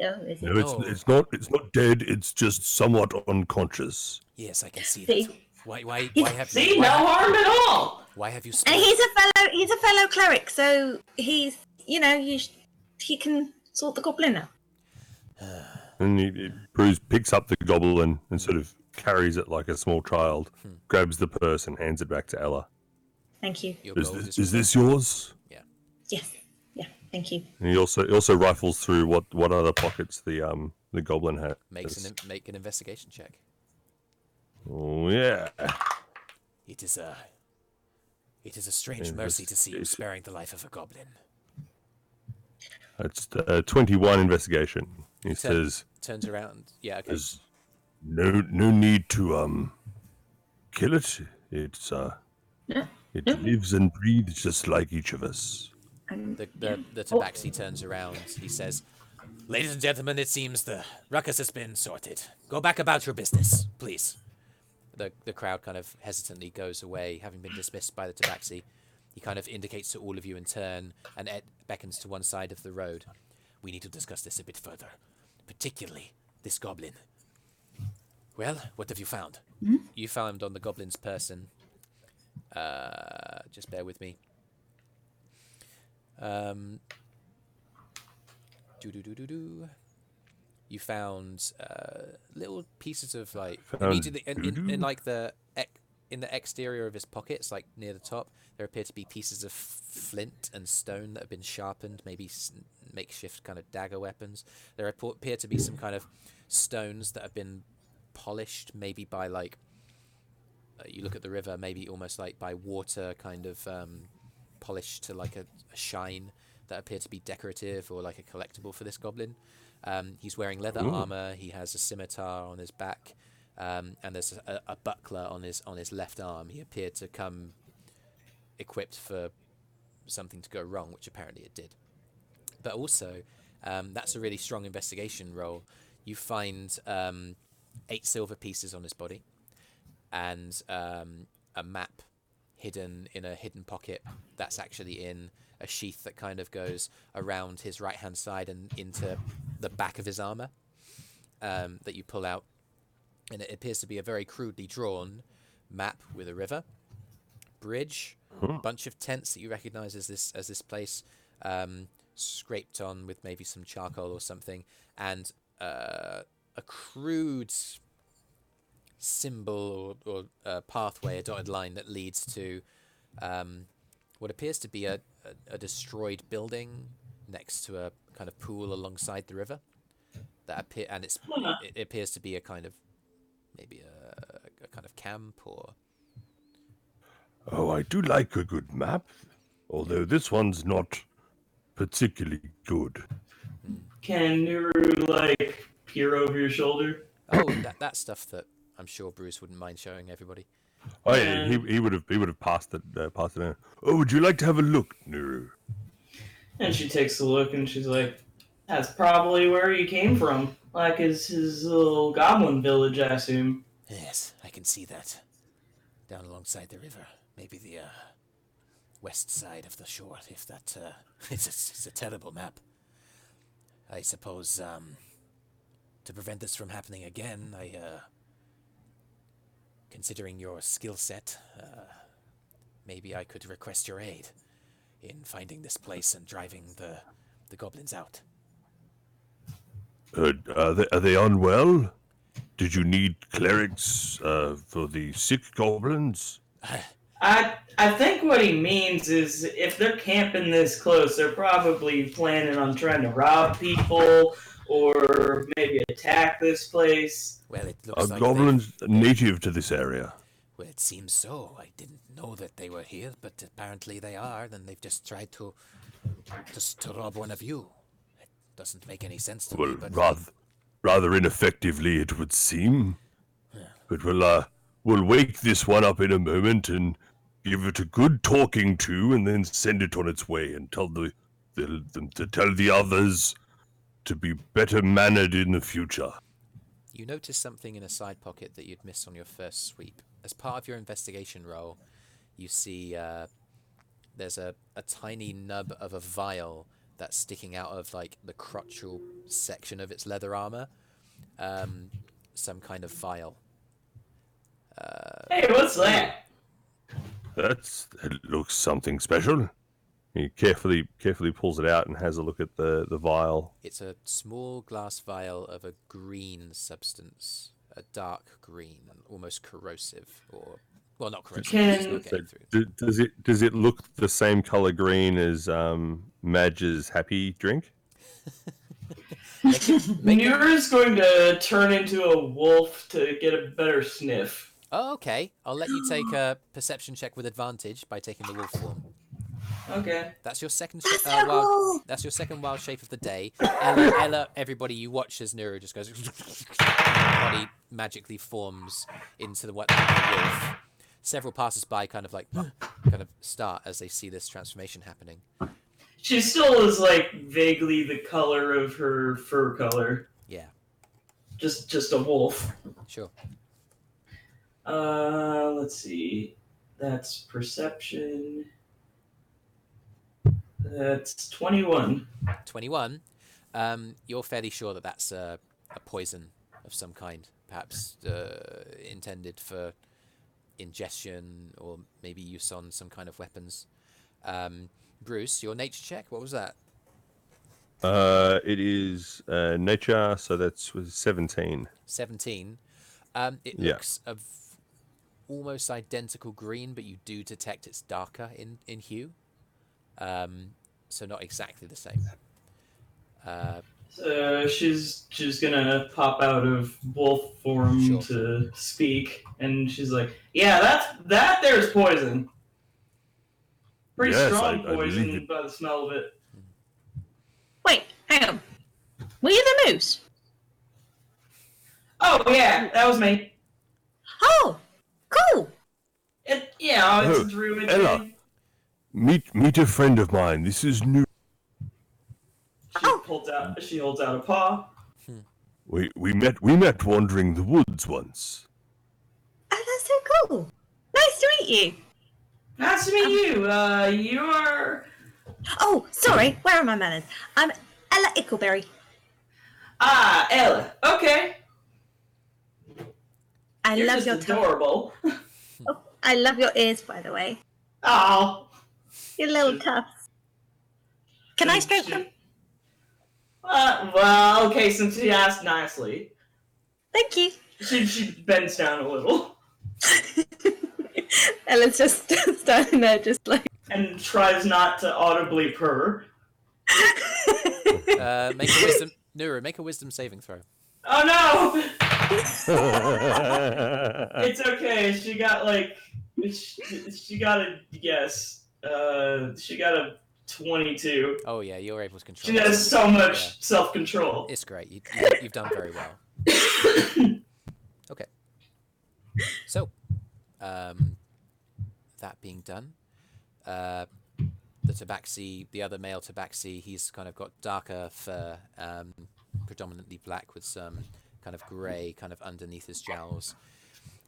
No, it's not dead. It's just somewhat unconscious. Yes, I can see that. Why have see you? No harm at all. Why have you? And he's a fellow cleric, so he's he can sort the goblin out. And Brüz picks up the goblin and sort of carries it like a small child, grabs the purse and hands it back to Ella. Thank you. Is this yours? Yeah. Yes. Yeah. Thank you. And he also rifles through what other pockets the goblin had. Make an investigation check. Oh, yeah. It is a strange mercy to see you sparing the life of a goblin. That's 21 investigation. He says... Turns around. Yeah, okay. There's no need to kill it. It's it lives and breathes just like each of us. The tabaxi turns around. He says, Ladies and gentlemen, it seems the ruckus has been sorted. Go back about your business, please. The crowd kind of hesitantly goes away, having been dismissed by the tabaxi. He kind of indicates to all of you in turn and beckons to one side of the road. We need to discuss this a bit further, particularly this goblin. Well, what have you found? You found on the goblin's person. Just bear with me. You found little pieces of like immediately in like in the exterior of his pockets, like near the top, there appear to be pieces of flint and stone that have been sharpened, maybe makeshift kind of dagger weapons. There appear to be some kind of stones that have been polished, maybe by like you look at the river, maybe almost like by water, kind of polished to like a shine, that appear to be decorative or like a collectible for this goblin. He's wearing leather armor. He has a scimitar on his back, and there's a buckler on his left arm. He appeared to come equipped for something to go wrong, which apparently it did. But also, that's a really strong investigation roll. You find 8 silver pieces on his body, and a map hidden in a hidden pocket that's actually in a sheath that kind of goes around his right-hand side and into the back of his armor, that you pull out. And it appears to be a very crudely drawn map with a river, bridge, bunch of tents that you recognize as this place, scraped on with maybe some charcoal or something, and a crude symbol or pathway, a dotted line that leads to what appears to be a destroyed building next to a kind of pool alongside the river. It appears to be a kind of maybe a kind of camp or. Oh, I do like a good map, although this one's not particularly good. Can Nuru like peer over your shoulder? Oh, that stuff that I'm sure Brüz wouldn't mind showing everybody. Oh yeah, he would have passed it on. Oh, would you like to have a look, Nuru? And she takes a look and she's like, "That's probably where he came from. Like his little goblin village, I assume." Yes, I can see that. Down alongside the river, maybe the west side of the shore. If that it's a terrible map. I suppose to prevent this from happening again, considering your skill set, maybe I could request your aid in finding this place and driving the goblins out. Are they unwell? Did you need clerics for the sick goblins? I think what he means is if they're camping this close, they're probably planning on trying to rob people or maybe attack this place. Well, it looks like goblins native to this area? Well, it seems so. I didn't know that they were here, but apparently they are. Then they've just tried to rob one of you. It doesn't make any sense to me. But rather ineffectively, it would seem. Yeah. But we'll wake this one up in a moment and give it a good talking to, and then send it on its way and tell them to tell the others to be better mannered in the future. You notice something in a side pocket that you'd missed on your first sweep. As part of your investigation roll, you see there's a tiny nub of a vial that's sticking out of like the crotchal section of its leather armor. Some kind of vial. Hey, what's that? It looks something special. He carefully pulls it out and has a look at the vial. It's a small glass vial of a green substance, a dark green, almost corrosive, or well, not corrosive. Does it look the same color green as Madge's happy drink? Nuru's going to turn into a wolf to get a better sniff. Oh, okay. I'll let you take a perception check with advantage by taking the wolf form. Okay. That's your second so cool. That's your second wild shape of the day. Ella, everybody, you watch as Nero just goes, body magically forms into the wolf. Several passers-by kind of start as they see this transformation happening. She still is like vaguely the color of her fur color. Yeah. Just a wolf. Sure. Let's see. That's perception. That's 21. 21. You're fairly sure that that's a poison of some kind, perhaps intended for ingestion or maybe use on some kind of weapons. Brüz, your nature check, what was that? It is nature, so that's 17. 17. It looks of almost identical green, but you do detect it's darker in hue. So not exactly the same. So she's gonna pop out of wolf form to speak, and she's like, "Yeah, that there's poison. Pretty strong poison by the smell of it." Wait, hang on. Were you the moose? Oh yeah, that was me. Oh, cool. It's a druid. Ella, meet a friend of mine. This is new. She holds out a paw. We met wandering the woods once. Oh, that's so cool. Nice to meet you. Nice to meet you. You are. Oh, sorry. Where are my manners? I'm Ella Ickleberry. Ah, Ella. Okay. You're love your adorable. Oh, I love your ears, by the way. Oh. Your little tufts. Can I stroke them? Well, okay, since she asked nicely. Thank you. She bends down a little. Ella's just standing there, just like... And tries not to audibly purr. Make a wisdom saving throw. Oh no! It's okay. She got she got a guess. She got a 22. Oh yeah, you're able to control. She has so much self-control. It's great. You've done very well. Okay. So, that being done, the tabaxi, the other male tabaxi, he's kind of got darker fur, predominantly black with some kind of grey kind of underneath his jowls.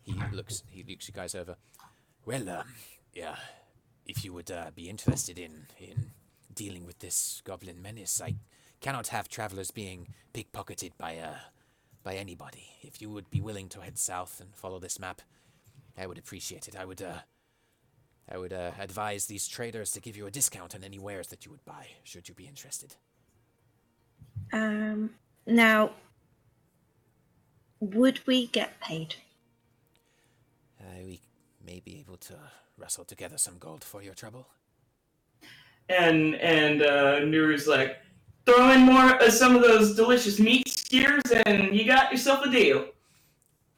He looks you guys over. Well, yeah, if you would be interested in dealing with this goblin menace, I cannot have travelers being pickpocketed by anybody. If you would be willing to head south and follow this map, I would appreciate it. I would advise these traders to give you a discount on any wares that you would buy, should you be interested. Now, would we get paid? We may be able to rustle together some gold for your trouble. And Nuru's like, throw in more some of those delicious meat skewers, and you got yourself a deal.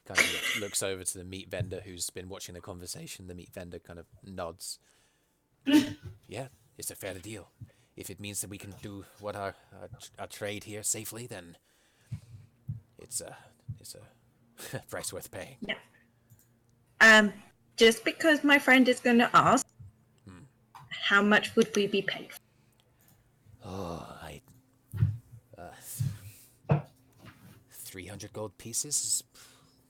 Kind of looks over to the meat vendor who's been watching the conversation. The meat vendor kind of nods. Yeah, it's a fair deal. If it means that we can do what our trade here safely, then it's a price worth paying. Yeah. Just because my friend is going to ask, how much would we be paid? Oh, 300 gold pieces is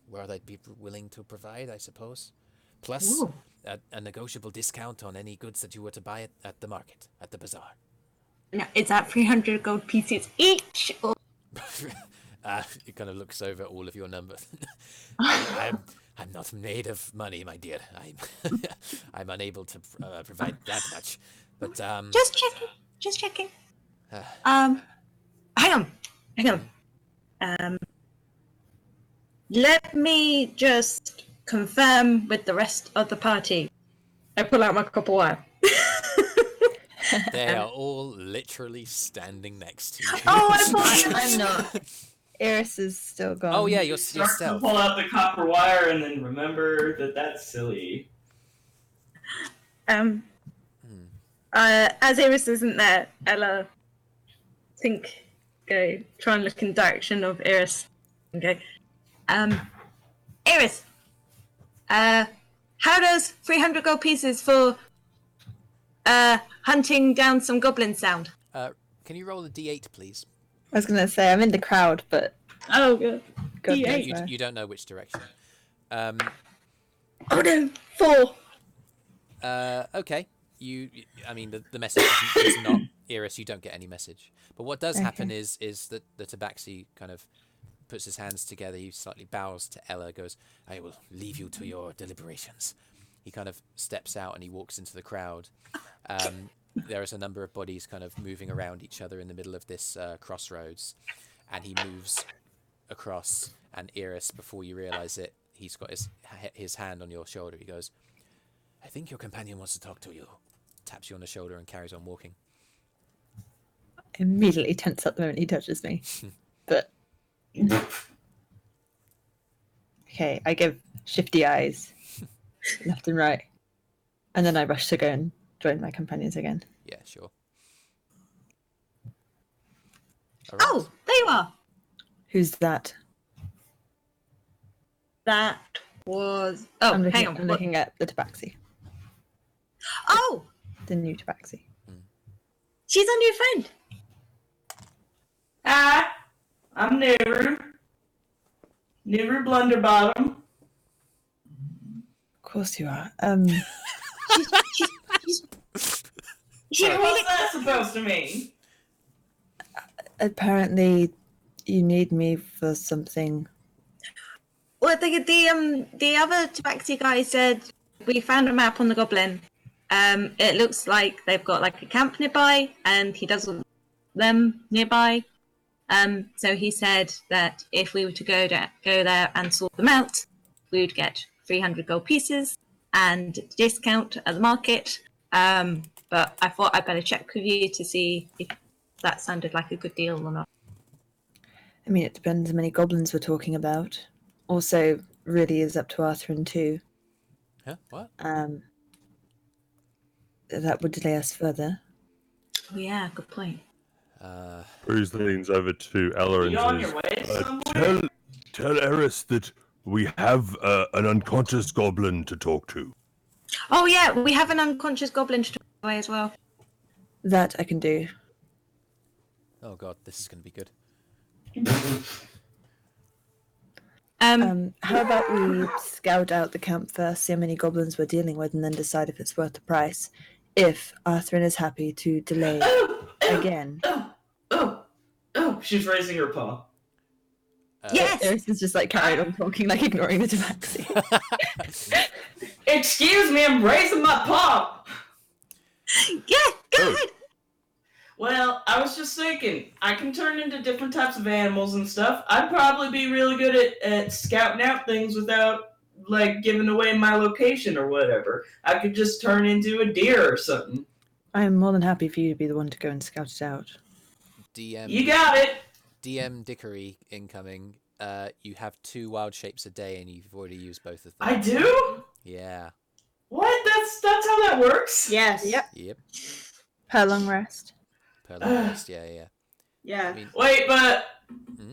what I'd be willing to provide, I suppose. Plus a negotiable discount on any goods that you were to buy at the market, at the bazaar. Now, is that 300 gold pieces each? Or... It kind of looks over all of your numbers. I'm not made of money, my dear. I'm unable to provide that much. But Just checking. Hang on. Let me just confirm with the rest of the party. I pull out my copper wire. They are all literally standing next to you. Oh, I'm not. Eirys is still gone. Oh yeah, you're Start to stealth. pull out the copper wire and then remember that that's silly. As Eirys isn't there, Ella try and look in the direction of Eirys. Okay. Eirys, how does 300 gold pieces for hunting down some goblins sound? Can you roll a d8, please? I was gonna say I'm in the crowd, but Oh, good. God D8. knows You don't know which direction. Oh no, 4. Okay. I mean, the message is not Eirys. You don't get any message. But what does happen is that the Tabaxi kind of puts his hands together. He slightly bows to Ella. Goes, "I will leave you to your deliberations." He kind of steps out and he walks into the crowd. There is a number of bodies kind of moving around each other in the middle of this crossroads, and he moves across. And Eirys, before you realise it, he's got his hand on your shoulder. He goes, "I think your companion wants to talk to you." Taps you on the shoulder and carries on walking. immediately tense up the moment he touches me. But okay, I give shifty eyes left and right, and then I rush to go and join my companions again. Yeah, sure. Oh, there you are. Who's that? That was. Oh, I'm looking, hang on. I'm looking at the Tabaxi, Oh, the new Tabaxi. she's our new friend. Hi, I'm Neru. Neru Blunderbottom. Of course you are. What's that supposed to mean? Apparently, you need me for something. Well, the other Tabaxi guy said we found a map on the Goblin. It looks like they've got like a camp nearby, and he doesn't want them nearby. So he said that if we were to go there and sort them out, we would get 300 gold pieces and discount at the market. But I thought I'd better check with you to see if that sounded like a good deal or not. I mean, it depends how many goblins we're talking about. Also, really is up to Arthrin too. Huh? What? That would delay us further. Oh yeah, good point. Brüz leans over to Ella and You on says, your way somewhere? tell Eirys that we have an unconscious goblin to talk to. Oh yeah, we have an unconscious goblin to talk away as well. That I can do. Oh god, this is going to be good. How about we scout out the camp first, see how many goblins we're dealing with, and then decide if it's worth the price. If Arthrin is happy to delay again. Oh, she's raising her paw. Yes! Eirys is just like carried on talking, like ignoring the Tabaxi. Excuse me, I'm raising my paw! Yeah, go ahead! Well, I was just thinking, I can turn into different types of animals and stuff. I'd probably be really good at scouting out things without, like, giving away my location or whatever. I could just turn into a deer or something. I am more than happy for you to be the one to go and scout it out. DM. You got it! DM Dickory incoming. You have 2 wild shapes a day, and you've already used both of them. I do? Yeah. What? That's how that works? Yes. Yep. Per long rest. Per long rest. Yeah. Yeah. I mean, Wait, but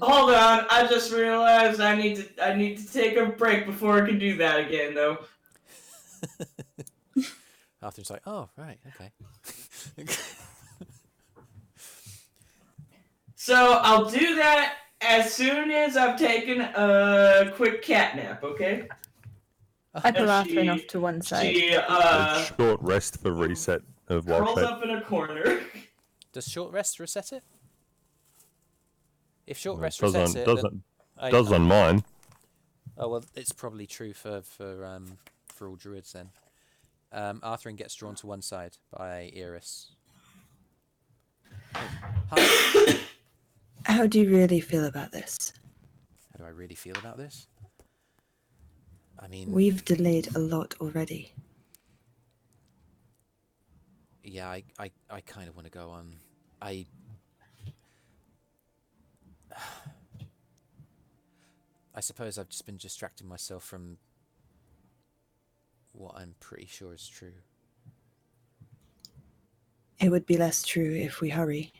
hold on. I just realized I need to take a break before I can do that again, though. Arthur's like, oh right, okay. So I'll do that as soon as I've taken a quick cat nap, okay? I pull And Arthrin off to one side. She A short rest for reset of wild curls shape. up in a corner. Does short rest reset it? If short rest Does resets on, it, does then on, does on mine. Oh well, it's probably true for all druids then. Arthrin gets drawn to one side by Eirys. Hi. How do you really feel about this? How do I really feel about this? I mean, We've delayed a lot already. yeah, I kind of want to go on. I suppose I've just been distracting myself from what I'm pretty sure is true. It would be less true if we hurry.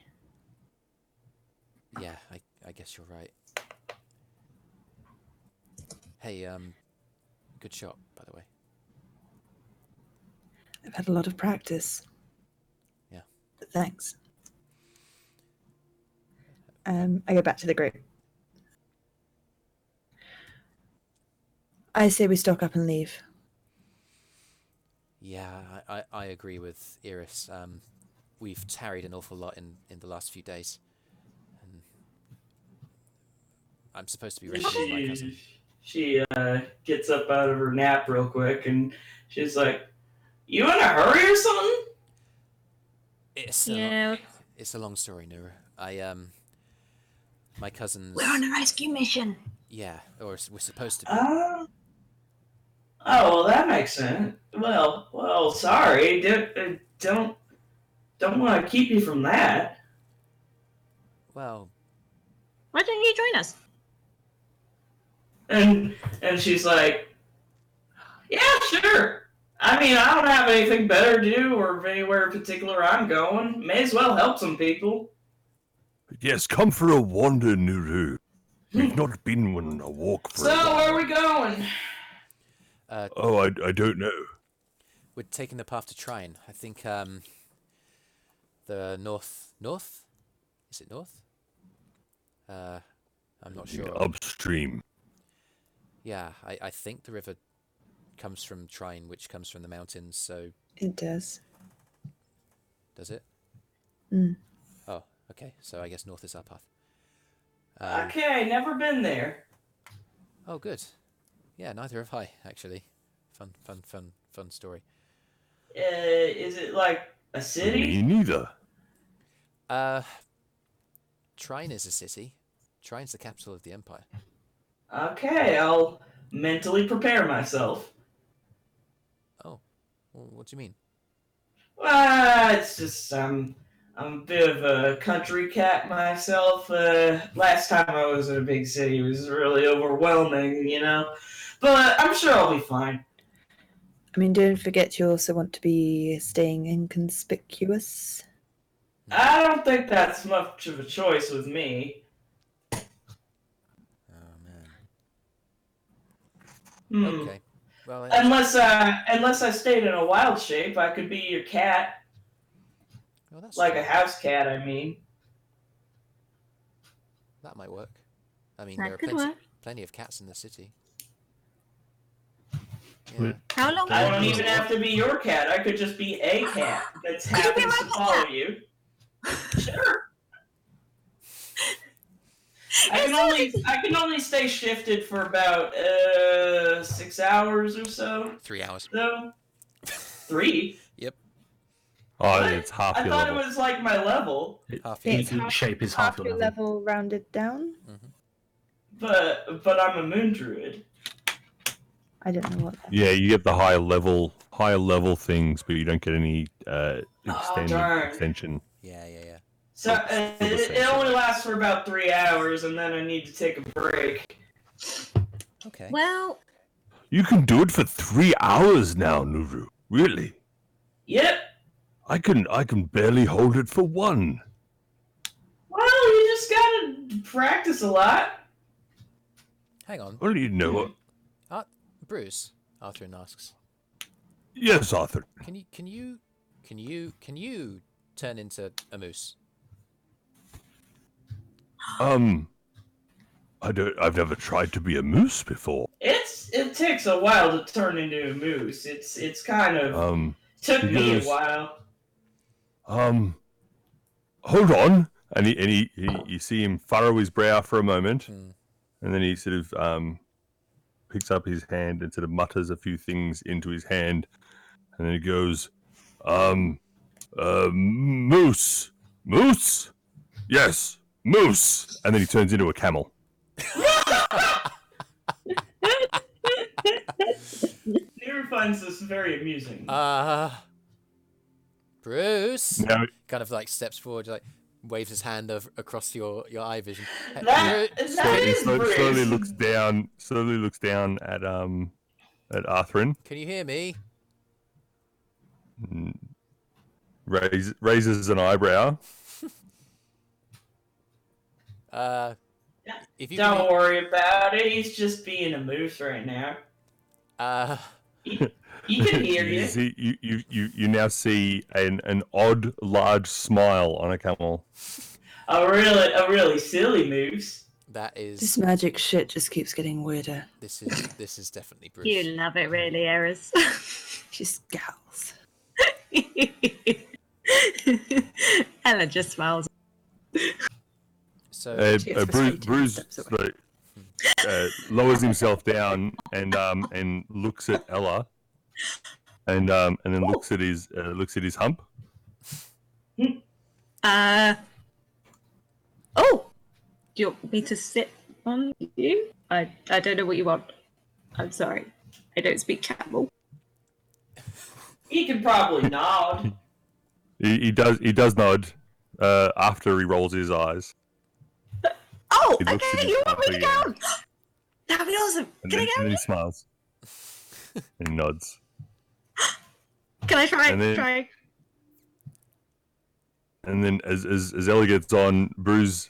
Yeah, I guess you're right. Hey, good shot, by the way. I've had a lot of practice. Yeah. But thanks. I go back to the group. I say we stock up and leave. Yeah, I agree with Eirys. We've tarried an awful lot in the last few days. And I'm supposed to be rescuing my cousin. She gets up out of her nap real quick, and she's like, "You in a hurry or something?" It's a long story, Nuru. My cousin's... We're on a rescue mission. Yeah, or we're supposed to be. Oh, well, that makes sense. Well, sorry. Don't want to keep you from that. Well, Why don't you join us? And she's like, "Yeah, sure. I mean, I don't have anything better to do or anywhere in particular I'm going. May as well help some people." Yes, come for a wander, Nuru. We've not been on a walk for a while. So, where are we going? I don't know. We're taking the path to Trine. I think the north? Is it north? I'm not sure. Upstream. Yeah, I think the river comes from Trine, which comes from the mountains, so... It does. Does it? Mm. Oh, okay. So I guess north is our path. Okay, never been there. Oh, good. Yeah, neither have I, actually. Fun story. Is it like a city? Me neither. Trine is a city. Trine's the capital of the Empire. Okay, I'll mentally prepare myself. Oh, well, what do you mean? It's just I'm a bit of a country cat myself. Last time I was in a big city, it was really overwhelming, you know. But I'm sure I'll be fine. I mean, don't forget you also want to be staying inconspicuous. I don't think that's much of a choice with me. Oh, man. Hmm. Okay. Well, Unless I stayed in a wild shape, I could be your cat. well, that's Like a house cat, I mean. That might work. I mean, That there could are work. plenty of cats in the city. Wait. How long? I don't even have to be your cat. I could just be a cat that happens to follow you. Sure. I can only stay shifted for about 6 hours or so. 3 hours. So 3. Yep. Oh, What? it's half I your thought level. it was like my level, Half It's your Each shape is half your level. level rounded down. but I'm a moon druid. I don't know what. Yeah, you get the higher level things, but you don't get any darn. extension. Yeah. So It's the same it only lasts for about 3 hours, and then I need to take a break. Okay. Well, You can do it for 3 hours now, Nuru. Really? Yep. I can barely hold it for 1. Well, you just gotta practice a lot. Hang on. Well, you know what? Brüz, Arthrin asks. Yes, Arthur. Can you turn into a moose? I've never tried to be a moose before. It takes a while to turn into a moose. It's kind of took me a because- while. Hold on. And he you see him furrow his brow for a moment, and then he sort of picks up his hand and sort of mutters a few things into his hand, and then he goes, moose, yes, moose, and then he turns into a camel. Nero finds this very amusing. Brüz Now, kind of like steps forward, like, waves his hand across your eye vision. That is slowly Brüz. looks down at Arthrin. Can you hear me? Raises an eyebrow. If you Don't worry about it. He's just being a moose right now. He can hear you. You now see an odd large smile on a camel. A really silly moose. That is. This magic shit just keeps getting weirder. This is definitely Brüz. You love it, really, Eirys. She scowls. Ella just smiles. So Brüz lowers himself down and looks at Ella, and then looks at his hump. Oh, do you want me to sit on you? I don't know what you want. I'm sorry. I don't speak camel. He can probably nod. He does nod after he rolls his eyes. Oh, He looks at okay, his you want me to hump go? again. That'd be awesome. And Can I then, go? and then he smiles. And he nods. Can I try? and then- Try. And then as Ella gets on, Brüz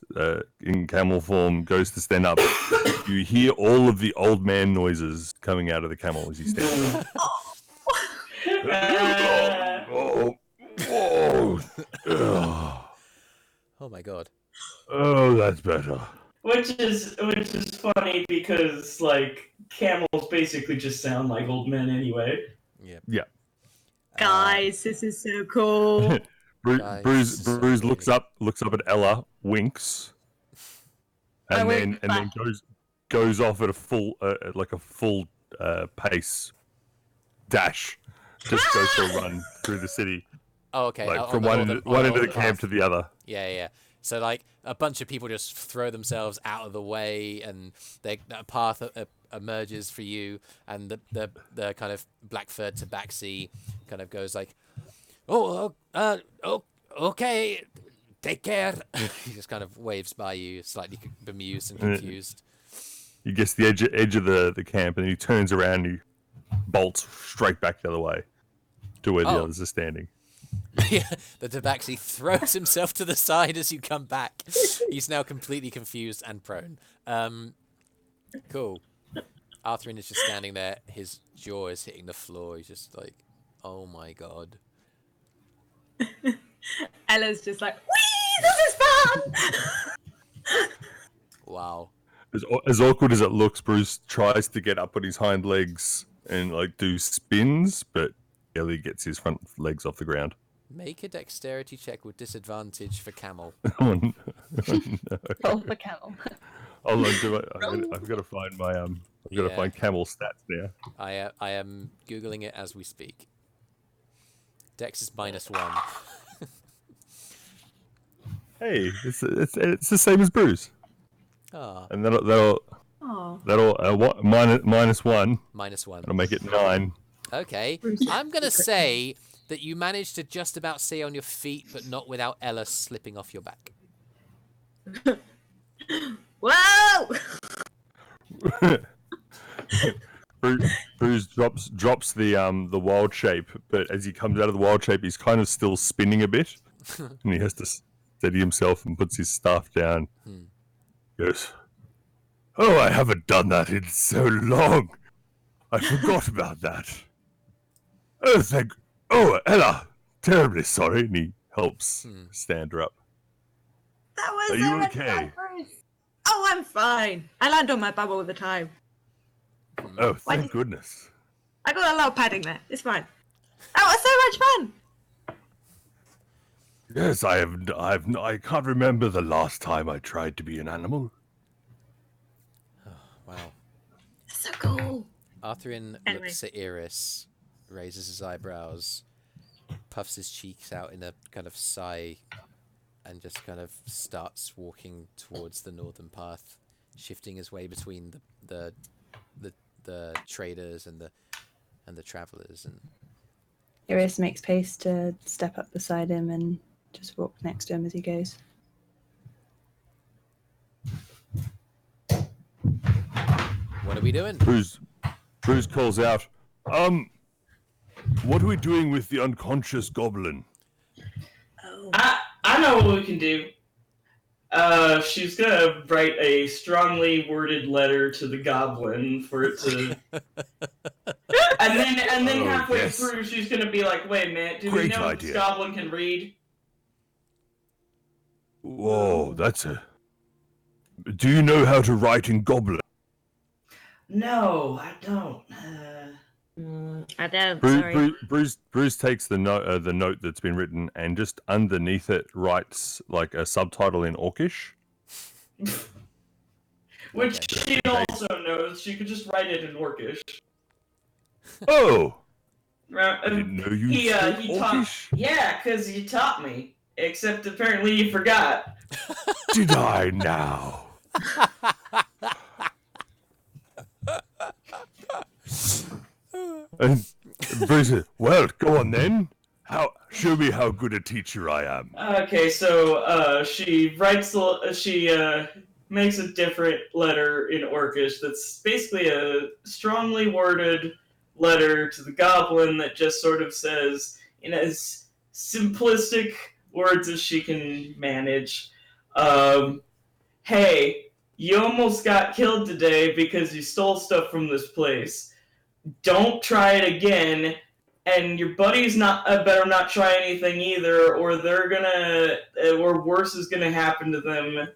in camel form goes to stand up. You hear all of the old man noises coming out of the camel as he stands up. Oh my god. Oh, that's better. Which is funny because like camels basically just sound like old men anyway. Yeah. Guys, this is so cool. Brüz looks up at Ella, winks, and then goes off at a full pace dash. Just goes for a run through the city. Oh, okay. Like on from the one northern- end on of the the camp path. to the other. Yeah. So like a bunch of people just throw themselves out of the way, and a path emerges for you, and the kind of Blackford to Baxi kind of goes like, okay, take care. He just kind of waves by you, slightly bemused and confused. He gets the edge of the camp, and he turns around and he bolts straight back the other way to where the others are standing. Yeah, the Tabaxi throws himself to the side as you come back. He's now completely confused and prone. Cool. Arthrin is just standing there. His jaw is hitting the floor. He's just like, oh my god. Ella's just like, wee, this is fun! Wow. As awkward as it looks, Brüz tries to get up on his hind legs and like do spins, but Ellie gets his front legs off the ground. Make a dexterity check with disadvantage for camel. Oh no! Roll for camel. Hold on, I've got to find my I've got to find camel stats now. I am googling it as we speak. Dex is -1. Hey, it's the same as Brüz. Ah. And that'll what -1. -1. That'll make it 9. Okay, I'm gonna say that you managed to just about stay on your feet, but not without Ella slipping off your back. Whoa! Brüz drops the wild shape, but as he comes out of the wild shape, he's kind of still spinning a bit, and he has to steady himself and puts his staff down. Yes. Oh, I haven't done that in so long. I forgot about that. Oh, Ella, terribly sorry. And he helps stand her up. That was Are you okay? Oh, I'm fine. I land on my bum all the time. Oh, thank goodness. I got a lot of padding there. It's fine. That was so much fun. Yes, I can't remember the last time I tried to be an animal. Wow. So cool. Arthrin Anyway. looks at Eirys, raises his eyebrows, puffs his cheeks out in a kind of sigh, and just kind of starts walking towards the northern path, shifting his way between the traders and the travelers. And Eirys makes pace to step up beside him and just walk next to him as he goes. What are we doing? Brüz calls out, what are we doing with the unconscious goblin? Oh. I know what we can do. She's gonna write a strongly worded letter to the goblin for it to... and then halfway through, she's gonna be like, wait a minute, do we know if this goblin can read? Whoa, that's a... Do you know how to write in goblin? No, I don't. I don't, sorry. Brüz takes the note that's been written and just underneath it writes like a subtitle in Orcish. Which she also knows. She could just write it in Orcish. Oh! I didn't know you he spoke taught. Orcish. Yeah, because you taught me. Except apparently you forgot. Did I now? And Brüz says, well, go on then. Show me how good a teacher I am. Okay, so she writes. She makes a different letter in Orcish that's basically a strongly worded letter to the goblin that just sort of says, in as simplistic words as she can manage, hey, you almost got killed today because you stole stuff from this place. Don't try it again, and your buddies better not try anything either, or they're gonna, or worse is gonna happen to them.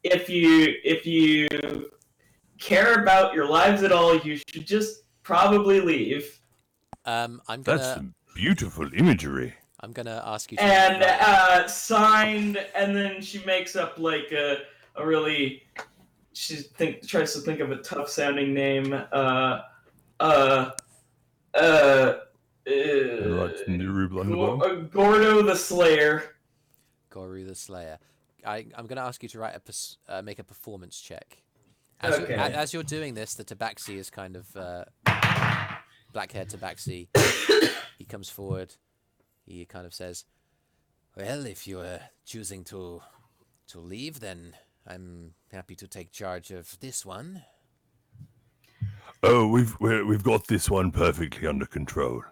If you care about your lives at all, you should just probably leave. That's some beautiful imagery. I'm gonna ask you to... And signed, and then she makes up like a really... She tries to think of a tough sounding name. Gordo the Slayer. Gordo the Slayer. I'm going to ask you to make a performance check. As you're doing this, the Tabaxi is kind of black-haired Tabaxi. He comes forward. He kind of says, "Well, if you are choosing to leave, then I'm happy to take charge of this one." Oh, we've got this one perfectly under control.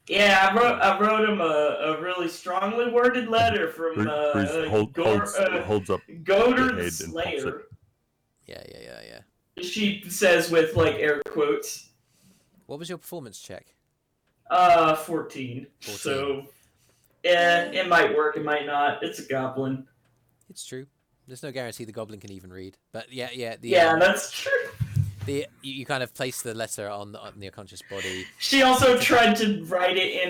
Yeah, I wrote him a really strongly worded letter from holds up Gordo the Slayer. Yeah. She says with like air quotes. What was your performance check? 14. So, it might work, it might not. It's a goblin. It's true. There's no guarantee the goblin can even read. But yeah. That's true. You kind of place the letter on the unconscious body. She also tried to write it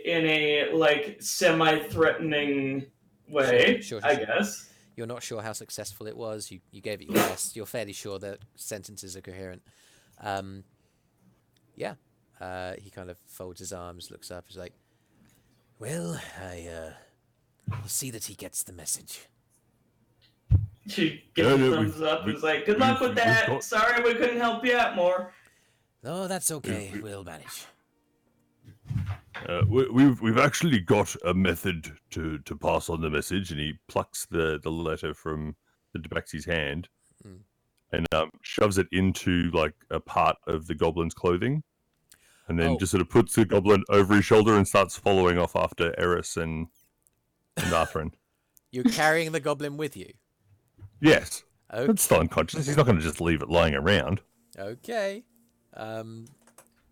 in a like semi-threatening way. Sure. I guess. You're not sure how successful it was. You gave it your best. You're fairly sure that sentences are coherent. He kind of folds his arms, looks up, is like, "Well, I'll see that he gets the message." She gives a thumbs up and is like, "Good luck with that. Sorry we couldn't help you out more." No, that's okay. We'll manage. We've actually got a method to pass on the message, and he plucks the letter from the Tabaxi's hand and shoves it into like a part of the goblin's clothing, and then just sort of puts the goblin over his shoulder and starts following off after Eirys and Arthrin. You're carrying the goblin with you? Yes. Okay. It's still unconscious. He's not going to just leave it lying around. Okay.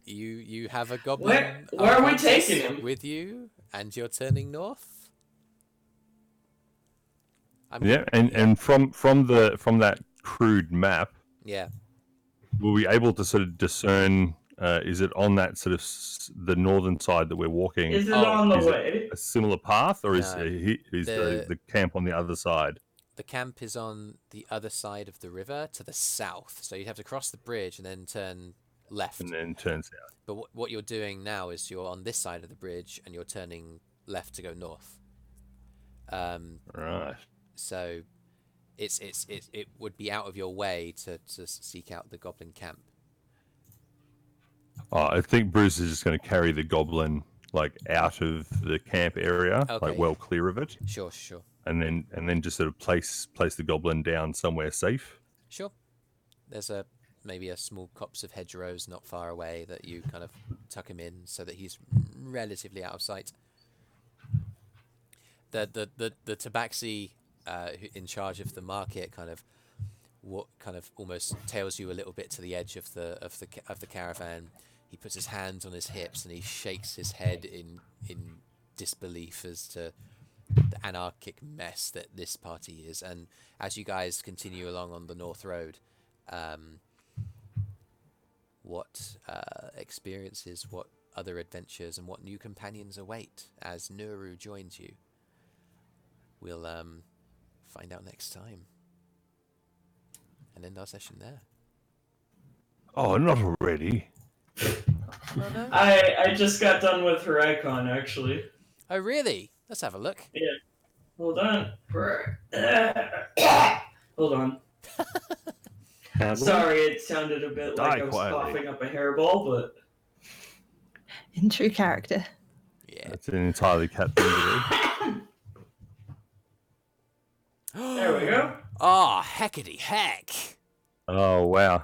You have a goblin. Where are we taking him? With you, and you're turning north. And from that crude map. Yeah. Were we able to sort of discern? Is it on that sort of the northern side that we're walking? Is it on the way? A similar path, or is the camp on the other side? The camp is on the other side of the river to the south, so you'd have to cross the bridge and then turn left. And then turn south. But what you're doing now is you're on this side of the bridge and you're turning left to go north. Right. So it would be out of your way to seek out the goblin camp. I think Brüz is just going to carry the goblin like out of the camp area, like well clear of it. Sure. And then just sort of place the goblin down somewhere safe. Sure. There's maybe a small copse of hedgerows not far away that you kind of tuck him in so that he's relatively out of sight. The tabaxi in charge of the market kind of almost tails you a little bit to the edge of the caravan. He puts his hands on his hips and he shakes his head in disbelief as to the anarchic mess that this party is. And as you guys continue along on the North Road, what experiences, what other adventures, and what new companions await as Nuru joins you? We'll find out next time and end our session there. Oh, not already. Oh, no? I just got done with her icon, actually. Oh, really? Let's have a look. Yeah. Hold on. Hold on. Sorry, it sounded a bit like I was coughing up a hairball, but... In true character. Yeah. That's an entirely cat thing to do. There we go. Oh, heckity heck. Oh, wow.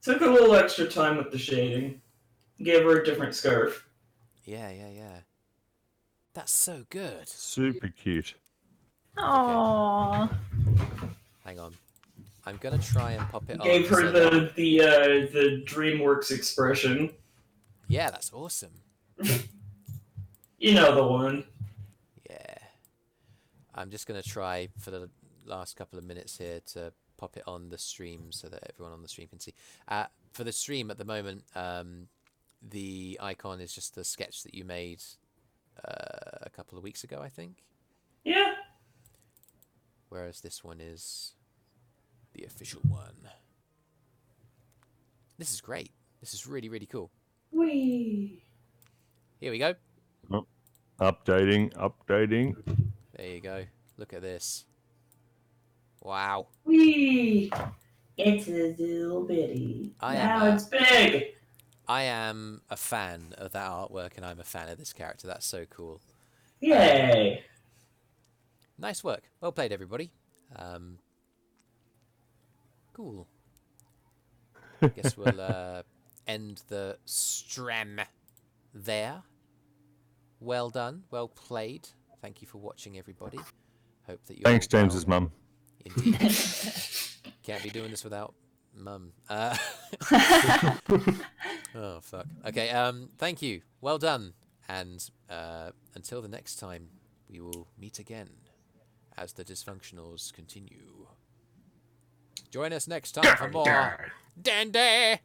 Took a little extra time with the shading. Gave her a different scarf. Yeah. That's so good. Super cute. Aww. Hang on. I'm gonna try and pop it on. Gave her the DreamWorks expression. Yeah, that's awesome. You know the one. Yeah. I'm just gonna try for the last couple of minutes here to pop it on the stream so that everyone on the stream can see. For the stream at the moment, the icon is just the sketch that you made a couple of weeks ago, I think. Yeah. Whereas this one is the official one. This is great. This is really, really cool. Whee! Here we go. Oh, updating. There you go. Look at this. Wow. Whee! It's a little bitty. Now it's big! I am a fan of that artwork, and I'm a fan of this character. That's so cool. Yay! Nice work. Well played, everybody. Cool. Guess we'll end the stream there. Well done. Well played. Thank you for watching, everybody. Hope that you. Thanks, James's mum. Indeed. Can't be doing this without mum. Oh fuck. Okay. Thank you. Well done. And until the next time, we will meet again as the Dysfunctionals continue. Join us next time for more Dandy.